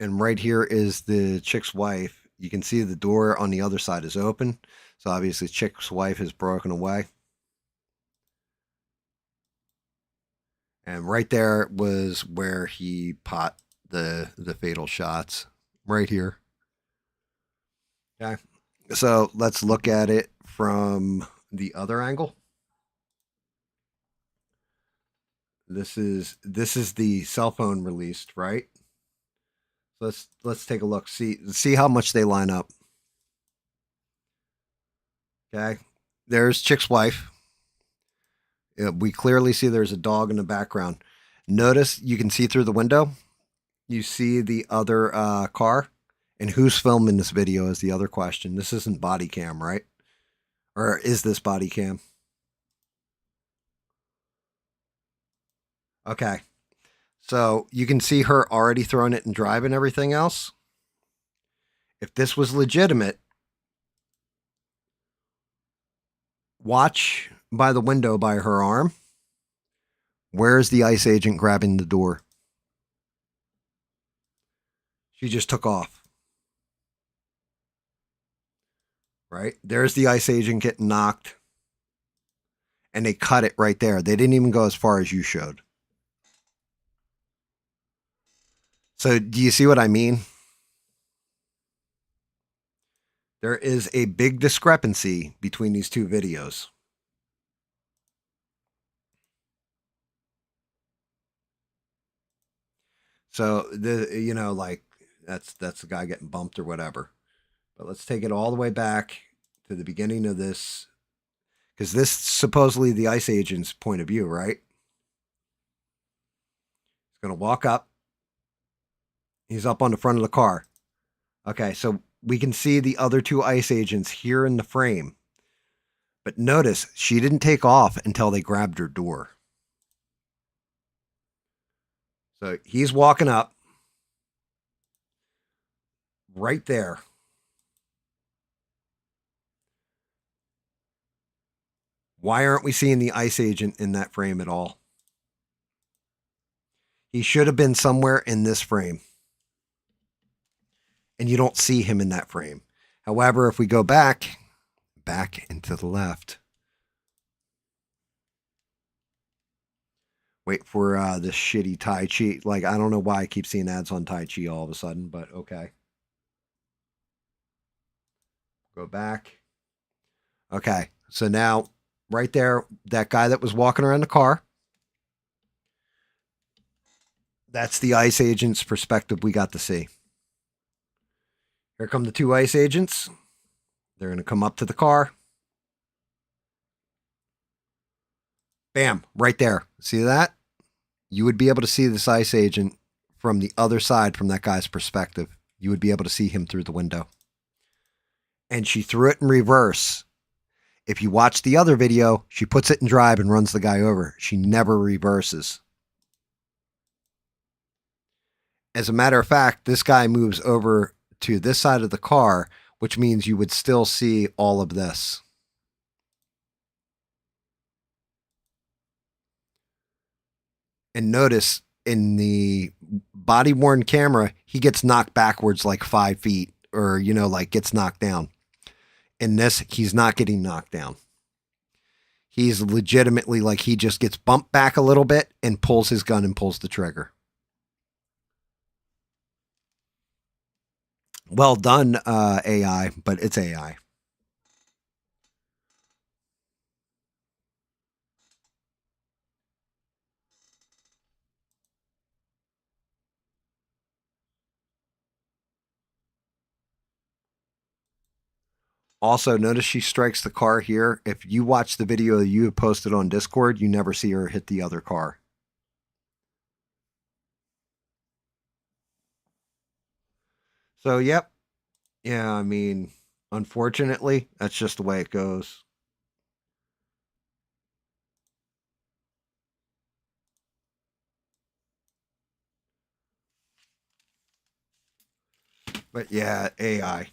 And right here is the chick's wife. You can see the door on the other side is open. So obviously chick's wife is broken away. And right there was where he pot the fatal shots. Right here. Okay. So let's look at it from the other angle. This is the cell phone released, right? So let's take a look. See how much they line up. Okay. There's chick's wife. We clearly see there's a dog in the background. Notice you can see through the window. You see the other car. And who's filming this video is the other question. This isn't body cam, right? Or is this body cam? Okay. So you can see her already throwing it and driving everything else. If this was legitimate, watch by the window by her arm. Where's the ICE agent grabbing the door? She just took off. Right? There's the ICE agent getting knocked. And they cut it right there. They didn't even go as far as you showed. So do you see what I mean? There is a big discrepancy between these two videos. So like that's the guy getting bumped or whatever. But let's take it all the way back to the beginning of this, because this is supposedly the ICE agent's point of view, right? He's going to walk up. He's up on the front of the car. Okay, so we can see the other two ICE agents here in the frame. But notice, she didn't take off until they grabbed her door. So he's walking up. Right there. Why aren't we seeing the ICE agent in that frame at all? He should have been somewhere in this frame. And you don't see him in that frame. However, if we go back and to the left. Wait for this shitty Tai Chi. Like, I don't know why I keep seeing ads on Tai Chi all of a sudden, but okay. Go back. Okay, so now, right there, that guy that was walking around the car. That's the ICE agent's perspective we got to see. Here come the two ICE agents. They're going to come up to the car. Bam, right there. See that? You would be able to see this ICE agent from the other side from that guy's perspective. You would be able to see him through the window. And she threw it in reverse. If you watch the other video, she puts it in drive and runs the guy over. She never reverses. As a matter of fact, this guy moves over to this side of the car, which means you would still see all of this. And notice in the body worn camera, he gets knocked backwards like 5 feet or, like gets knocked down. In this, he's not getting knocked down. He's legitimately like he just gets bumped back a little bit and pulls his gun and pulls the trigger. Well done, AI, but it's AI. Also, notice she strikes the car here. If you watch the video you have posted on Discord, you never see her hit the other car. So, yep. Yeah, I mean, unfortunately, that's just the way it goes. But yeah, AI.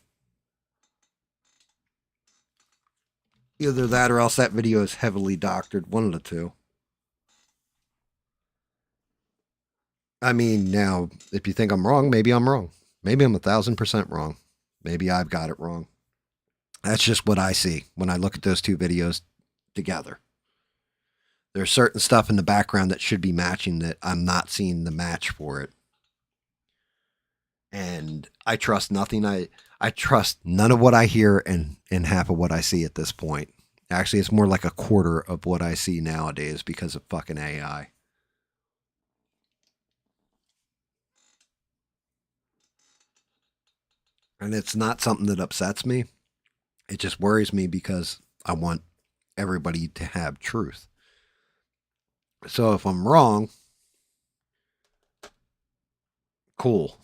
Either that or else that video is heavily doctored. One of the two. I mean, now, if you think I'm wrong, maybe I'm wrong. Maybe I'm 1,000% wrong. Maybe I've got it wrong. That's just what I see when I look at those two videos together. There's certain stuff in the background that should be matching that I'm not seeing the match for it. And I trust nothing. I trust none of what I hear and half of what I see at this point. Actually, it's more like a quarter of what I see nowadays because of fucking AI. And it's not something that upsets me. It just worries me because I want everybody to have truth. So if I'm wrong, cool.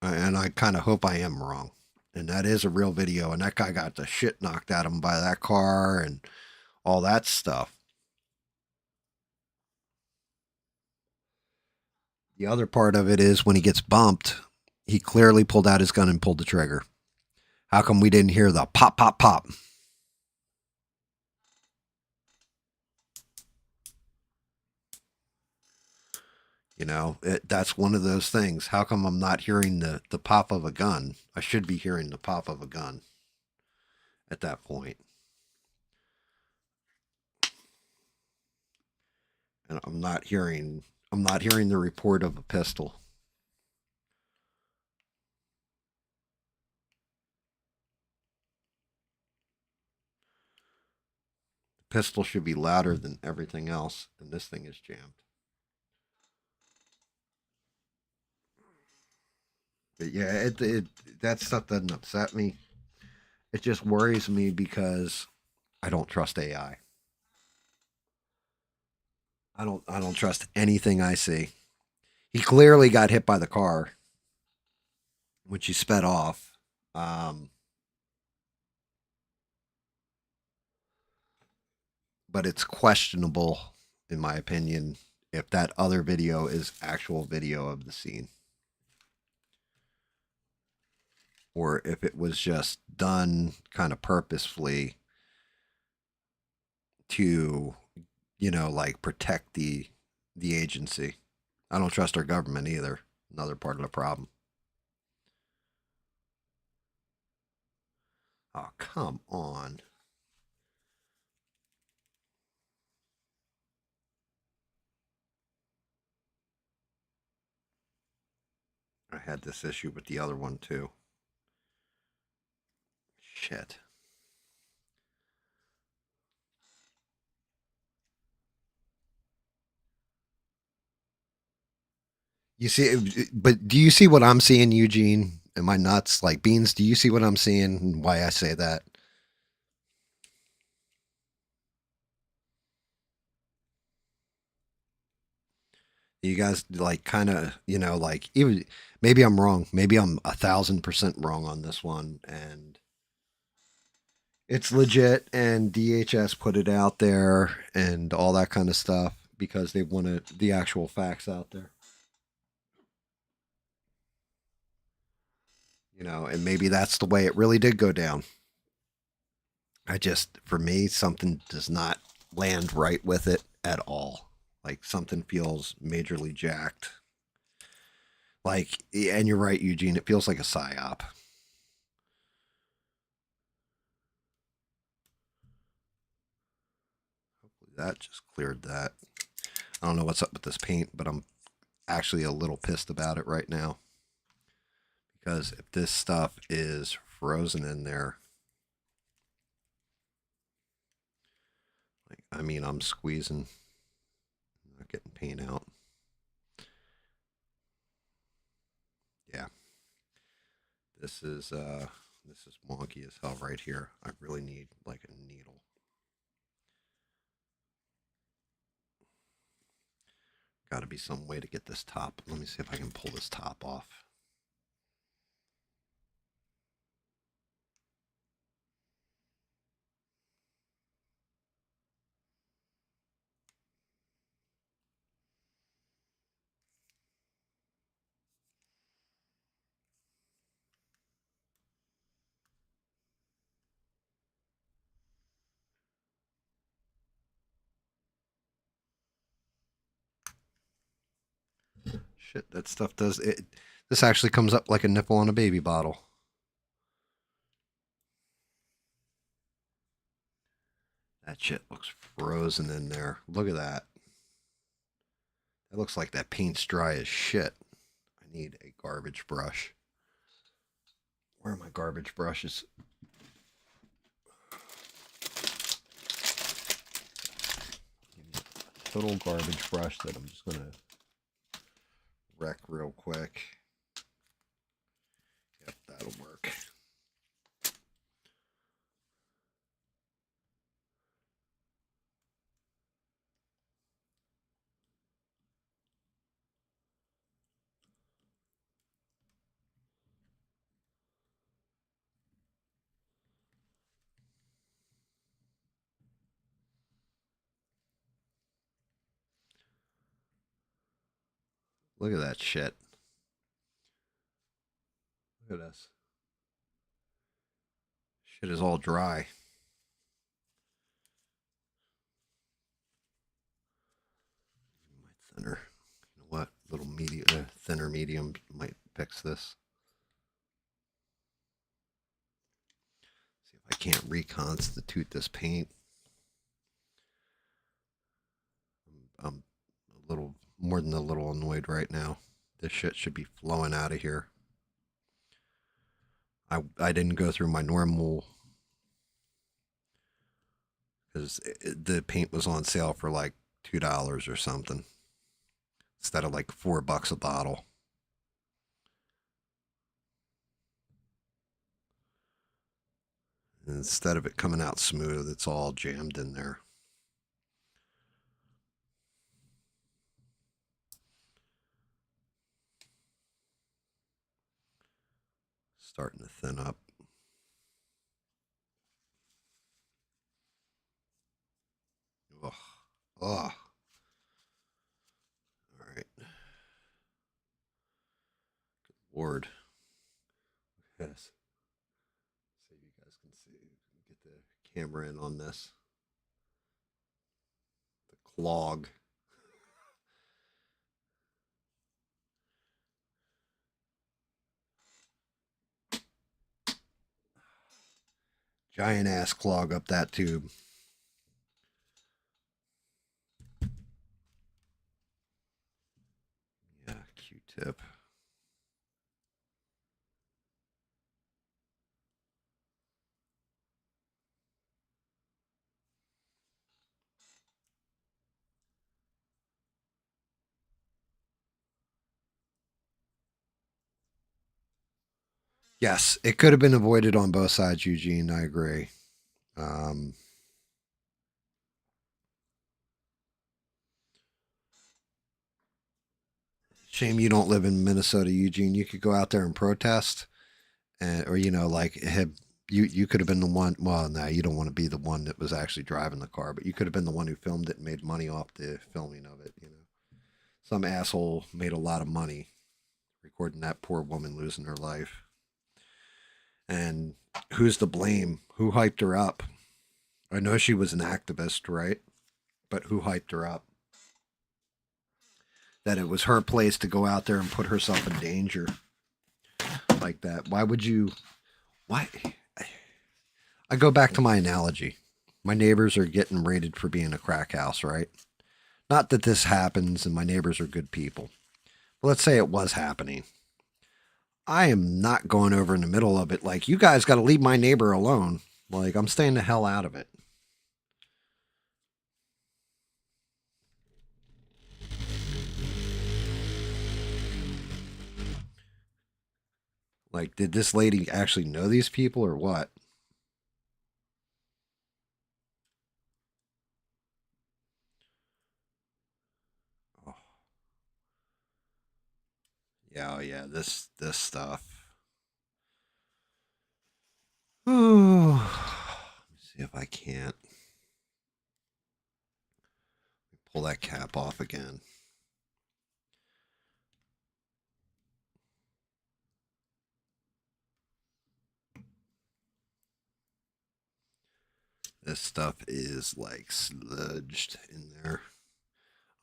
And I kind of hope I am wrong. And that is a real video. And that guy got the shit knocked out of him by that car and all that stuff. The other part of it is when he gets bumped, he clearly pulled out his gun and pulled the trigger. How come we didn't hear the pop, pop, pop? You know, that's one of those things. How come I'm not hearing the pop of a gun? I should be hearing the pop of a gun at that point. And I'm not hearing the report of a pistol. The pistol should be louder than everything else, and this thing is jammed. But yeah, that stuff doesn't upset me. It just worries me because I don't trust AI. I don't trust anything I see. He clearly got hit by the car when she sped off. Um, but it's questionable, in my opinion, if that other video is actual video of the scene or if it was just done kind of purposefully to, like protect the agency. I don't trust our government either. Another part of the problem. Oh, come on. I had this issue with the other one too. Shit. You see, but do you see what I'm seeing, Eugene? Am I nuts? Like Beans, do you see what I'm seeing and why I say that? You guys like kind of, like even maybe I'm wrong. Maybe I'm 1,000% wrong on this one, and it's legit. And DHS put it out there and all that kind of stuff because they wanted the actual facts out there. And maybe that's the way it really did go down. For me, something does not land right with it at all. Like something feels majorly jacked. Like, and you're right, Eugene. It feels like a psyop. Hopefully that just cleared that. I don't know what's up with this paint, but I'm actually a little pissed about it right now. Because if this stuff is frozen in there, like, I mean, I'm squeezing, not getting paint out. Yeah, this is wonky as hell right here. I really need like a needle. Got to be some way to get this top. Let me see if I can pull this top off. Shit, that stuff does it. This actually comes up like a nipple on a baby bottle. That shit looks frozen in there. Look at that. It looks like that paint's dry as shit. I need a garbage brush. Where are my garbage brushes? Little garbage brush that I'm just gonna wreck real quick. Yep, that'll work. Look at that shit. Look at this. Shit is all dry. My thinner. You know what? Little medium, thinner medium might fix this. See if I can't reconstitute this paint. I'm a little more than a little annoyed right now. This shit should be flowing out of here. I didn't go through my normal, because the paint was on sale for like $2 or something instead of like $4 a bottle. And instead of it coming out smooth, it's all jammed in there. Starting to thin up. Ugh. Ugh. All right. Good Lord. Yes. See if you guys can see. Get the camera in on this. The clog. Giant ass clog up that tube. Yeah, Q-tip. Yes, it could have been avoided on both sides, Eugene. I agree. Um, Shame you don't live in Minnesota, Eugene. You could go out there and protest, and, or like have you could have been the one. Well, no, you don't want to be the one that was actually driving the car, but you could have been the one who filmed it and made money off the filming of it. Some asshole made a lot of money recording that poor woman losing her life. And who's to blame? Who hyped her up? I know she was an activist, right? But who hyped her up? That it was her place to go out there and put herself in danger like that. Why would you? Why? I go back to my analogy. My neighbors are getting raided for being a crack house, right? Not that this happens and my neighbors are good people. But let's say it was happening. I am not going over in the middle of it like, you guys got to leave my neighbor alone. Like, I'm staying the hell out of it. Like, did this lady actually know these people or what? Oh. Yeah, oh yeah, this stuff. Oh, let me see if I can't pull that cap off again. This stuff is like sludged in there.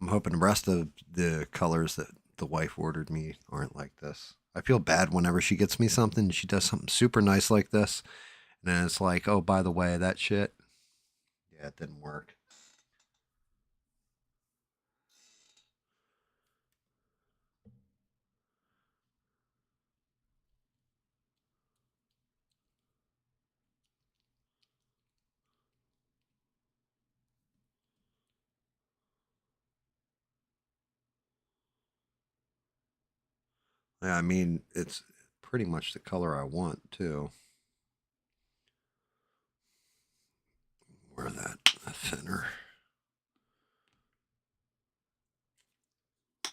I'm hoping the rest of the colors that the wife ordered me aren't like this. I feel bad whenever she gets me something. She does something super nice like this, and then it's like, oh, by the way, that shit. Yeah, it didn't work. Yeah, I mean, it's pretty much the color I want too. Wear that thinner. A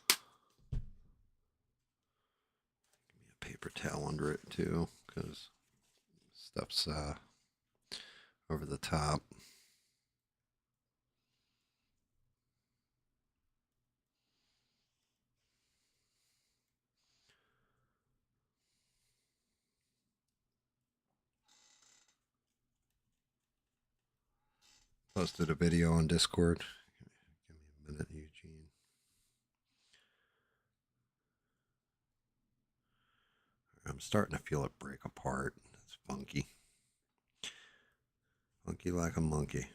paper towel under it too, because stuff's over the top. Posted a video on Discord. Give me a minute, Eugene. I'm starting to feel it break apart. It's funky. Funky like a monkey.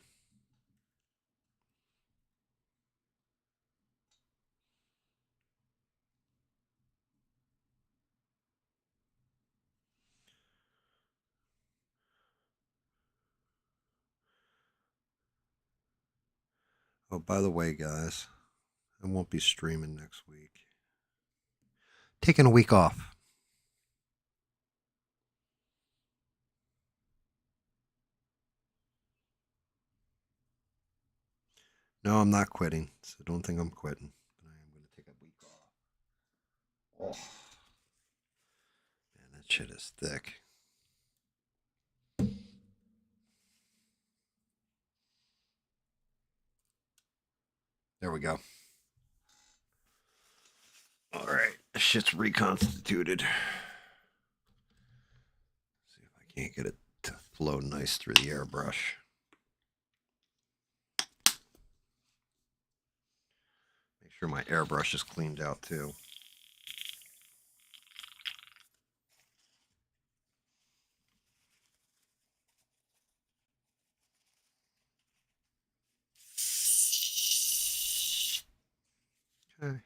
Oh, by the way, guys, I won't be streaming next week. Taking a week off. No, I'm not quitting, so don't think I'm quitting. But I am going to take a week off. Oh, man, that shit is thick. There we go. All right, this shit's reconstituted. See if I can't get it to flow nice through the airbrush. Make sure my airbrush is cleaned out too. Okay.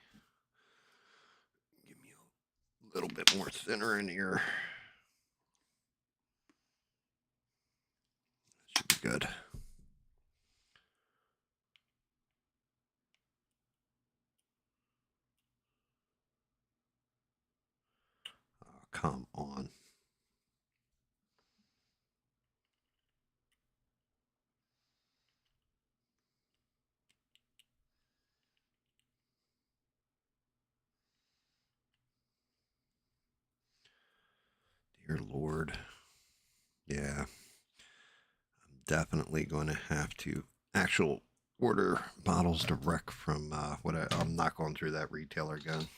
Give me a little bit more thinner in here. That should be good. Oh, come on. Dear Lord. Yeah. I'm definitely going to have to actual order bottles direct from I'm not going through that retailer again.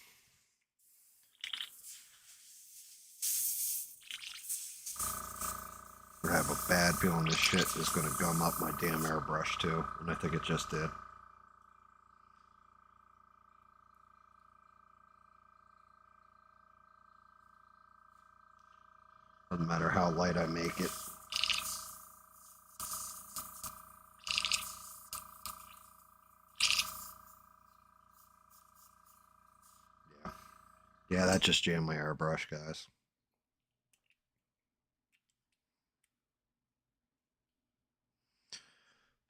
I have a bad feeling this shit is going to gum up my damn airbrush too, and I think it just did. Doesn't matter how light I make it. Yeah. Yeah, that just jammed my airbrush, guys.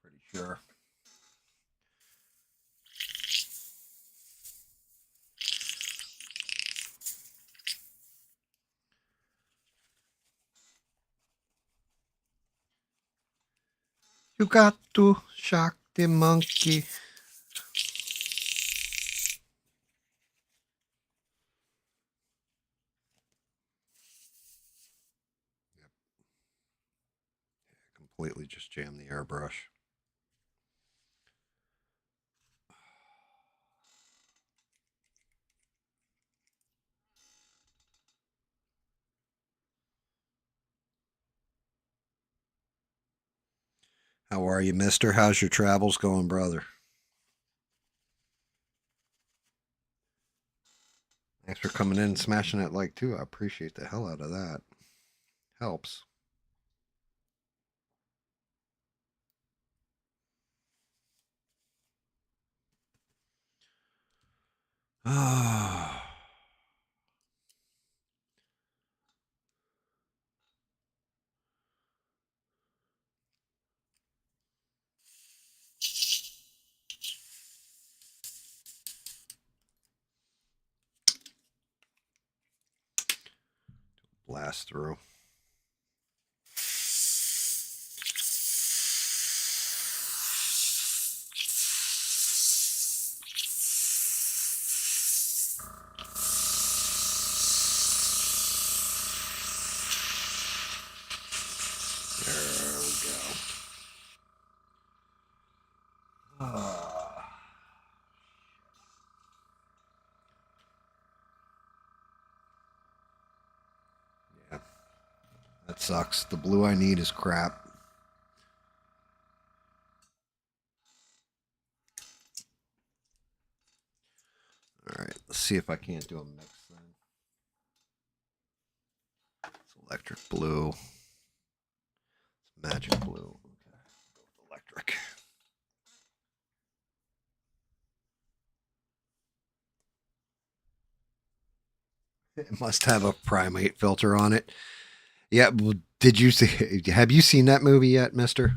Pretty sure. You got to shock the monkey. Yep. Completely just jammed the airbrush. How are you, mister? How's your travels going, brother? Thanks for coming in and smashing that like too. I appreciate the hell out of that. Helps. Ah. Blast through. There we go. Ah. Yeah, that sucks. The blue I need is crap. All right, let's see if I can't do a mix then. It's electric blue. It's magic blue. Okay, go with electric. It must have a primate filter on it. Yeah, well, did you see? Have you seen that movie yet, Mister?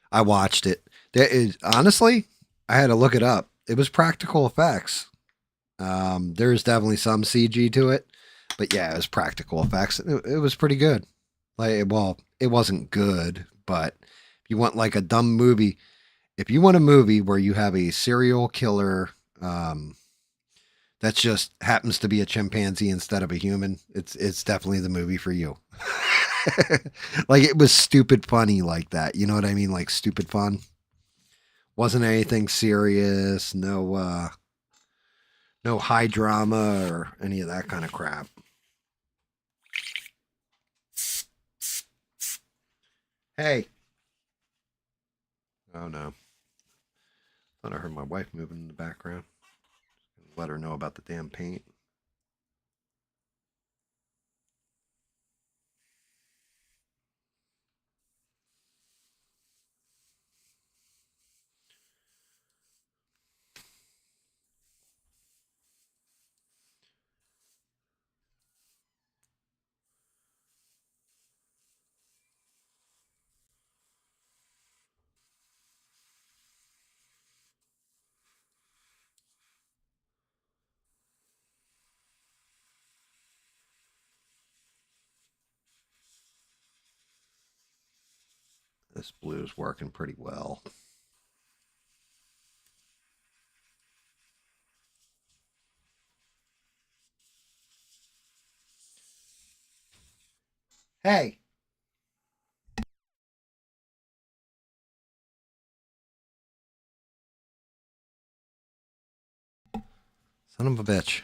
I watched it. There is honestly, I had to look it up. It was practical effects. There's definitely some CG to it, but yeah, it was practical effects. It was pretty good. Like, well, it wasn't good, but if you want like a dumb movie, if you want a movie where you have a serial killer, that just happens to be a chimpanzee instead of a human, it's definitely the movie for you. Like it was stupid funny like that. You know what I mean? Like stupid fun. Wasn't anything serious. No high drama or any of that kind of crap. Hey. Oh no. Thought I heard my wife moving in the background. Let her know about the damn paint. This blue's working pretty well. Hey. Son of a bitch.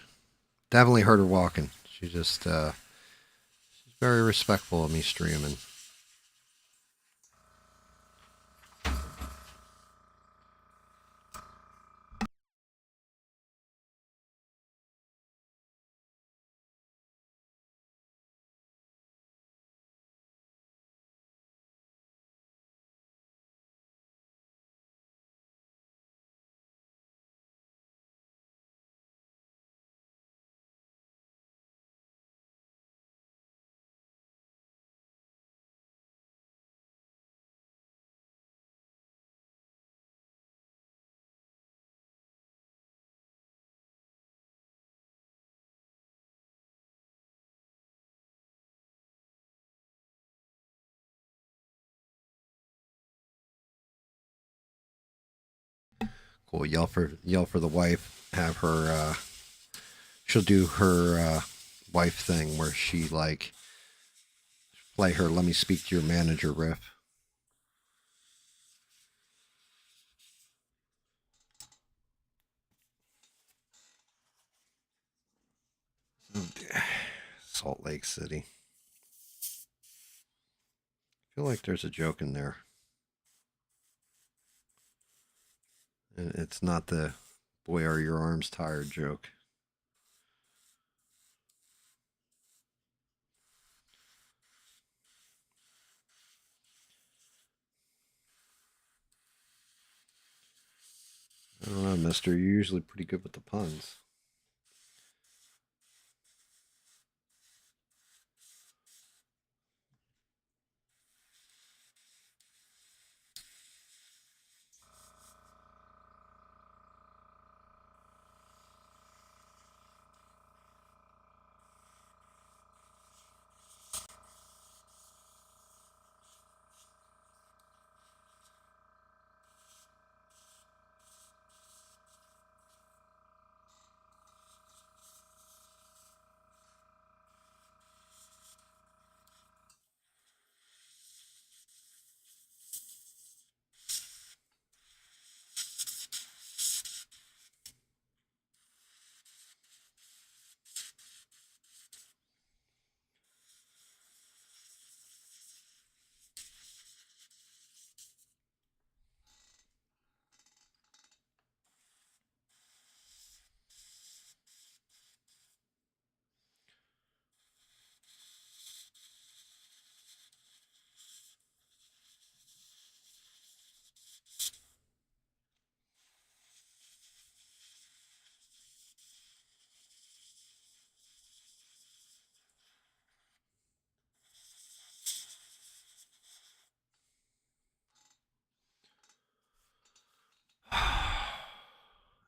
Definitely heard her walking. She just she's very respectful of me streaming. Cool. Yell for the wife. Have her. She'll do her wife thing where she like play her "Let me speak to your manager" riff. Salt Lake City. I feel like there's a joke in there. And it's not the "boy are your arms tired" joke. Oh, mister, you're usually pretty good with the puns.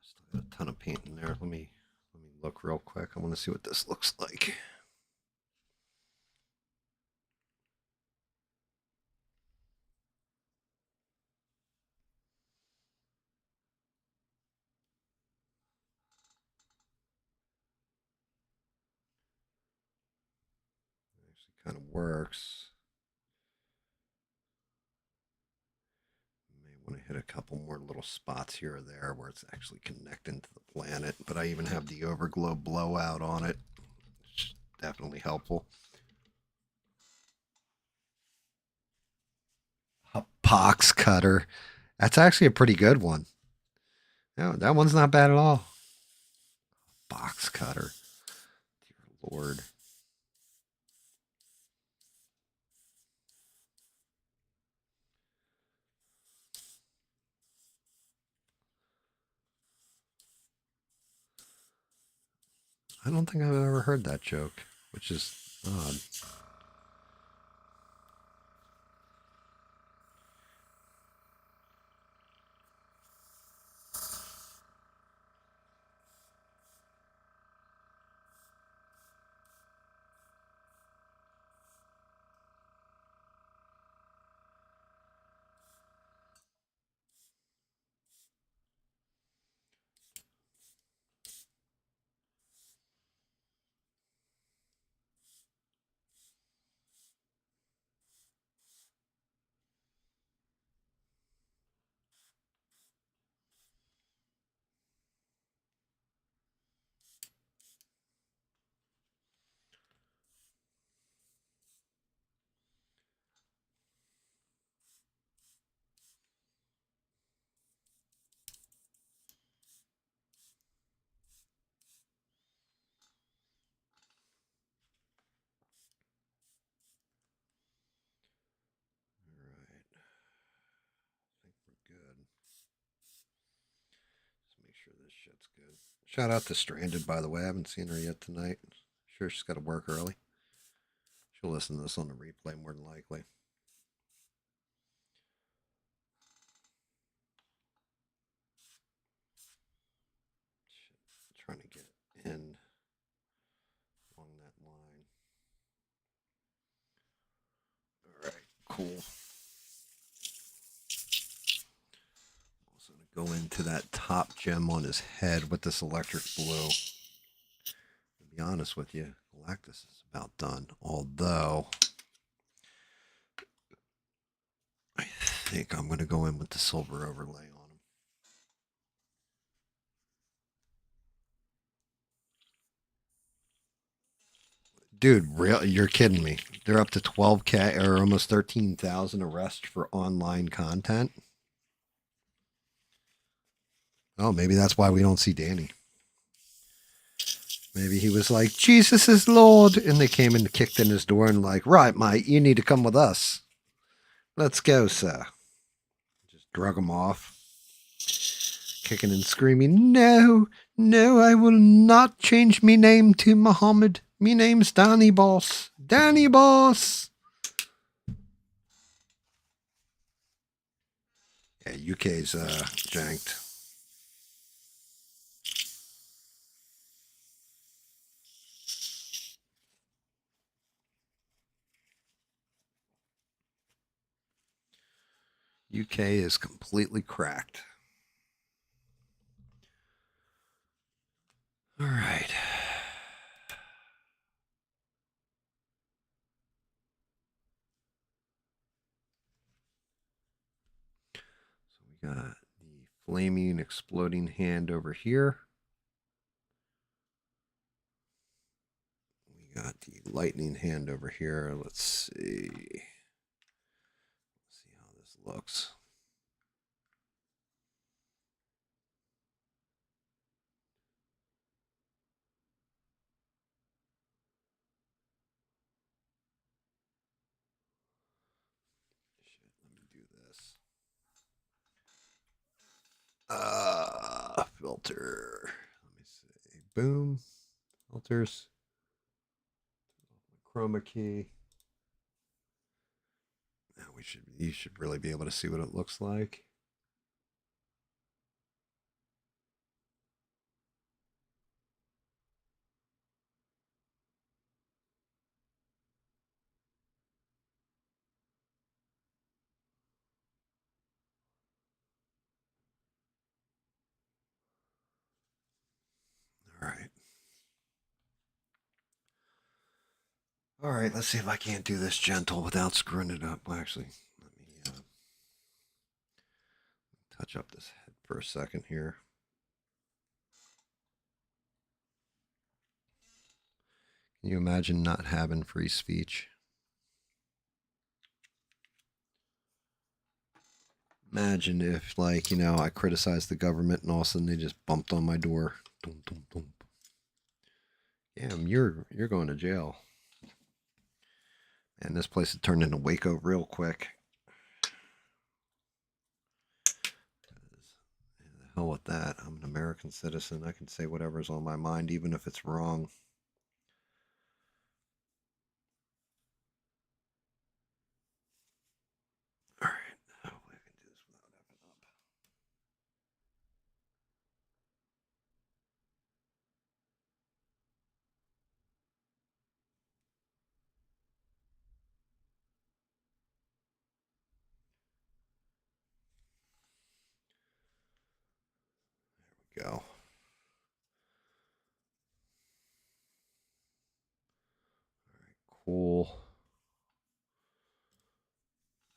Still got a ton of paint in there. Let me look real quick. I want to see what this looks like. It actually kind of works. May want to hit a couple more little spots here or there where it's actually connecting to the planet. But I even have the overglow blowout on it. It's definitely helpful. A box cutter. That's actually a pretty good one. No, that one's not bad at all. Box cutter. Dear Lord. I don't think I've ever heard that joke, which is odd. Good. Let's make sure this shit's good. Shout out to Stranded, by the way. I haven't seen her yet tonight. Sure, she's got to work early. She'll listen to this on the replay more than likely. Shit, trying to get in along that line. All right, cool. Also going to go into that top gem on his head with this electric blue. To be honest with you, Galactus is about done. Although I think I'm going to go in with the silver overlay on him. Dude, real? You're kidding me. They're up to 12K or almost 13,000 arrests for online content. Oh, maybe that's why we don't see Danny. Maybe he was like, Jesus is Lord. And they came and kicked in his door and like, right, mate, you need to come with us. Let's go, sir. Just drug him off. kicking and screaming, no, no, I will not change me name to Muhammad. Me name's Danny Boss. Danny Boss. Yeah, UK's janked. UK is completely cracked. All right. So we got the flaming, exploding hand over here. We got the lightning hand over here. Let's see. Let's see how this looks. Shit, let me do this. Filter. Let me see. Boom. Filters. Chroma key. Now you should really be able to see what it looks like. All right. All right, let's see if I can't do this gentle without screwing it up. Well, actually, let me touch up this head for a second here. Can you imagine not having free speech? Imagine if, like, I criticized the government and all of a sudden they just bumped on my door. Dum, dum, dum. Damn, you're going to jail. And this place had turned into Waco real quick. The hell with that. I'm an American citizen. I can say whatever's on my mind, even if it's wrong. All right. Hopefully I can do this without effing up. There we go. All right, cool.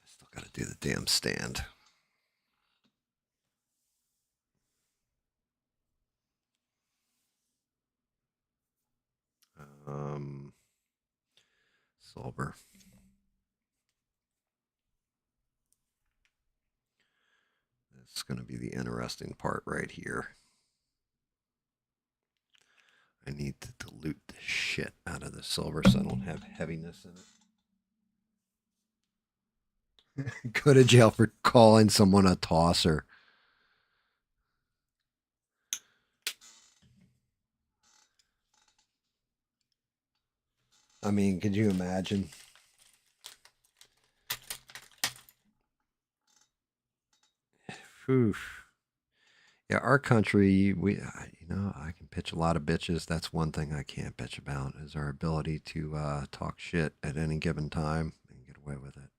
I still got to do the damn stand. Silver. This is going to be the interesting part right here. I need to dilute the shit out of the silver so I don't have heaviness in it. Go to jail for calling someone a tosser. I mean, could you imagine? Oof. Yeah, our country, I can pitch a lot of bitches. That's one thing I can't bitch about is our ability to talk shit at any given time and get away with it.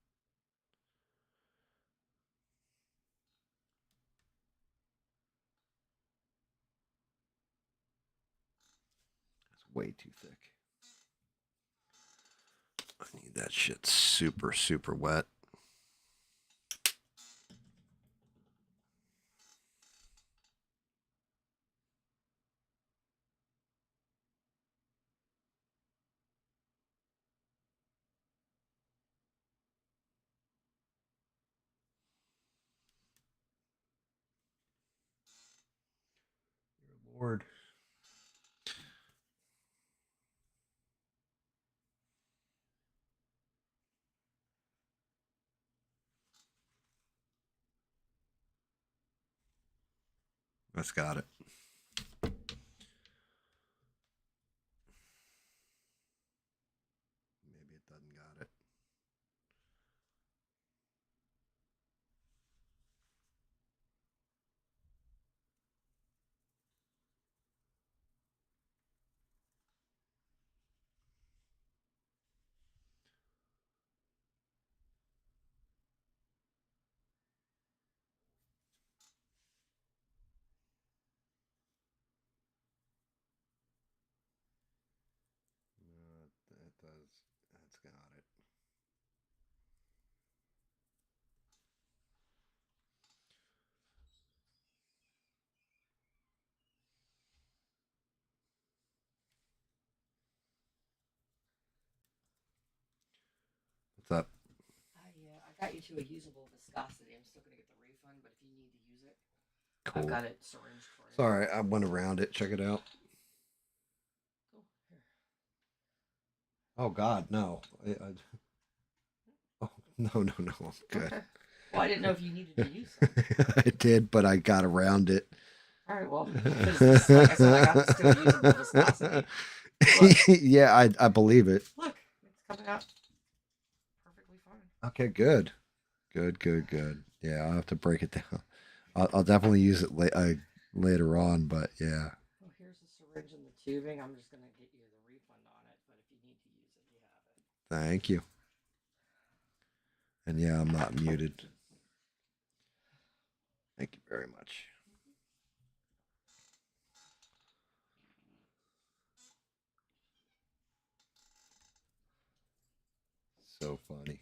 It's way too thick. I need that shit super, super wet. Dear Lord. That's got it. Maybe it doesn't got it. It does. That's got it. What's up? I got you to a usable viscosity. I'm still gonna get the refund, but if you need to use it, I've Cool. got it syringed for you. Sorry, I went around it. Check it out. Cool. Here. Oh God, no. Oh no, no, no. I'm good. Okay. Well, I didn't know if you needed to use some. I did, but I got around it. All right. Well, because this, like I said, I got this to a usable viscosity. Look. Yeah, I believe it. Look, it's coming out perfectly fine. Okay, good. Good, good, good. Yeah, I'll have to break it down. I'll definitely use it later on, but yeah. Well, here's the syringe and the tubing. I'm just gonna get you the refund on it, but if you need to use it, you have it. Thank you. And yeah, I'm not muted. Thank you very much. So funny.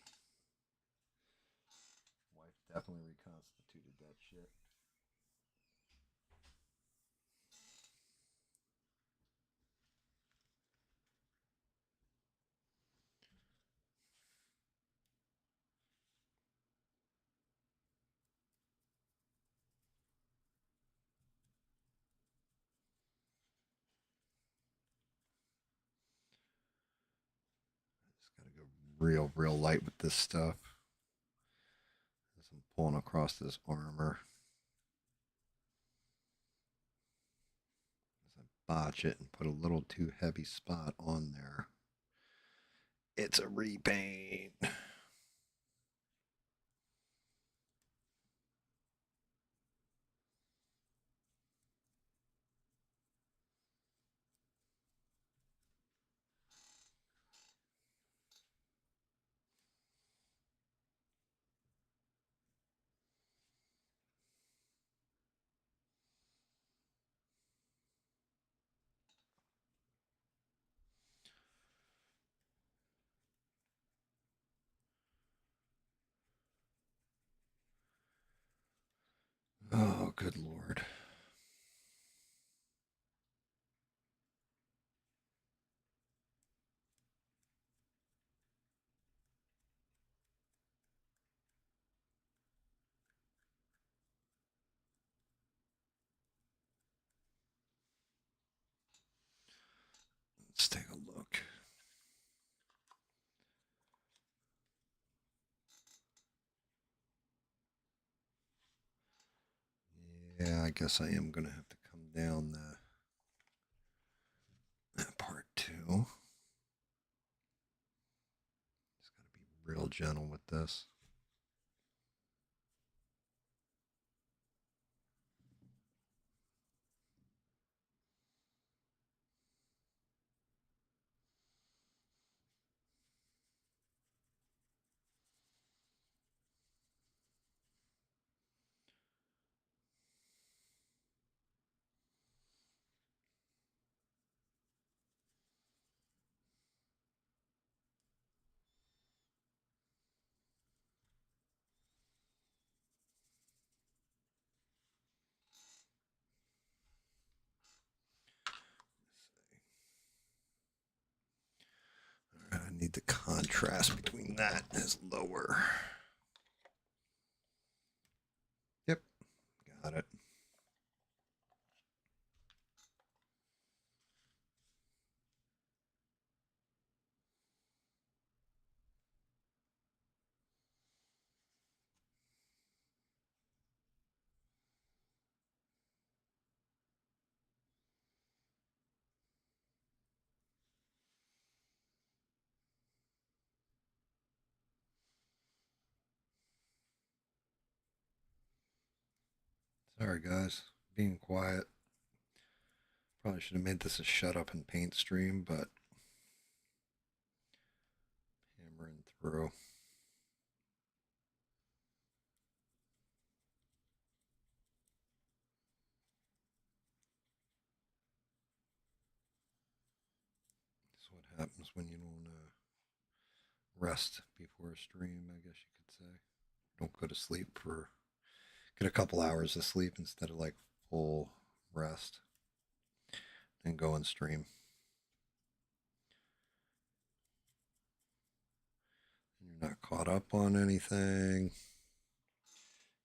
Wife definitely reconstituted that shit. Just gotta go real light with this stuff. As I'm pulling across this armor. As I botch it and put a little too heavy spot on there. It's a repaint. Oh, good lord. Let's take a look. Yeah, I guess I am going to have to come down the part two. Just got to be real gentle with this. All right, I need the contrast between that is lower. Yep, got it. Sorry, guys. Being quiet. Probably should have made this a shut up and paint stream, but hammering through. That's what happens when you don't rest before a stream, I guess you could say. Don't go to sleep for, get a couple hours of sleep instead of like full rest and go and stream. And you're not caught up on anything.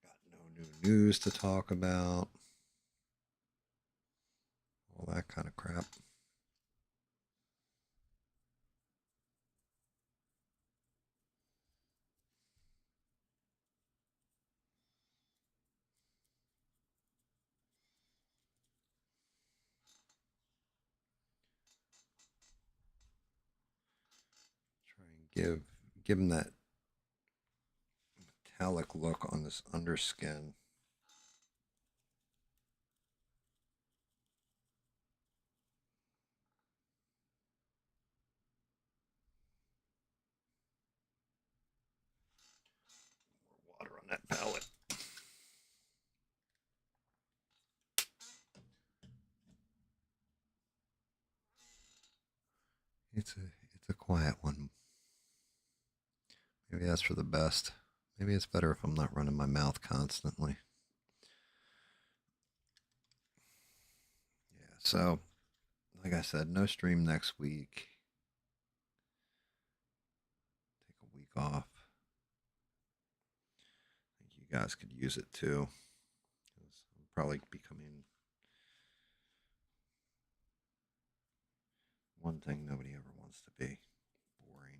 Got no new news to talk about. All that kind of crap. Try and give him that metallic look on this underskin. More water on that palette. It's a quiet one. Maybe that's for the best. Maybe it's better if I'm not running my mouth constantly. Yeah, so like I said, no stream next week. Take a week off. I think you guys could use it too. I'm probably becoming one thing nobody ever wants to be: boring.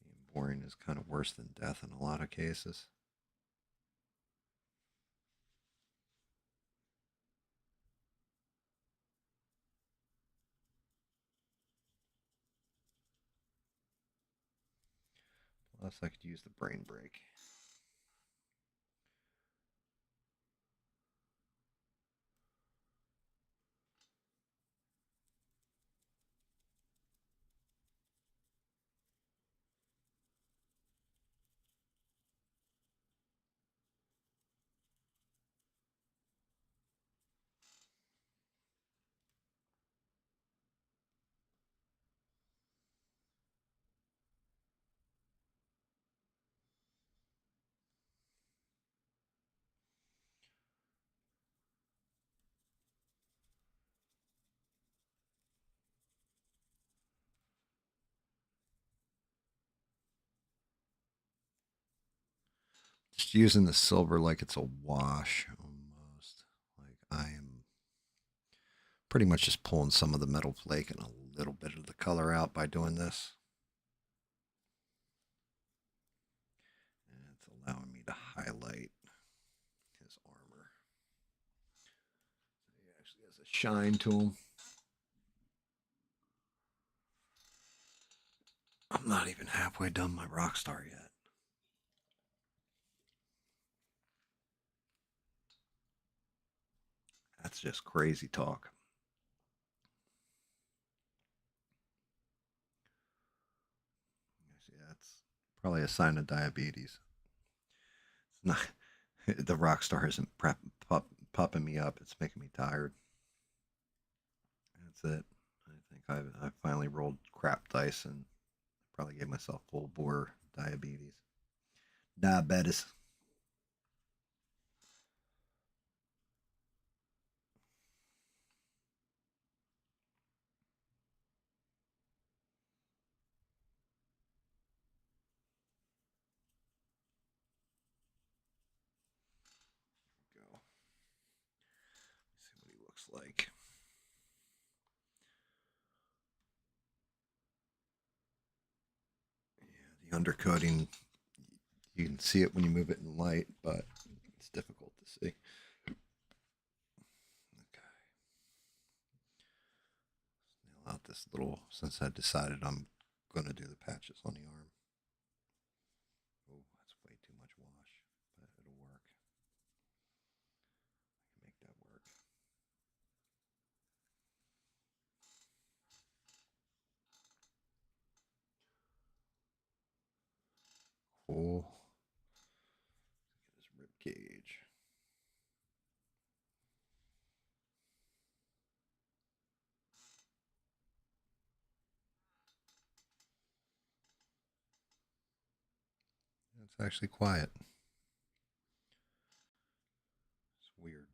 Being boring is kind of worse than death in a lot of cases. Plus, I could use the brain break. Just using the silver like it's a wash almost. Like I am pretty much just pulling some of the metal flake and a little bit of the color out by doing this. And it's allowing me to highlight his armor. So he actually has a shine to him. I'm not even halfway done my rock star yet. That's just crazy talk. Yeah, that's probably a sign of diabetes. It's not the rock star isn't popping me up. It's making me tired. That's it. I think I finally rolled crap dice and probably gave myself full bore diabetes. Diabetes. Go. See what he looks like. Yeah, the undercoating, you can see it when you move it in light, but it's difficult to see. Okay. Nail out this little, since I decided I'm going to do the patches on the arm. Oh, his rib cage. It's actually quiet. It's weird.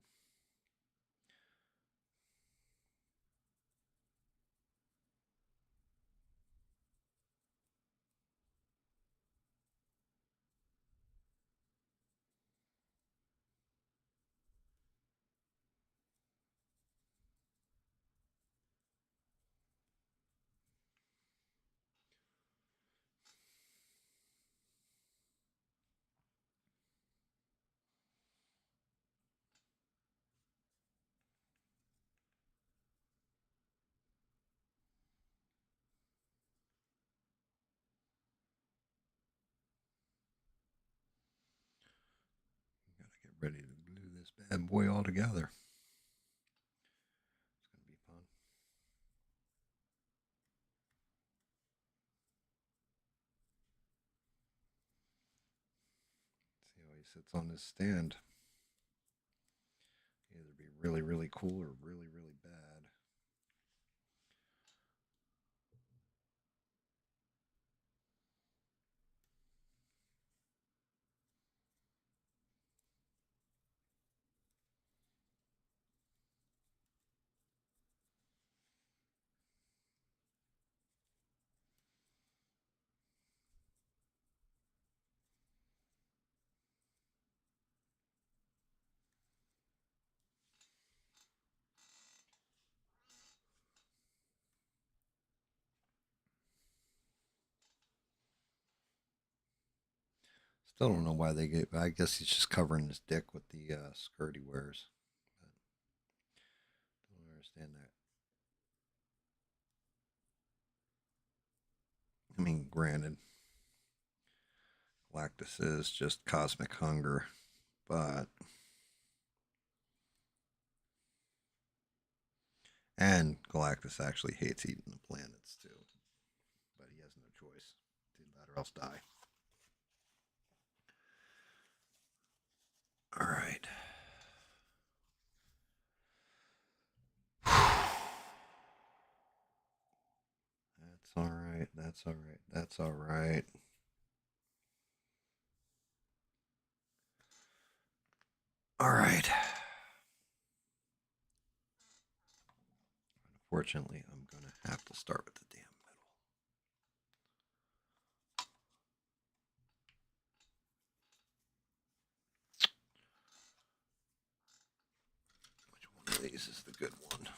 Gotta get ready to glue this bad boy all together. It's gonna be fun. See how he sits on this stand. Either be really, really cool or really, really bad. Still don't know why they get. I guess he's just covering his dick with the skirt he wears. But don't understand that. I mean, granted, Galactus is just cosmic hunger, but and Galactus actually hates eating the planets too, but he has no choice. Do that or else die. All right. That's all right. That's all right. That's all right. All right. Unfortunately, I'm going to have to start with the damn middle. Which one of these is the good one? I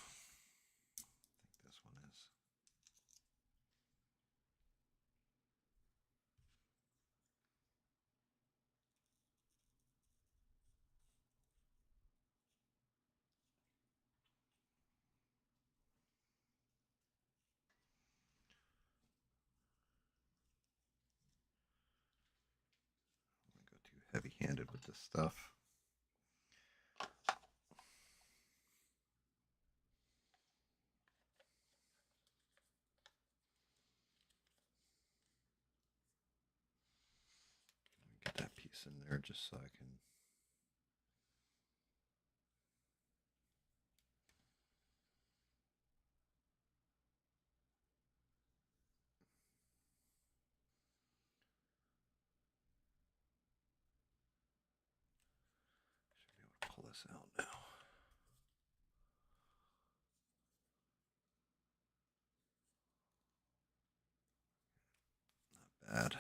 think this one is. I'm going to go too heavy-handed with this stuff. Get that piece in there just so I can. Should be able to pull this out now. Not bad.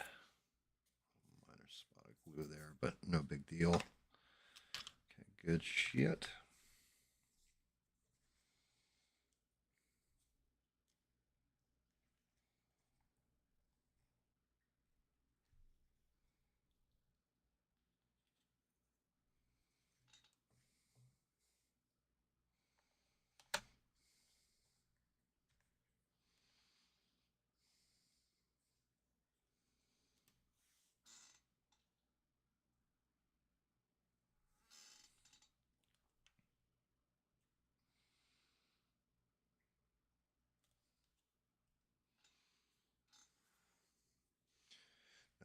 Minor spot of glue there, but no big deal. Okay, good shit.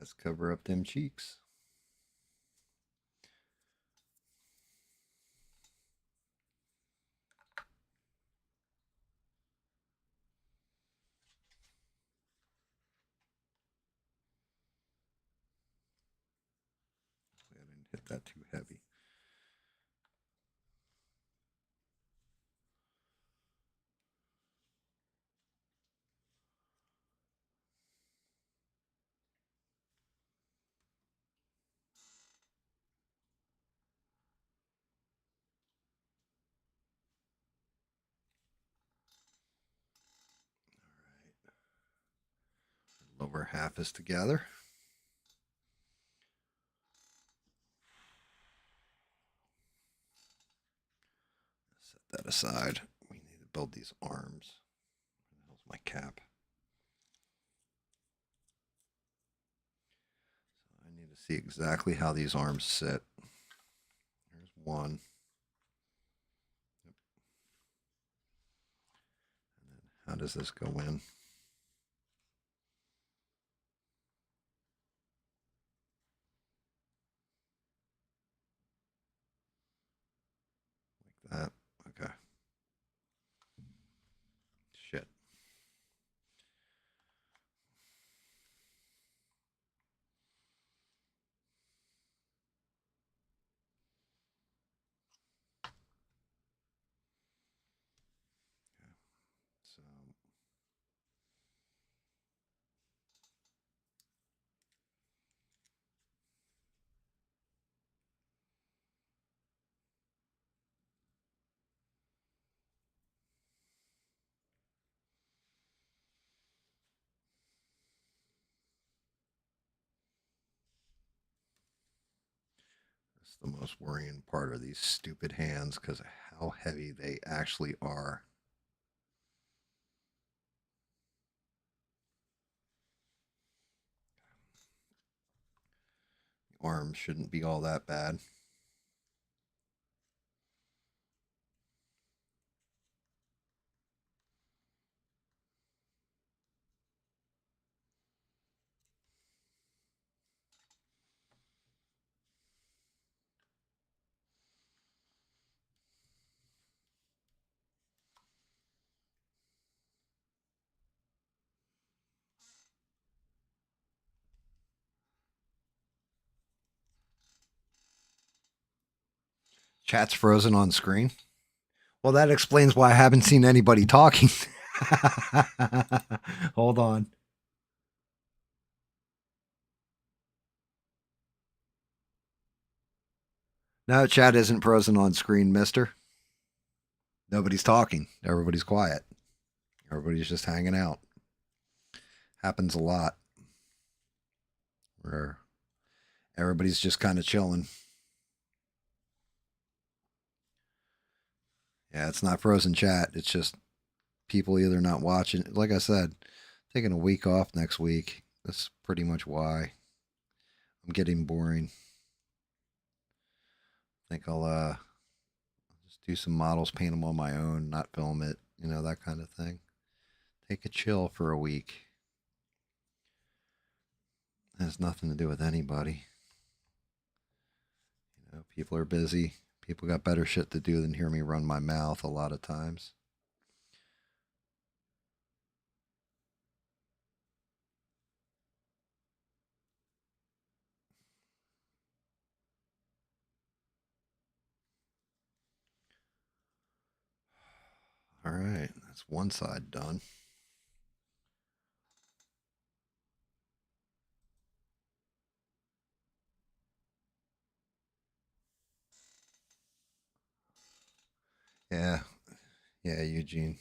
Let's cover up them cheeks. I didn't hit that too heavy. Lower half is together. Set that aside. We need to build these arms. Where the hell's my cap? So I need to see exactly how these arms sit. There's one. Yep. And then how does this go in? Like that. Okay. Shit. So that's the most worrying part of these stupid hands because of how heavy they actually are. Arms shouldn't be all that bad. Chat's frozen on screen. Well, that explains why I haven't seen anybody talking. Hold on. No, chat isn't frozen on screen, mister. Nobody's talking. Everybody's quiet. Everybody's just hanging out. Happens a lot. Where everybody's just kind of chilling. Yeah, it's not frozen chat. It's just people either not watching. Like I said, taking a week off next week. That's pretty much why. I'm getting boring. I think I'll just do some models, paint them on my own, not film it, that kind of thing. Take a chill for a week. It has nothing to do with anybody. People are busy. People got better shit to do than hear me run my mouth a lot of times. All right, that's one side done. Yeah, yeah, Eugene.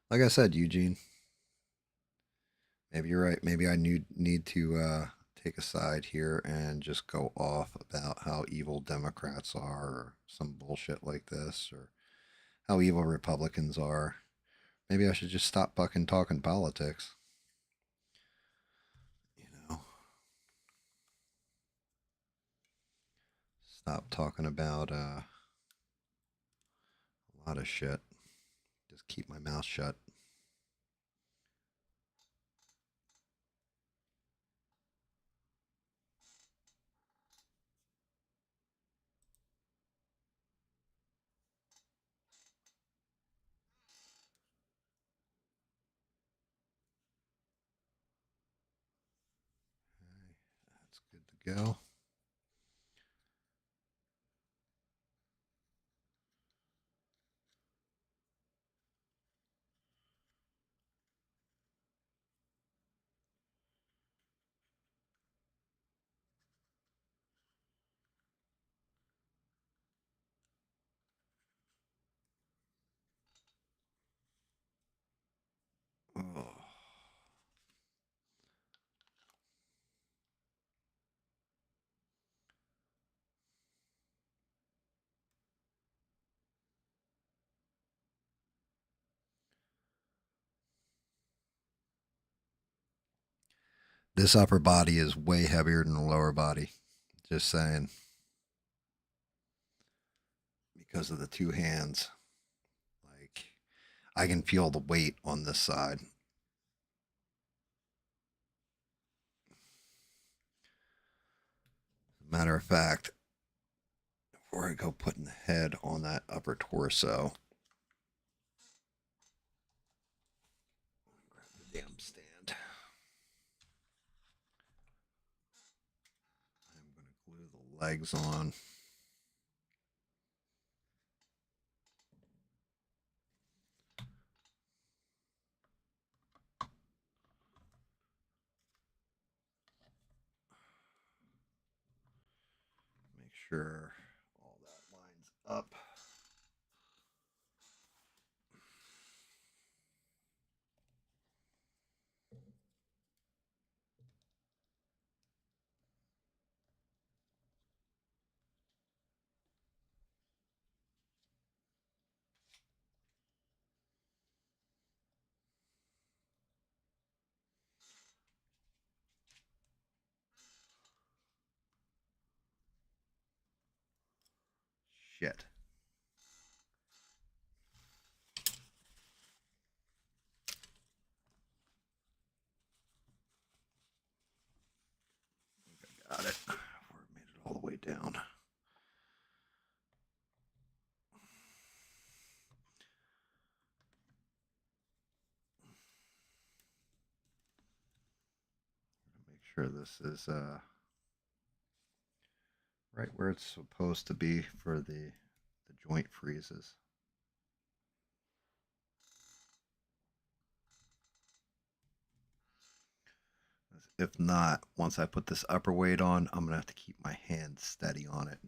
Like I said, Eugene, maybe you're right. Maybe I need to take a side here and just go off about how evil Democrats are, or some bullshit like this, or how evil Republicans are. Maybe I should just stop fucking talking politics. You know, stop talking about a lot of shit. Just keep my mouth shut. we go. Oh. This upper body is way heavier than the lower body. Just saying. Because of the two hands. Like, I can feel the weight on this side. Matter of fact, before I go putting the head on that upper torso, grab the damn stand. I'm going to glue the legs on. Make sure all that lines up. Shit. Got it. Before it made it all the way down. Make sure this is right where it's supposed to be for the joint freezes. If not, once I put this upper weight on, I'm going to have to keep my hand steady on it.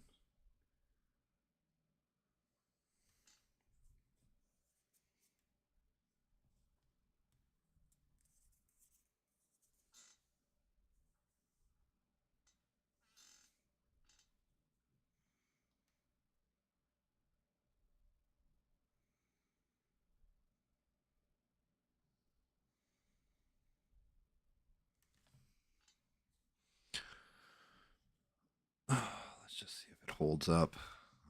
Let's just see if it holds up.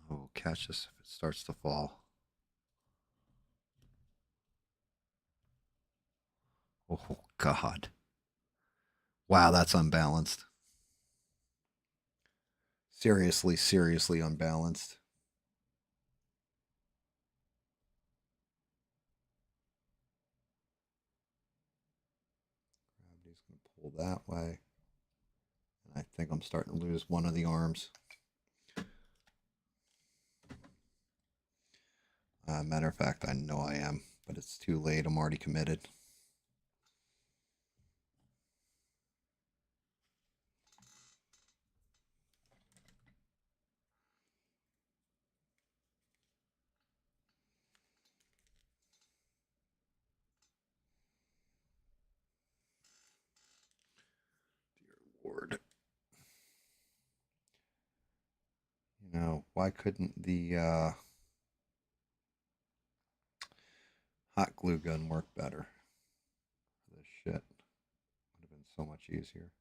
We'll catch this if it starts to fall. Oh, God. Wow, that's unbalanced. Seriously, seriously unbalanced. Gravity's going to pull that way. And I think I'm starting to lose one of the arms. Matter of fact, I know I am, but it's too late. I'm already committed. Dear Lord. You know, why couldn't the hot glue gun work better? This shit would have been so much easier.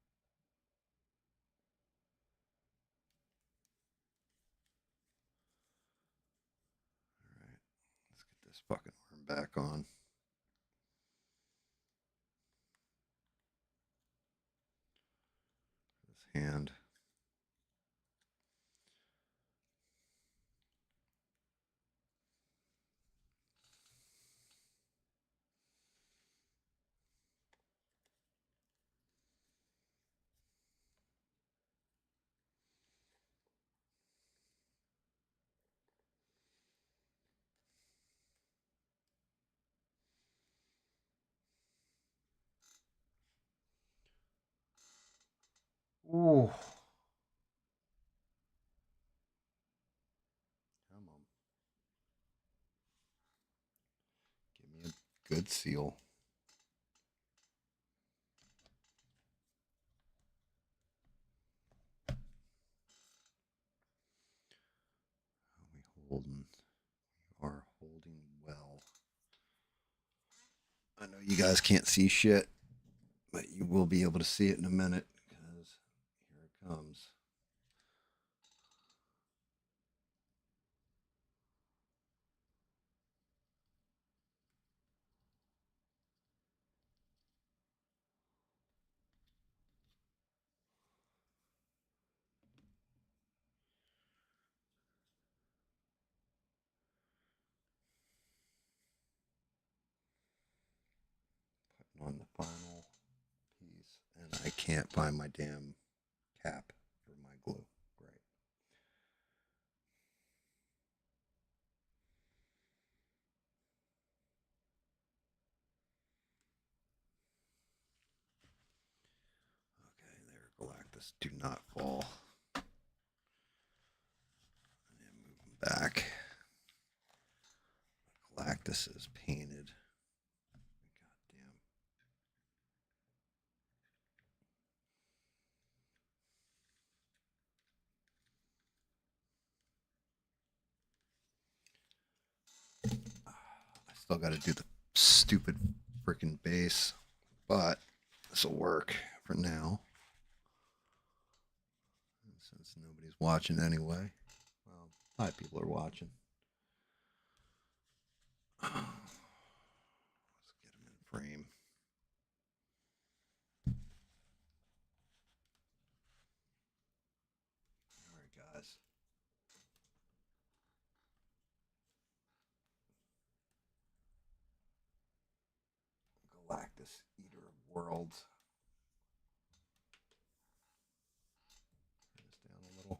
All right, let's get this fucking arm back on. This hand. Ooh. Come on. Give me a good seal. How are we holding? We are holding well. I know you guys can't see shit, but you will be able to see it in a minute because here it comes. Putting on the final piece, and I can't find my damn cap for my glue. Great. Okay, there, Galactus. Do not fall. And move him back. Galactus is painted. Goddamn. I still got to do the stupid freaking base, but this will work for now. Since nobody's watching anyway. Well, 5 people are watching. Let's get them in frame. All right, guys. Galactus, Eater of Worlds. Turn this down a little.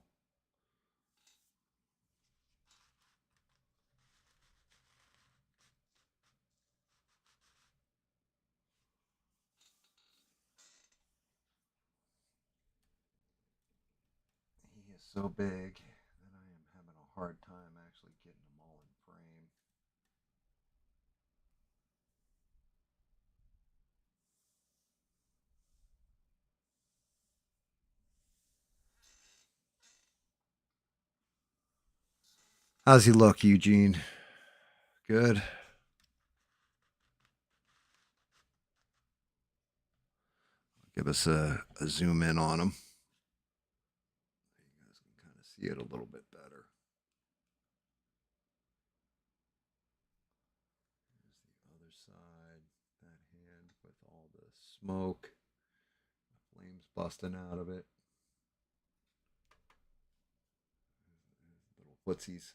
He is so big that I am having a hard time actually getting them all in frame. How's he look, Eugene? Good. Give us a zoom in on him. You guys can kind of see it a little bit better. Here's the other side. That hand with all the smoke, the flames busting out of it. Little footsies.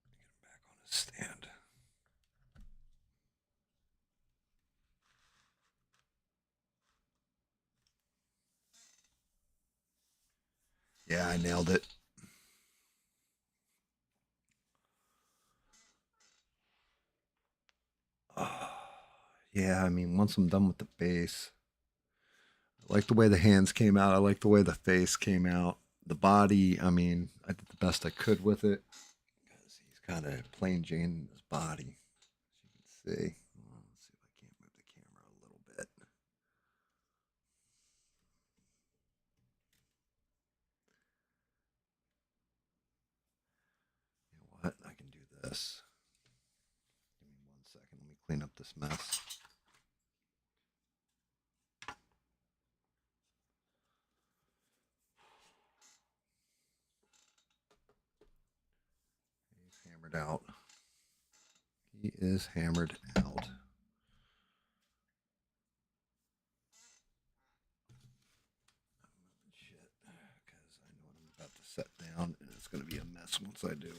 Get him back on his stand. Yeah, I nailed it. Yeah, I mean, once I'm done with the base, I like the way the hands came out. I like the way the face came out. The body, I mean, I did the best I could with it because he's kind of plain Jane in his body, as you can see. Let's see if I can't move the camera a little bit. You know what? I can do this. Give me 1 second. Let me clean up this mess. He's hammered out. He is hammered out. Shit, because I know what I'm about to set down, and it's going to be a mess once I do.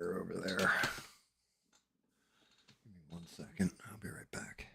Reamer over there. Give me 1 second. I'll be right back.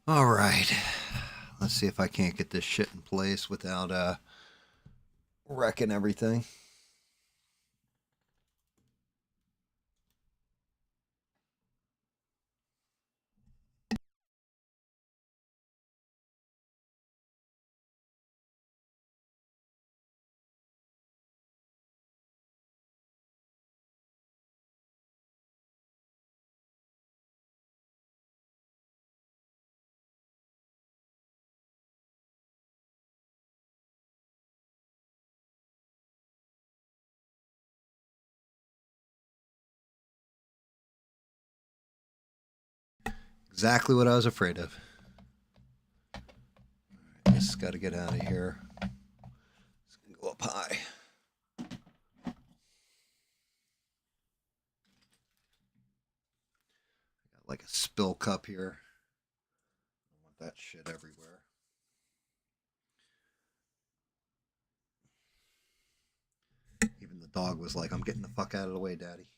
All right. Let's see if I can't get this shit in place without wrecking everything. Exactly what I was afraid of. Just got to get out of here. It's gonna go up high. Got like a spill cup here. I don't want that shit everywhere. Even the dog was like, "I'm getting the fuck out of the way, Daddy."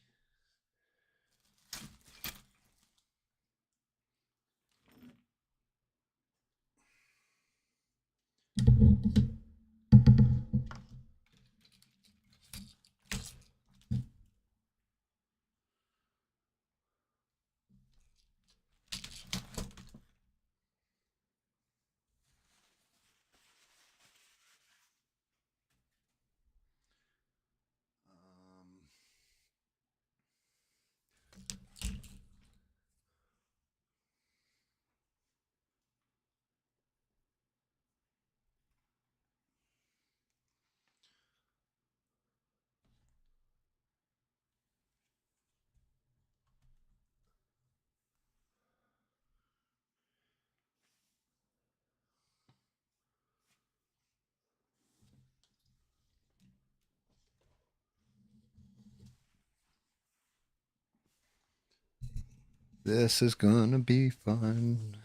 This is gonna be fun.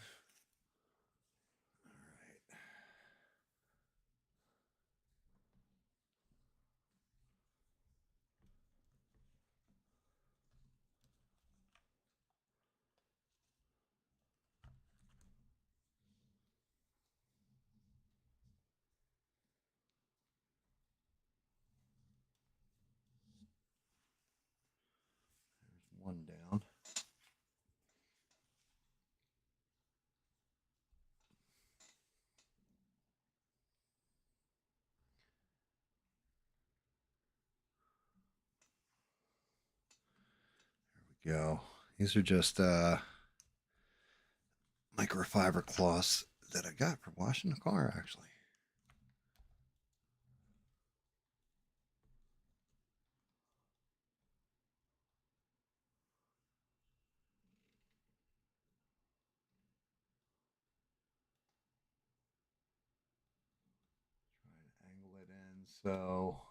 One down. There we go. These are just microfiber cloths that I got for washing the car, actually. Try to angle it in so.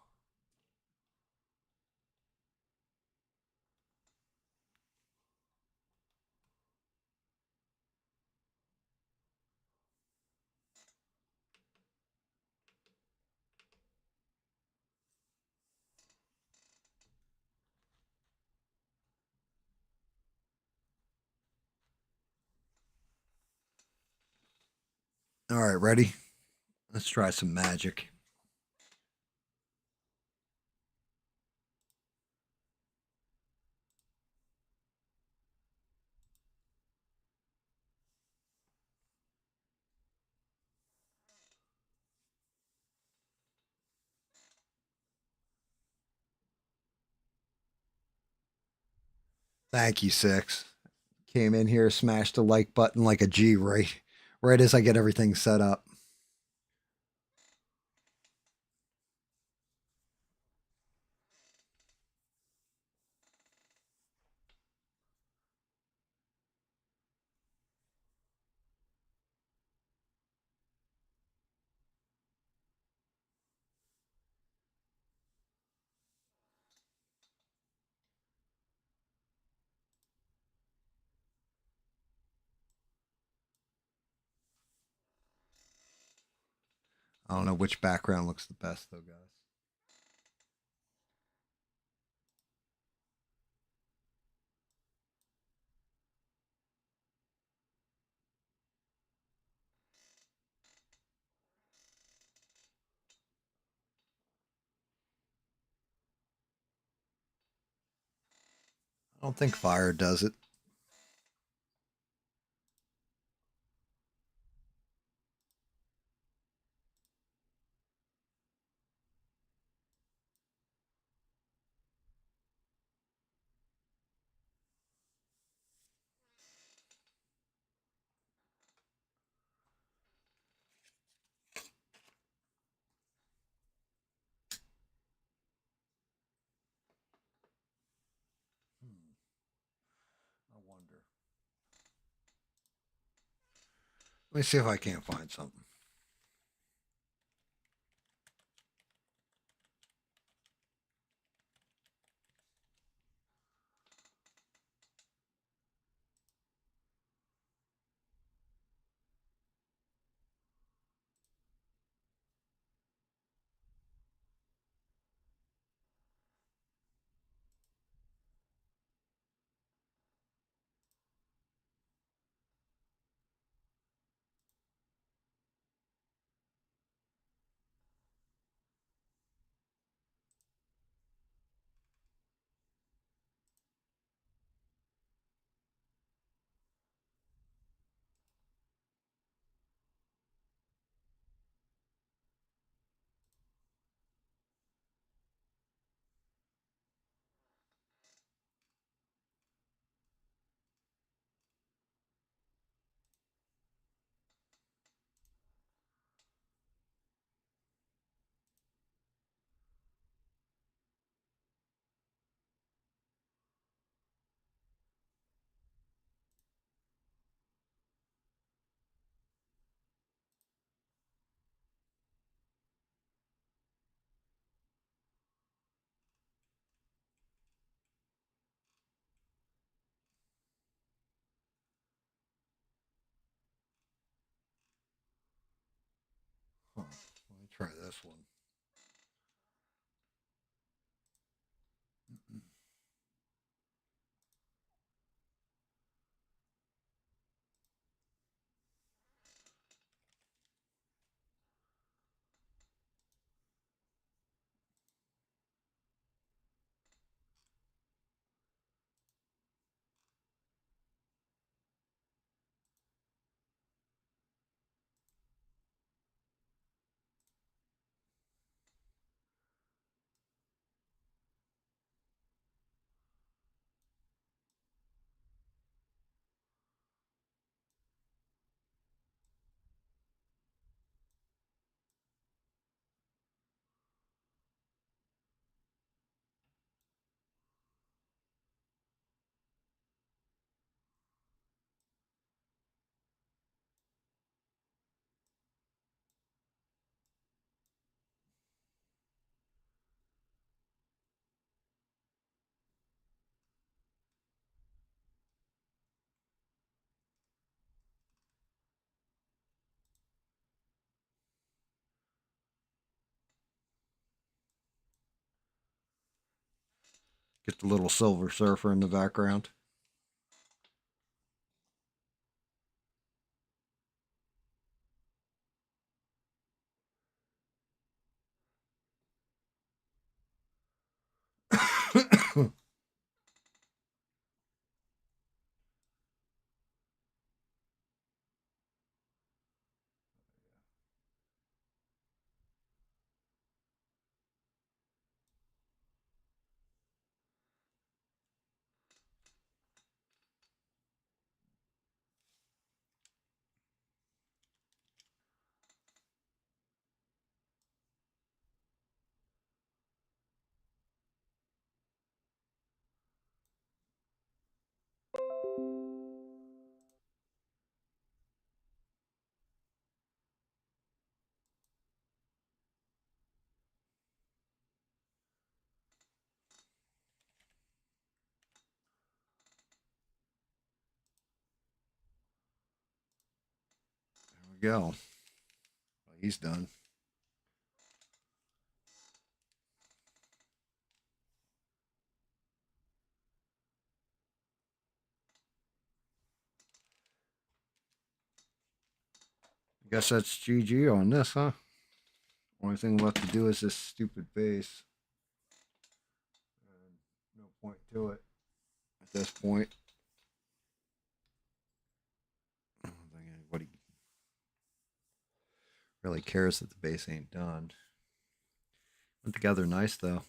All right, ready? Let's try some magic. Thank you, Six. Came in here, smashed the like button like a G right as I get everything set up. I don't know which background looks the best though, guys. I don't think fire does it. Hmm, I wonder. Let me see if I can't find something. Huh. Let me try this one. Get the little Silver Surfer in the background. There we go. Well, he's done. I guess that's GG on this, huh? Only thing left to do is this stupid base. And no point to it. at this point. I don't think anybody really cares that the base ain't done. Went together nice though.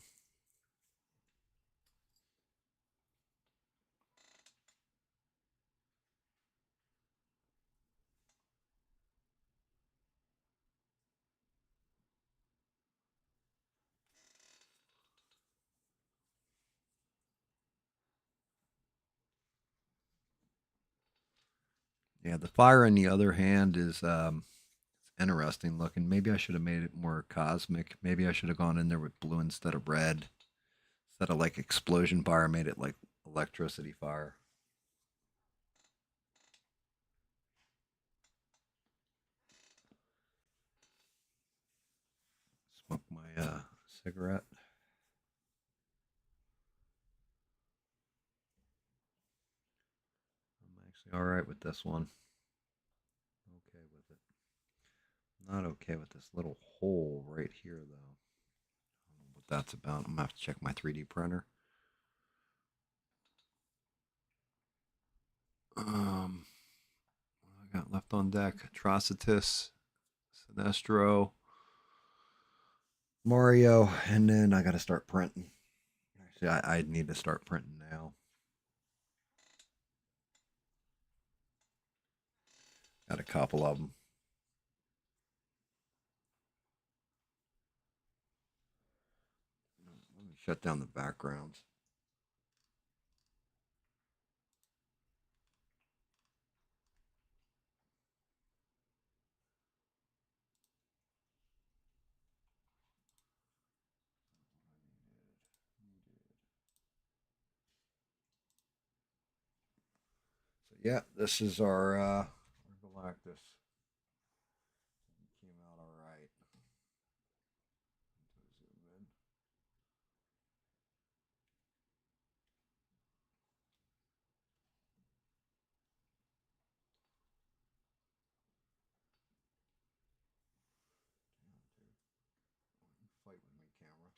Yeah, the fire on the other hand is interesting looking. Maybe I should have made it more cosmic. Maybe I should have gone in there with blue instead of red. Instead of like explosion fire, made it like electricity fire. Smoke my cigarette. I'm actually all right with this one. Okay with it. Not okay with this little hole right here though. I don't know what that's about. I'm gonna have to check my 3D printer. What I got left on deck: Atrocitus, Sinestro, Mario, and then I got to start printing. Actually, I need to start printing now. Got a couple of them. Let me shut down the backgrounds. So yeah, this is our Galactus. Came out all right. Fight with me, camera.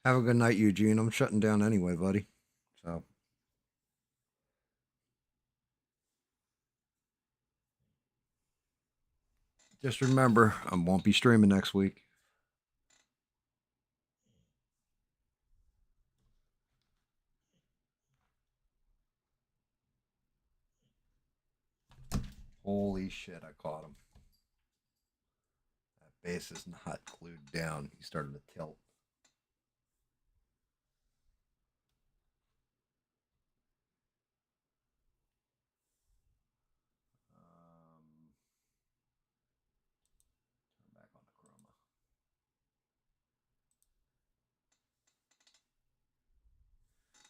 Have a good night, Eugene. I'm shutting down anyway, buddy. So just remember, I won't be streaming next week. Holy shit, I caught him. That base is not glued down. He started to tilt. Turn back on the chroma.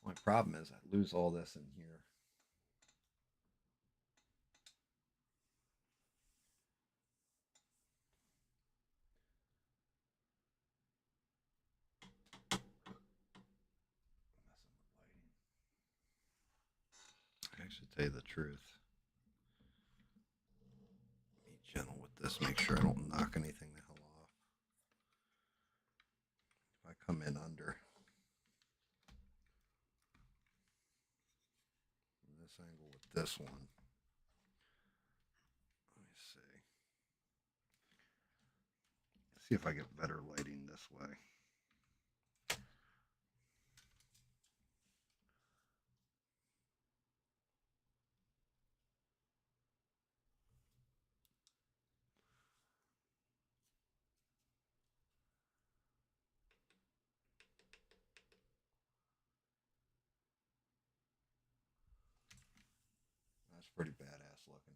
My problem is I lose all this in here. I should tell you the truth. Be gentle with this. Make sure I don't knock anything the hell off. If I come in under this angle with this one, let me see. See if I get better lighting this way. That's pretty badass looking.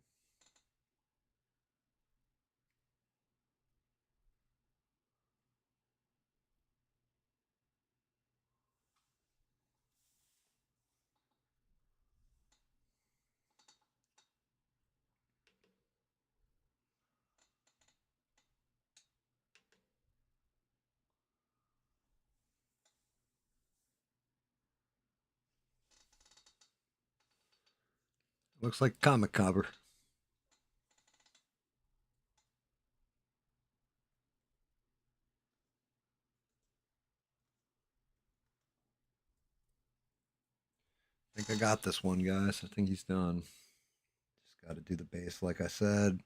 Looks like a comic cover. I think I got this one, guys. I think he's done. Just got to do the base, like I said.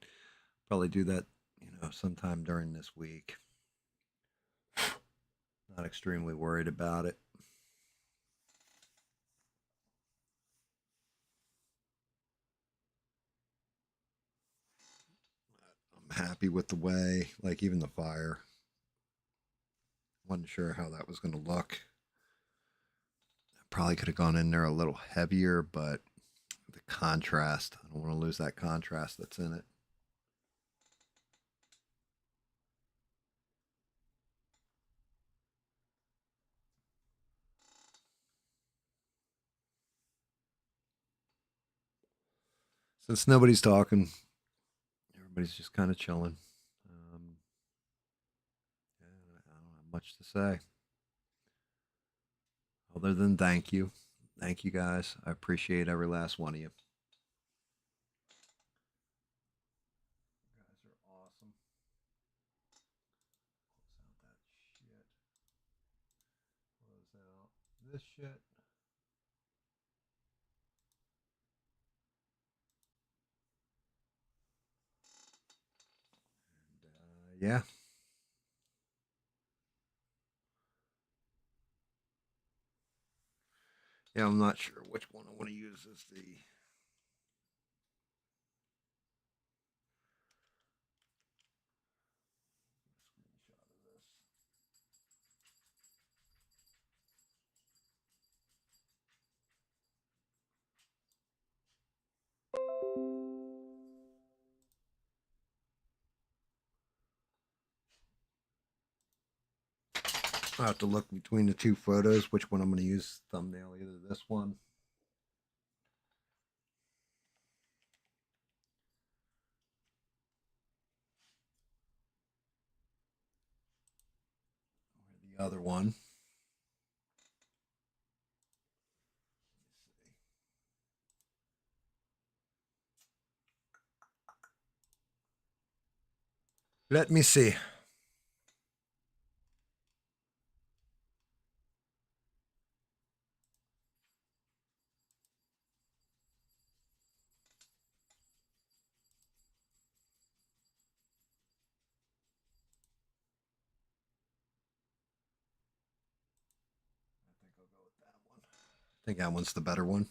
Probably do that, sometime during this week. Not extremely worried about it. I'm happy with the way, like even the fire. Wasn't sure how that was going to look. Probably could have gone in there a little heavier, but the contrast, I don't want to lose that contrast that's in it. Since nobody's talking, everybody's just kind of chilling. Yeah, I don't have much to say other than thank you. Thank you guys. I appreciate every last one of you. You guys are awesome. Close out that shit. Close out this shit. And yeah. Yeah, I'm not sure which one I want to use as the screenshot of this. I have to look between the two photos which one I'm going to use thumbnail, either this one or the other one. Let me see. I think I'll go with that one. I think that one's the better one.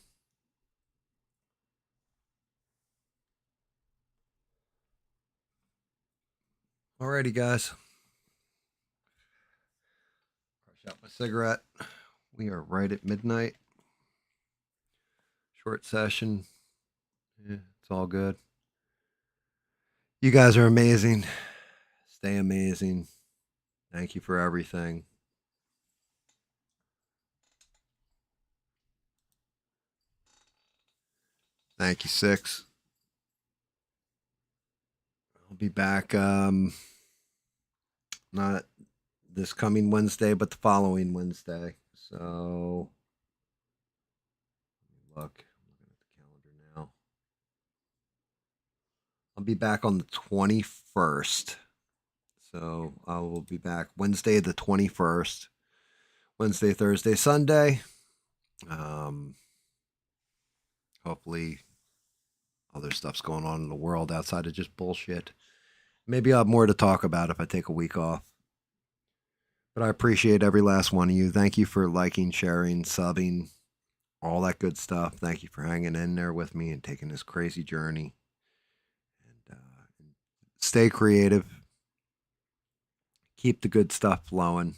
Alrighty, guys. Crush out my cigarette. We are right at midnight. Short session. Yeah, it's all good. You guys are amazing. Stay amazing. Thank you for everything. Thank you, Six. I'll be back not this coming Wednesday, but the following Wednesday. So look, I'm looking at the calendar now. I'll be back on the 21st. So I will be back Wednesday the 21st. Wednesday, Thursday, Sunday. Hopefully other stuff's going on in the world outside of just bullshit. Maybe I'll have more to talk about if I take a week off. But I appreciate every last one of you. Thank you for liking, sharing, subbing, all that good stuff. Thank you for hanging in there with me and taking this crazy journey. And stay creative. Keep the good stuff flowing.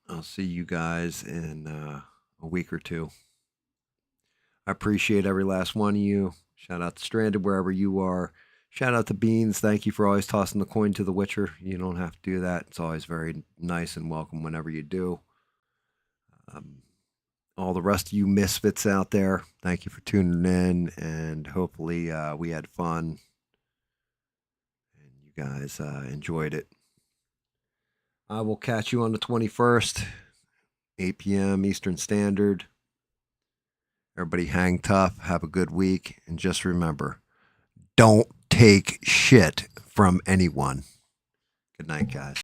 I'll see you guys in a week or two. I appreciate every last one of you. Shout out to Stranded wherever you are. Shout out to Beans. Thank you for always tossing the coin to the Witcher. You don't have to do that. It's always very nice and welcome whenever you do. All the rest of you misfits out there, thank you for tuning in, and hopefully we had fun and you guys enjoyed it. I will catch you on the 21st, 8 p.m. Eastern Standard. Everybody hang tough. Have a good week. And just remember, don't take shit from anyone. Good night, guys.